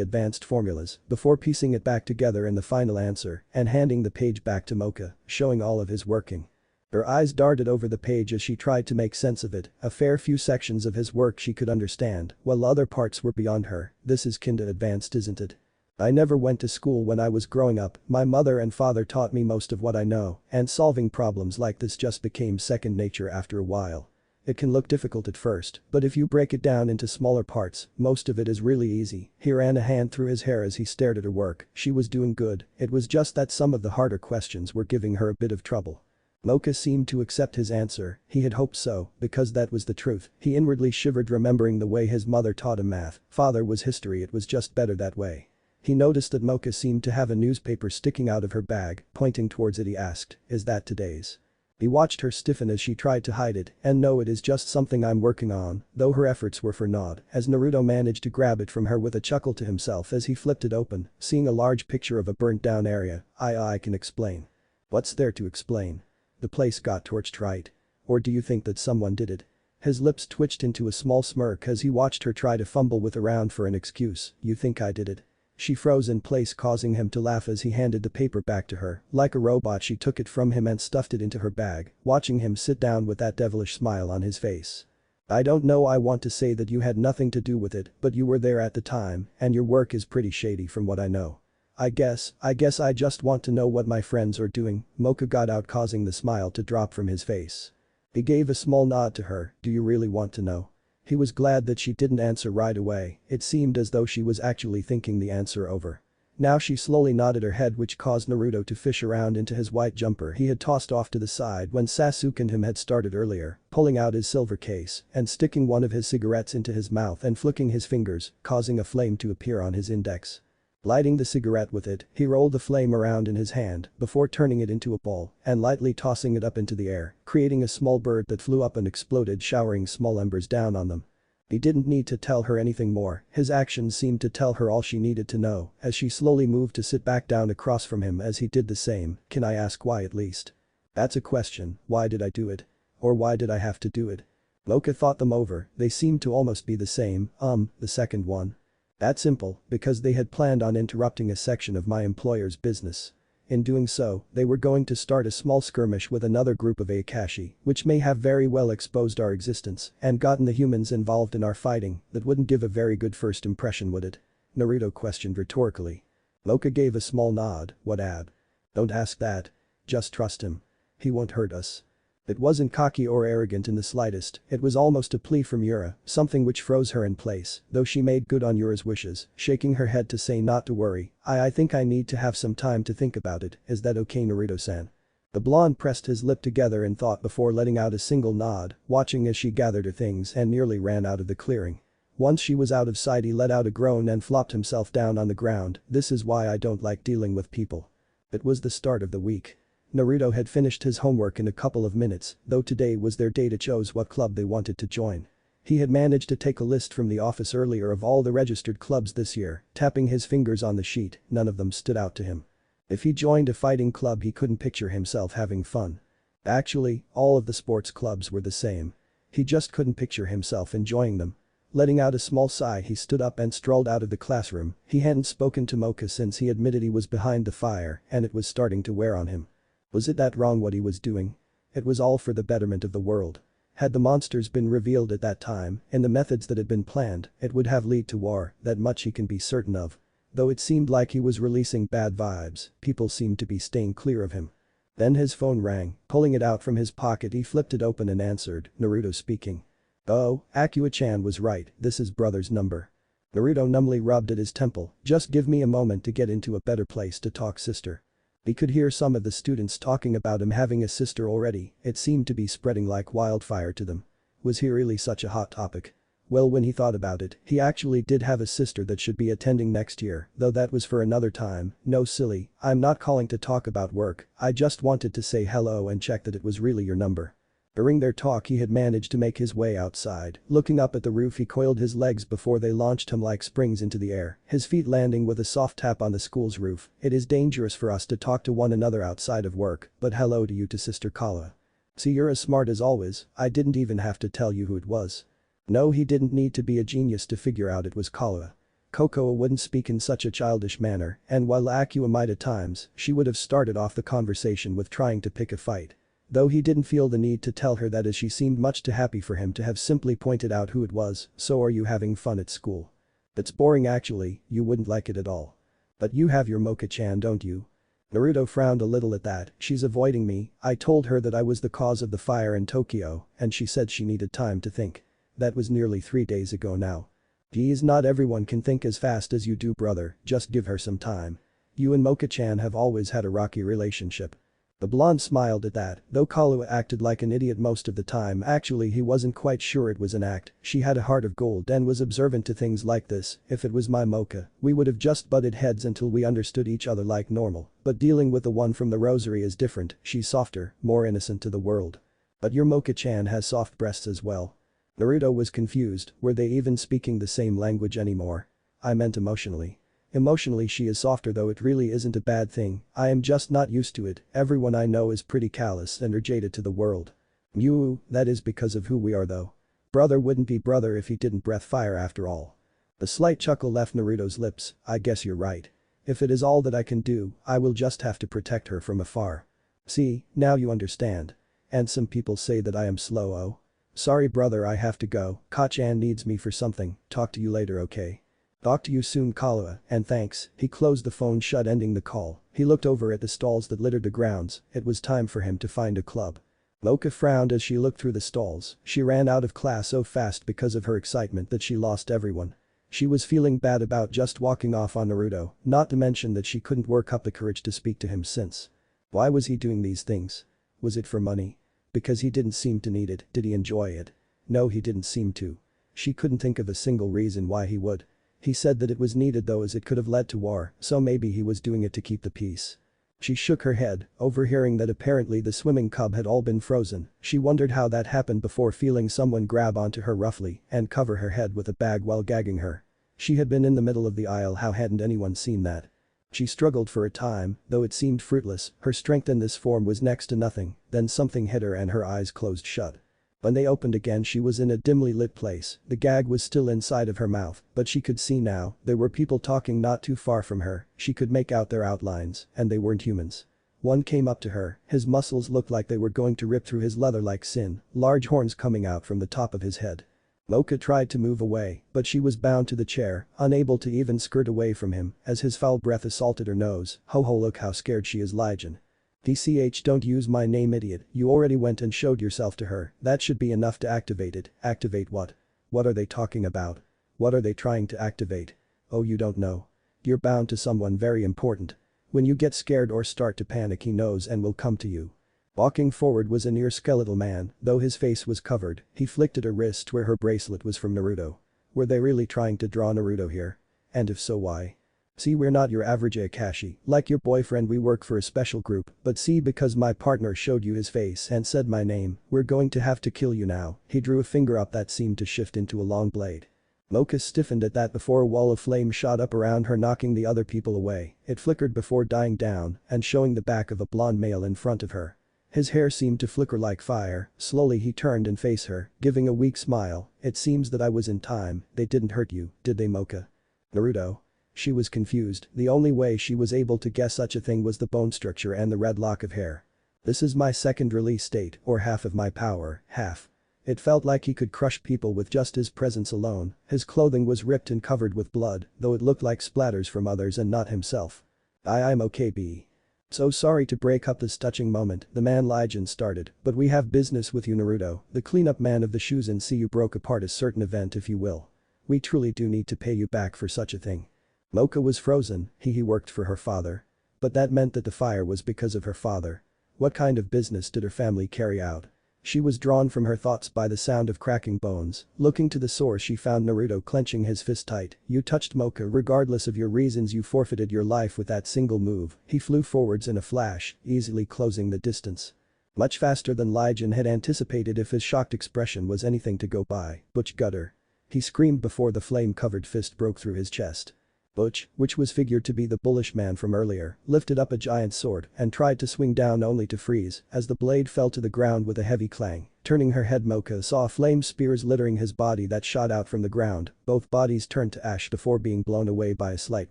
advanced formulas, before piecing it back together in the final answer and handing the page back to Mocha, showing all of his working. Her eyes darted over the page as she tried to make sense of it. A fair few sections of his work she could understand, while other parts were beyond her. This is kinda advanced, isn't it? I never went to school when I was growing up. My mother and father taught me most of what I know, and solving problems like this just became second nature after a while. It can look difficult at first, but if you break it down into smaller parts, most of it is really easy. He ran a hand through his hair as he stared at her work. She was doing good. It was just that some of the harder questions were giving her a bit of trouble. Mocha seemed to accept his answer. He had hoped so, because that was the truth. He inwardly shivered, remembering the way his mother taught him math. Father was history, it was just better that way. He noticed that Mocha seemed to have a newspaper sticking out of her bag. Pointing towards it, he asked, "Is that today's?" He watched her stiffen as she tried to hide it. "And no, it is just something I'm working on," though her efforts were for naught, as Naruto managed to grab it from her with a chuckle to himself as he flipped it open, seeing a large picture of a burnt down area. I can explain." "What's there to explain? The place got torched, right? Or do you think that someone did it?" His lips twitched into a small smirk as he watched her try to fumble with around for an excuse. "You think I did it?" She froze in place, causing him to laugh as he handed the paper back to her. Like a robot, she took it from him and stuffed it into her bag, watching him sit down with that devilish smile on his face. "I don't know, I want to say that you had nothing to do with it, but you were there at the time, and your work is pretty shady from what I know. I guess I just want to know what my friends are doing." Mocha got out, causing the smile to drop from his face. He gave a small nod to her. "Do you really want to know?" He was glad that she didn't answer right away. It seemed as though she was actually thinking the answer over. Now she slowly nodded her head, which caused Naruto to fish around into his white jumper he had tossed off to the side when Sasuke and him had started earlier, pulling out his silver case and sticking one of his cigarettes into his mouth and flicking his fingers, causing a flame to appear on his index. Lighting the cigarette with it, he rolled the flame around in his hand before turning it into a ball and lightly tossing it up into the air, creating a small bird that flew up and exploded, showering small embers down on them. He didn't need to tell her anything more, his actions seemed to tell her all she needed to know as she slowly moved to sit back down across from him as he did the same. Can I ask why at least? That's a question, why did I do it? Or why did I have to do it? Mocha thought them over, they seemed to almost be the same, the second one. That simple, because they had planned on interrupting a section of my employer's business. In doing so, they were going to start a small skirmish with another group of Akashi, which may have very well exposed our existence and gotten the humans involved in our fighting. That wouldn't give a very good first impression, would it? Naruto questioned rhetorically. Mocha gave a small nod. What ab? Don't ask that. Just trust him. He won't hurt us. It wasn't cocky or arrogant in the slightest, it was almost a plea from Yura, something which froze her in place, though she made good on Yura's wishes, shaking her head to say not to worry. I think I need to have some time to think about it, is that okay, Naruto-san? The blonde pressed his lip together in thought before letting out a single nod, watching as she gathered her things and nearly ran out of the clearing. Once she was out of sight, he let out a groan and flopped himself down on the ground. This is why I don't like dealing with people. It was the start of the week. Naruto had finished his homework in a couple of minutes, though today was their day to choose what club they wanted to join. He had managed to take a list from the office earlier of all the registered clubs this year, tapping his fingers on the sheet, none of them stood out to him. If he joined a fighting club, he couldn't picture himself having fun. Actually, all of the sports clubs were the same. He just couldn't picture himself enjoying them. Letting out a small sigh, he stood up and strolled out of the classroom. He hadn't spoken to Mocha since he admitted he was behind the fire and it was starting to wear on him. Was it that wrong what he was doing? It was all for the betterment of the world. Had the monsters been revealed at that time, in the methods that had been planned, it would have led to war, that much he can be certain of. Though it seemed like he was releasing bad vibes, people seemed to be staying clear of him. Then his phone rang, pulling it out from his pocket he flipped it open and answered, Naruto speaking. Oh, Akua-chan was right, this is brother's number. Naruto numbly rubbed at his temple, just give me a moment to get into a better place to talk, sister. He could hear some of the students talking about him having a sister already, it seemed to be spreading like wildfire to them. Was he really such a hot topic? Well, when he thought about it, he actually did have a sister that should be attending next year, though that was for another time. No silly, I'm not calling to talk about work, I just wanted to say hello and check that it was really your number. During their talk he had managed to make his way outside. Looking up at the roof, he coiled his legs before they launched him like springs into the air, his feet landing with a soft tap on the school's roof. It is dangerous for us to talk to one another outside of work, but hello to you, to Sister Kala. See, you're as smart as always, I didn't even have to tell you who it was. No, he didn't need to be a genius to figure out it was Kala. Cocoa wouldn't speak in such a childish manner, and while Akua might at times, she would have started off the conversation with trying to pick a fight. Though he didn't feel the need to tell her that, as she seemed much too happy for him to have simply pointed out who it was. So are you having fun at school? It's boring actually, you wouldn't like it at all. But you have your Mocha-chan, don't you? Naruto frowned a little at that. She's avoiding me, I told her that I was the cause of the fire in Tokyo and she said she needed time to think. That was nearly 3 days ago now. Geez, not everyone can think as fast as you do, brother, just give her some time. You and Mocha-chan have always had a rocky relationship. The blonde smiled at that, though Kaluya acted like an idiot most of the time. Actually, he wasn't quite sure it was an act. She had a heart of gold and was observant to things like this. If it was my Mocha, we would have just butted heads until we understood each other like normal, but dealing with the one from the rosary is different. She's softer, more innocent to the world. But your Mocha-chan has soft breasts as well. Naruto was confused, were they even speaking the same language anymore? I meant emotionally. Emotionally she is softer, though it really isn't a bad thing, I am just not used to it. Everyone I know is pretty callous and are jaded to the world. That is because of who we are though. Brother wouldn't be brother if he didn't breathe fire after all. A slight chuckle left Naruto's lips. I guess you're right. If it is all that I can do, I will just have to protect her from afar. See, now you understand. And some people say that I am slow. Oh. Sorry brother, I have to go, Ka-chan needs me for something, talk to you later, okay? Talk to you soon, Kaluya, and thanks. He closed the phone shut, ending the call. He looked over at the stalls that littered the grounds. It was time for him to find a club. Mocha frowned as she looked through the stalls. She ran out of class so fast because of her excitement that she lost everyone. She was feeling bad about just walking off on Naruto, not to mention that she couldn't work up the courage to speak to him since. Why was he doing these things? Was it for money? Because he didn't seem to need it. Did he enjoy it? No, he didn't seem to. She couldn't think of a single reason why he would. He said that it was needed though as it could have led to war, so maybe he was doing it to keep the peace. She shook her head, overhearing that apparently the swimming cub had all been frozen. She wondered how that happened before feeling someone grab onto her roughly and cover her head with a bag while gagging her. She had been in the middle of the aisle, how hadn't anyone seen that? She struggled for a time, though it seemed fruitless, her strength in this form was next to nothing, then something hit her and her eyes closed shut. When they opened again she was in a dimly lit place, the gag was still inside of her mouth, but she could see now, there were people talking not too far from her, she could make out their outlines, and they weren't humans. One came up to her, his muscles looked like they were going to rip through his leather like sin, large horns coming out from the top of his head. Mocha tried to move away, but she was bound to the chair, unable to even skirt away from him, as his foul breath assaulted her nose. Ho ho, look how scared she is, Legion. DCH, don't use my name, idiot, you already went and showed yourself to her, that should be enough to activate it. Activate what? What are they talking about? What are they trying to activate? Oh, you don't know. You're bound to someone very important. When you get scared or start to panic, he knows and will come to you. Walking forward was a near skeletal man, though his face was covered, he flicked at her wrist where her bracelet was from Naruto. Were they really trying to draw Naruto here? And if so, why? See, we're not your average Akashi, like your boyfriend, we work for a special group, but see, because my partner showed you his face and said my name, we're going to have to kill you now. He drew a finger up that seemed to shift into a long blade. Mocha stiffened at that before a wall of flame shot up around her, knocking the other people away. It flickered before dying down and showing the back of a blonde male in front of her. His hair seemed to flicker like fire. Slowly he turned and faced her, giving a weak smile. It seems that I was in time. They didn't hurt you, did they, Mocha? Naruto? She was confused, the only way she was able to guess such a thing was the bone structure and the red lock of hair. This is my second release state, or half of my power, half. It felt like he could crush people with just his presence alone. His clothing was ripped and covered with blood, though it looked like splatters from others and not himself. I'm okay, B. So sorry to break up this touching moment, the man Legion started, but we have business with you, Naruto, the cleanup man of the shoes, and see you broke apart a certain event, if you will. We truly do need to pay you back for such a thing. Mocha was frozen, he worked for her father. But that meant that the fire was because of her father. What kind of business did her family carry out? She was drawn from her thoughts by the sound of cracking bones. Looking to the source, she found Naruto clenching his fist tight. You touched Mocha, regardless of your reasons, you forfeited your life with that single move. He flew forwards in a flash, easily closing the distance. Much faster than Legion had anticipated if his shocked expression was anything to go by. Butch Gutter. He screamed before the flame-covered fist broke through his chest. Butch, which was figured to be the bullish man from earlier, lifted up a giant sword and tried to swing down only to freeze as the blade fell to the ground with a heavy clang. Turning her head, Mocha saw flame spears littering his body that shot out from the ground. Both bodies turned to ash before being blown away by a slight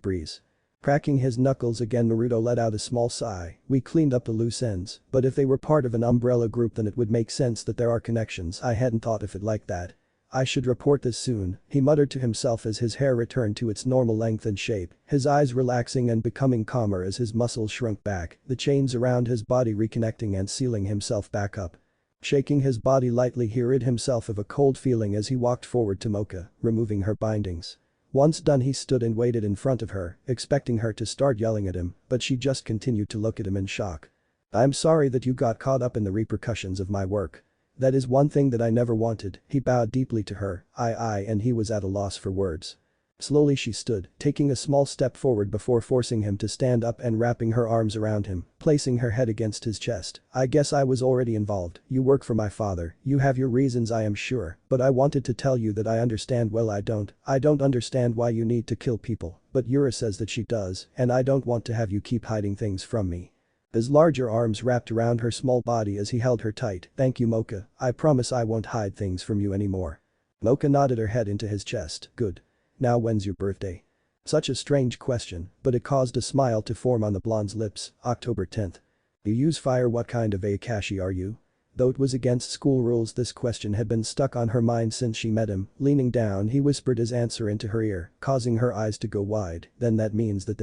breeze. Cracking his knuckles again, Naruto let out a small sigh. We cleaned up the loose ends, but if they were part of an umbrella group then it would make sense that there are connections. I hadn't thought of it like that. I should report this soon, he muttered to himself as his hair returned to its normal length and shape, his eyes relaxing and becoming calmer as his muscles shrunk back, the chains around his body reconnecting and sealing himself back up. Shaking his body lightly, he rid himself of a cold feeling as he walked forward to Mocha, removing her bindings. Once done, he stood and waited in front of her, expecting her to start yelling at him, but she just continued to look at him in shock. I'm sorry that you got caught up in the repercussions of my work. That is one thing that I never wanted. He bowed deeply to her, and he was at a loss for words. Slowly she stood, taking a small step forward before forcing him to stand up and wrapping her arms around him, placing her head against his chest. I guess I was already involved. You work for my father, you have your reasons, I am sure, but I wanted to tell you that I understand. Well, I don't understand why you need to kill people, but Yura says that she does, and I don't want to have you keep hiding things from me. His larger arms wrapped around her small body as he held her tight. Thank you, Mocha, I promise I won't hide things from you anymore. Mocha nodded her head into his chest. Good. Now when's your birthday? Such a strange question, but it caused a smile to form on the blonde's lips. October 10th. You use fire, what kind of Akashi are you? Though it was against school rules, this question had been stuck on her mind since she met him. Leaning down, he whispered his answer into her ear, causing her eyes to go wide. Then that means that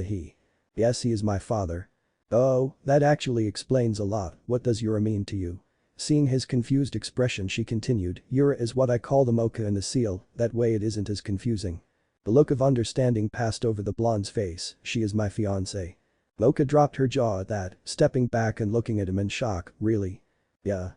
Yes, he is my father. Oh, that actually explains a lot. What does Yura mean to you? Seeing his confused expression, she continued, Yura is what I call the Mocha and the seal, that way it isn't as confusing. The look of understanding passed over the blonde's face. She is my fiancé. Mocha dropped her jaw at that, stepping back and looking at him in shock. Really? Yeah.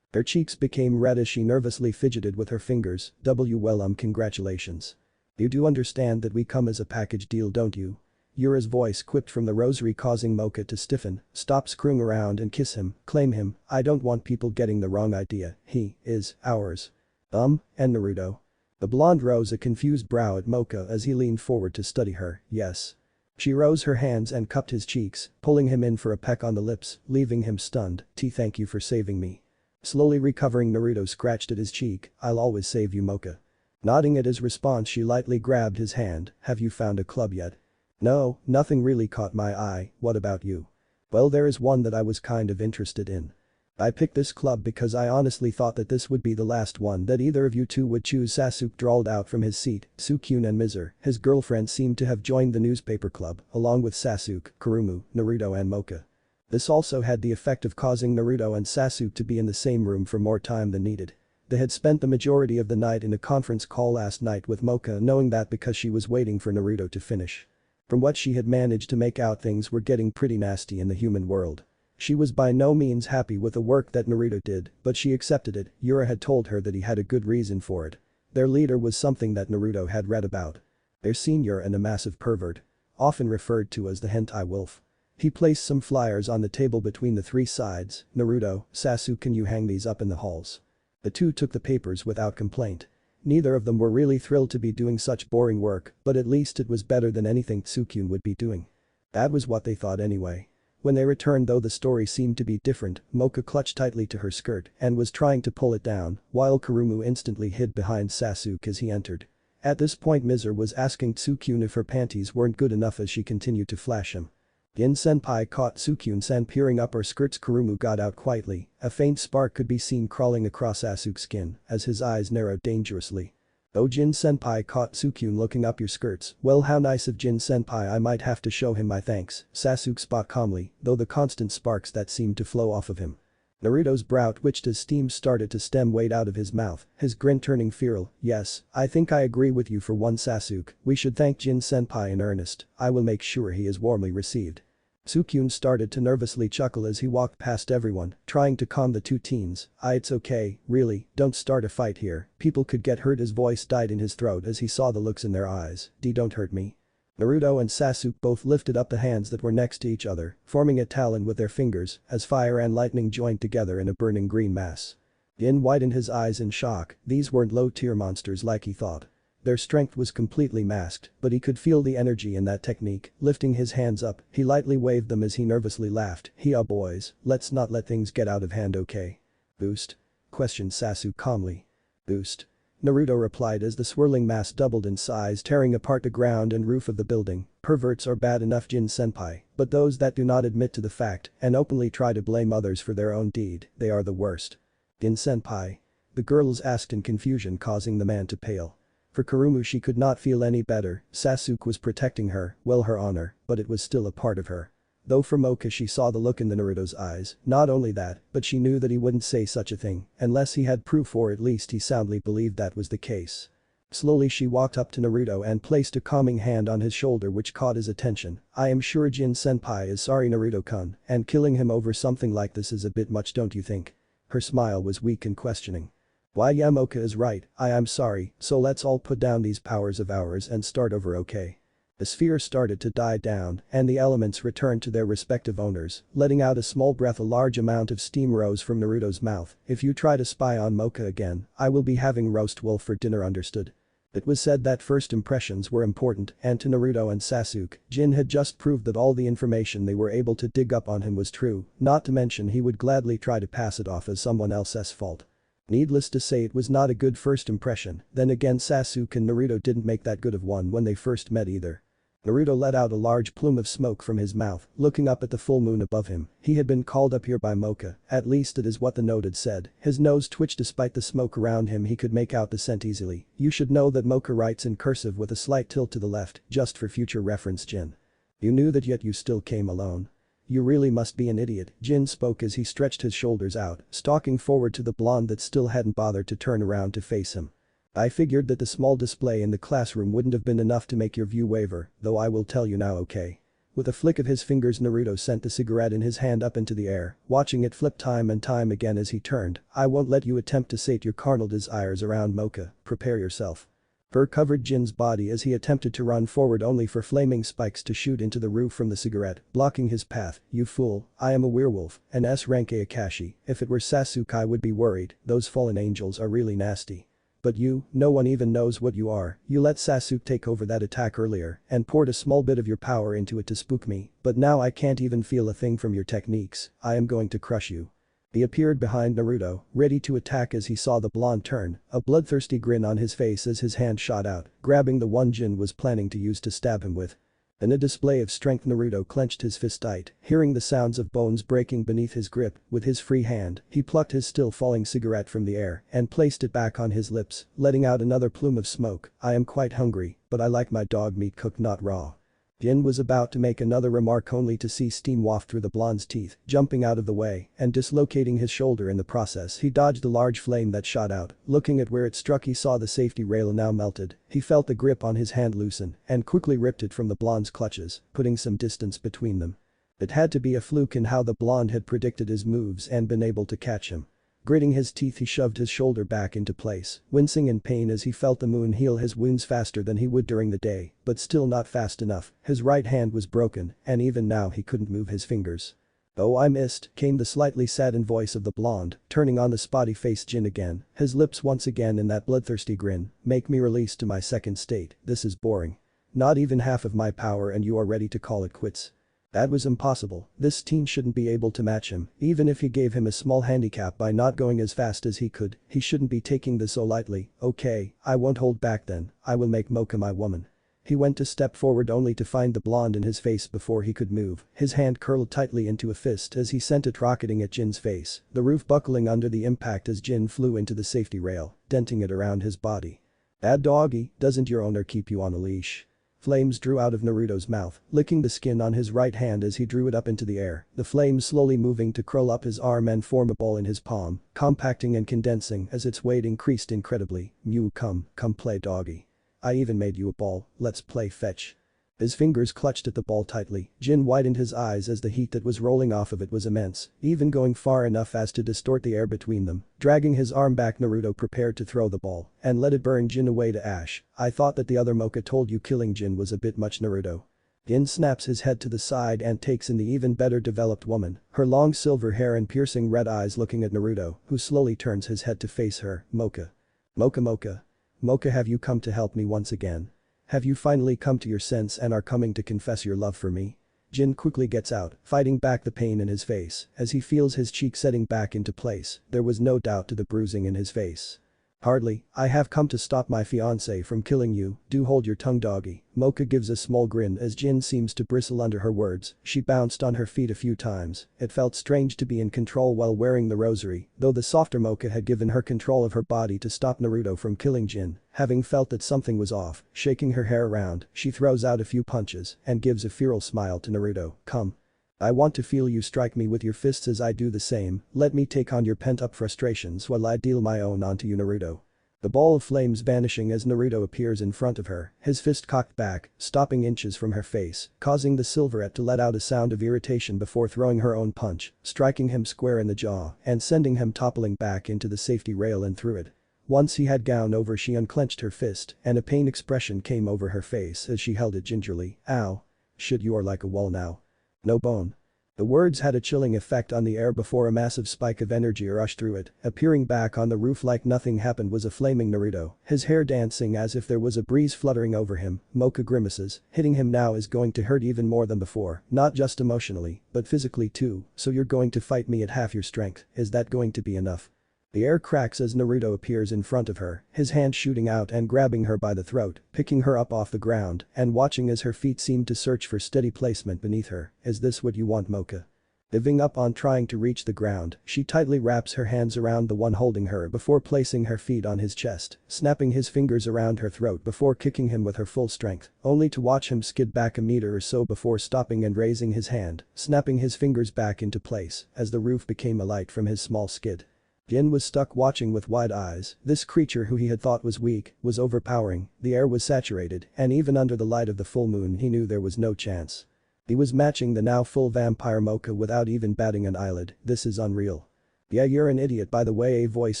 Her cheeks became red as she nervously fidgeted with her fingers. Congratulations. You do understand that we come as a package deal, don't you? Yura's voice quipped from the rosary, causing Mocha to stiffen. Stop screwing around and kiss him, claim him. I don't want people getting the wrong idea. He is ours. And Naruto? The blonde rose a confused brow at Mocha as he leaned forward to study her. Yes. She rose her hands and cupped his cheeks, pulling him in for a peck on the lips, leaving him stunned. Thank you for saving me. Slowly recovering, Naruto scratched at his cheek. I'll always save you, Mocha. Nodding at his response, she lightly grabbed his hand. Have you found a club yet? No, nothing really caught my eye. What about you? Well, there is one that I was kind of interested in. I picked this club because I honestly thought that this would be the last one that either of you two would choose. Sasuke drawled out from his seat. Sukyun and Mizur, his girlfriend, seemed to have joined the newspaper club, along with Sasuke, Kurumu, Naruto and Mocha. This also had the effect of causing Naruto and Sasuke to be in the same room for more time than needed. They had spent the majority of the night in a conference call last night with Mocha, knowing that because she was waiting for Naruto to finish. From what she had managed to make out, things were getting pretty nasty in the human world. She was by no means happy with the work that Naruto did, but she accepted it. Yura had told her that he had a good reason for it. Their leader was something that Naruto had read about. Their senior and a massive pervert. Often referred to as the hentai wolf. He placed some flyers on the table between the three sides. Naruto, Sasuke, can you hang these up in the halls? The two took the papers without complaint. Neither of them were really thrilled to be doing such boring work, but at least it was better than anything Sukyun would be doing. That was what they thought anyway. When they returned, though, the story seemed to be different. Mocha clutched tightly to her skirt and was trying to pull it down, while Kurumu instantly hid behind Sasuke as he entered. At this point, Mizur was asking Sukyun if her panties weren't good enough as she continued to flash him. Jin-senpai caught Sukyun-san peering up her skirts. Kurumu got out quietly. A faint spark could be seen crawling across Sasuke's skin as his eyes narrowed dangerously. Oh, Jin-senpai caught Sukyun looking up your skirts. Well, how nice of Jin-senpai, I might have to show him my thanks, Sasuke spoke calmly, though the constant sparks that seemed to flow off of him. Naruto's brow twitched as steam started to stem weight out of his mouth, his grin turning feral. Yes, I think I agree with you for one, Sasuke. We should thank Jin-senpai in earnest. I will make sure he is warmly received. Sukyun started to nervously chuckle as he walked past everyone, trying to calm the two teens. It's okay, really, don't start a fight here, people could get hurt. His voice died in his throat as he saw the looks in their eyes. Don't hurt me. Naruto and Sasuke both lifted up the hands that were next to each other, forming a talon with their fingers as fire and lightning joined together in a burning green mass. Jin widened his eyes in shock. These weren't low-tier monsters like he thought. Their strength was completely masked, but he could feel the energy in that technique. Lifting his hands up, he lightly waved them as he nervously laughed. Boys, let's not let things get out of hand, okay? Boost? Questioned Sasuke calmly. Boost? Naruto replied as the swirling mass doubled in size, tearing apart the ground and roof of the building. Perverts are bad enough, Jin-senpai, but those that do not admit to the fact and openly try to blame others for their own deed, they are the worst. Jin-senpai? The girls asked in confusion, causing the man to pale. For Kurumu, she could not feel any better. Sasuke was protecting her, well, her honor, but it was still a part of her. Though for Mocha, she saw the look in the Naruto's eyes. Not only that, but she knew that he wouldn't say such a thing unless he had proof, or at least he soundly believed that was the case. Slowly she walked up to Naruto and placed a calming hand on his shoulder, which caught his attention. I am sure Jin-senpai is sorry, Naruto-kun, and killing him over something like this is a bit much, don't you think? Her smile was weak and questioning. Why, yeah, Mocha is right, I am sorry, so let's all put down these powers of ours and start over, okay? The sphere started to die down and the elements returned to their respective owners, letting out a small breath. A large amount of steam rose from Naruto's mouth. If you try to spy on Mocha again, I will be having roast wolf for dinner, understood? It was said that first impressions were important, and to Naruto and Sasuke, Jin had just proved that all the information they were able to dig up on him was true, not to mention he would gladly try to pass it off as someone else's fault. Needless to say, it was not a good first impression. Then again, Sasuke and Naruto didn't make that good of one when they first met either. Naruto let out a large plume of smoke from his mouth, looking up at the full moon above him. He had been called up here by Mocha, at least that is what the note had said. His nose twitched despite the smoke around him. He could make out the scent easily. You should know that Mocha writes in cursive with a slight tilt to the left, just for future reference, Jin. You knew that, yet you still came alone. You really must be an idiot, Jin spoke as he stretched his shoulders out, stalking forward to the blonde that still hadn't bothered to turn around to face him. I figured that the small display in the classroom wouldn't have been enough to make your view waver, though I will tell you now, okay? With a flick of his fingers, Naruto sent the cigarette in his hand up into the air, watching it flip time and time again as he turned. I won't let you attempt to sate your carnal desires around Mocha, prepare yourself. Fur covered Jin's body as he attempted to run forward only for flaming spikes to shoot into the roof from the cigarette, blocking his path. "You fool, I am a werewolf, an S-rank Akashi. If it were Sasuke I would be worried, those fallen angels are really nasty. But you, no one even knows what you are. You let Sasuke take over that attack earlier and poured a small bit of your power into it to spook me, but now I can't even feel a thing from your techniques. I am going to crush you." He appeared behind Naruto, ready to attack as he saw the blonde turn, a bloodthirsty grin on his face as his hand shot out, grabbing the one Jin was planning to use to stab him with. In a display of strength Naruto clenched his fist tight, hearing the sounds of bones breaking beneath his grip. With his free hand, he plucked his still falling cigarette from the air and placed it back on his lips, letting out another plume of smoke. "I am quite hungry, but I like my dog meat cooked not raw." Jin was about to make another remark only to see steam waft through the blonde's teeth, jumping out of the way and dislocating his shoulder in the process. He dodged the large flame that shot out. Looking at where it struck he saw the safety rail now melted. He felt the grip on his hand loosen and quickly ripped it from the blonde's clutches, putting some distance between them. It had to be a fluke in how the blonde had predicted his moves and been able to catch him. Gritting his teeth he shoved his shoulder back into place, wincing in pain as he felt the moon heal his wounds faster than he would during the day, but still not fast enough. His right hand was broken, and even now he couldn't move his fingers. "Oh, I missed," came the slightly saddened voice of the blonde, turning on the spotty-faced Jin again, his lips once again in that bloodthirsty grin. "Make me release to my second state, this is boring. Not even half of my power and you are ready to call it quits." That was impossible. This teen shouldn't be able to match him, even if he gave him a small handicap by not going as fast as he could. He shouldn't be taking this so lightly. "Okay, I won't hold back then, I will make Mocha my woman." He went to step forward only to find the blonde in his face before he could move. His hand curled tightly into a fist as he sent it rocketing at Jin's face, the roof buckling under the impact as Jin flew into the safety rail, denting it around his body. "Bad doggy, doesn't your owner keep you on a leash?" Flames drew out of Naruto's mouth, licking the skin on his right hand as he drew it up into the air, the flames slowly moving to curl up his arm and form a ball in his palm, compacting and condensing as its weight increased incredibly. "Mew, come play doggy. I even made you a ball, let's play fetch." His fingers clutched at the ball tightly. Jin widened his eyes as the heat that was rolling off of it was immense, even going far enough as to distort the air between them. Dragging his arm back Naruto prepared to throw the ball and let it burn Jin away to ash. "I thought that the other Mocha told you killing Jin was a bit much, Naruto." Jin snaps his head to the side and takes in the even better developed woman, her long silver hair and piercing red eyes looking at Naruto, who slowly turns his head to face her. "Mocha. Mocha. Mocha, have you come to help me once again? Have you finally come to your sense and are coming to confess your love for me?" Jin quickly gets out, fighting back the pain in his face as he feels his cheek setting back into place. There was no doubt to the bruising in his face. "Hardly, I have come to stop my fiancé from killing you. Do hold your tongue, doggy." Mocha gives a small grin as Jin seems to bristle under her words. She bounced on her feet a few times. It felt strange to be in control while wearing the rosary, though the softer Mocha had given her control of her body to stop Naruto from killing Jin. Having felt that something was off, shaking her hair around, she throws out a few punches and gives a feral smile to Naruto. "Come. I want to feel you strike me with your fists as I do the same. Let me take on your pent-up frustrations while I deal my own onto you, Naruto." The ball of flames vanishing as Naruto appears in front of her, his fist cocked back, stopping inches from her face, causing the silverette to let out a sound of irritation before throwing her own punch, striking him square in the jaw and sending him toppling back into the safety rail and through it. Once he had gown over she unclenched her fist and a pain expression came over her face as she held it gingerly. "Ow. Shit, you are like a wall now. No bone." The words had a chilling effect on the air before a massive spike of energy rushed through it. Appearing back on the roof like nothing happened was a flaming Naruto, his hair dancing as if there was a breeze fluttering over him. Mocha grimaces. "Hitting him now is going to hurt even more than before, not just emotionally, but physically too. So you're going to fight me at half your strength, is that going to be enough?" The air cracks as Naruto appears in front of her, his hand shooting out and grabbing her by the throat, picking her up off the ground and watching as her feet seem to search for steady placement beneath her. "Is this what you want, Mocha?" Giving up on trying to reach the ground, she tightly wraps her hands around the one holding her before placing her feet on his chest, snapping his fingers around her throat before kicking him with her full strength, only to watch him skid back a meter or so before stopping and raising his hand, snapping his fingers back into place as the roof became alight from his small skid. Jin was stuck watching with wide eyes. This creature who he had thought was weak was overpowering, the air was saturated, and even under the light of the full moon he knew there was no chance. He was matching the now full vampire Mocha without even batting an eyelid. This is unreal. Yeah, you're an idiot, by the way, a voice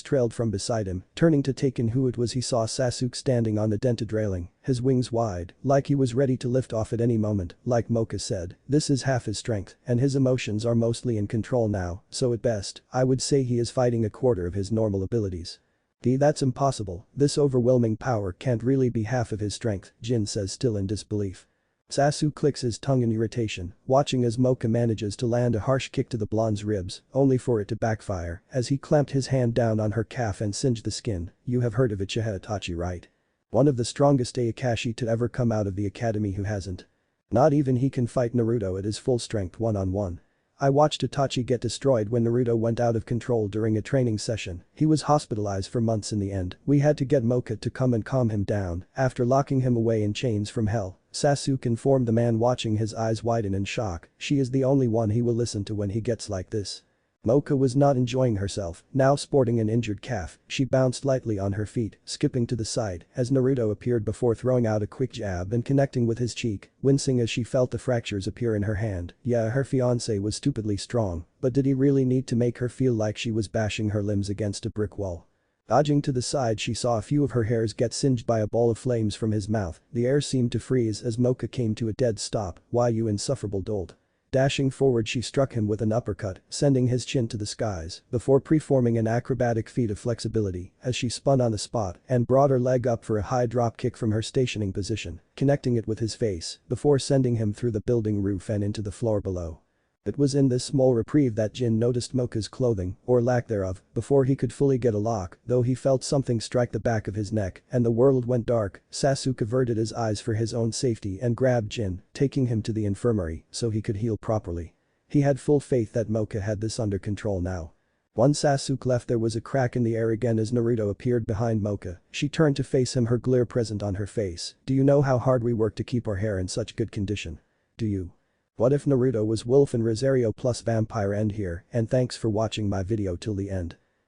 trailed from beside him. Turning to take in who it was, he saw Sasuke standing on the dented railing, his wings wide, like he was ready to lift off at any moment. Like Mocha said, this is half his strength, and his emotions are mostly in control now, so at best, I would say he is fighting a quarter of his normal abilities. That's impossible, this overwhelming power can't really be half of his strength, Jin says, still in disbelief. Sasuke clicks his tongue in irritation, watching as Mocha manages to land a harsh kick to the blonde's ribs, only for it to backfire as he clamped his hand down on her calf and singed the skin. You have heard of Uchiha Itachi, right? One of the strongest Ayakashi to ever come out of the academy, who hasn't? Not even he can fight Naruto at his full strength one-on-one. I watched Itachi get destroyed when Naruto went out of control during a training session. He was hospitalized for months in the end. We had to get Mocha to come and calm him down after locking him away in chains from hell. Sasuke informed the man, watching his eyes widen in shock. She is the only one he will listen to when he gets like this. Mocha was not enjoying herself, now sporting an injured calf. She bounced lightly on her feet, skipping to the side as Naruto appeared before throwing out a quick jab and connecting with his cheek, wincing as she felt the fractures appear in her hand. Yeah, her fiancé was stupidly strong, but did he really need to make her feel like she was bashing her limbs against a brick wall? Dodging to the side, she saw a few of her hairs get singed by a ball of flames from his mouth. The air seemed to freeze as Mocha came to a dead stop. Why, you insufferable dolt. Dashing forward, she struck him with an uppercut, sending his chin to the skies before performing an acrobatic feat of flexibility as she spun on the spot and brought her leg up for a high drop kick from her stationing position, connecting it with his face before sending him through the building roof and into the floor below. It was in this small reprieve that Jin noticed Mocha's clothing, or lack thereof, before he could fully get a lock, though he felt something strike the back of his neck and the world went dark. Sasuke averted his eyes for his own safety and grabbed Jin, taking him to the infirmary so he could heal properly. He had full faith that Mocha had this under control now. Once Sasuke left, there was a crack in the air again as Naruto appeared behind Mocha. She turned to face him, her glare present on her face. Do you know how hard we work to keep our hair in such good condition? Do you? What if Naruto was wolf and Rosario plus vampire? End here, and thanks for watching my video till the end.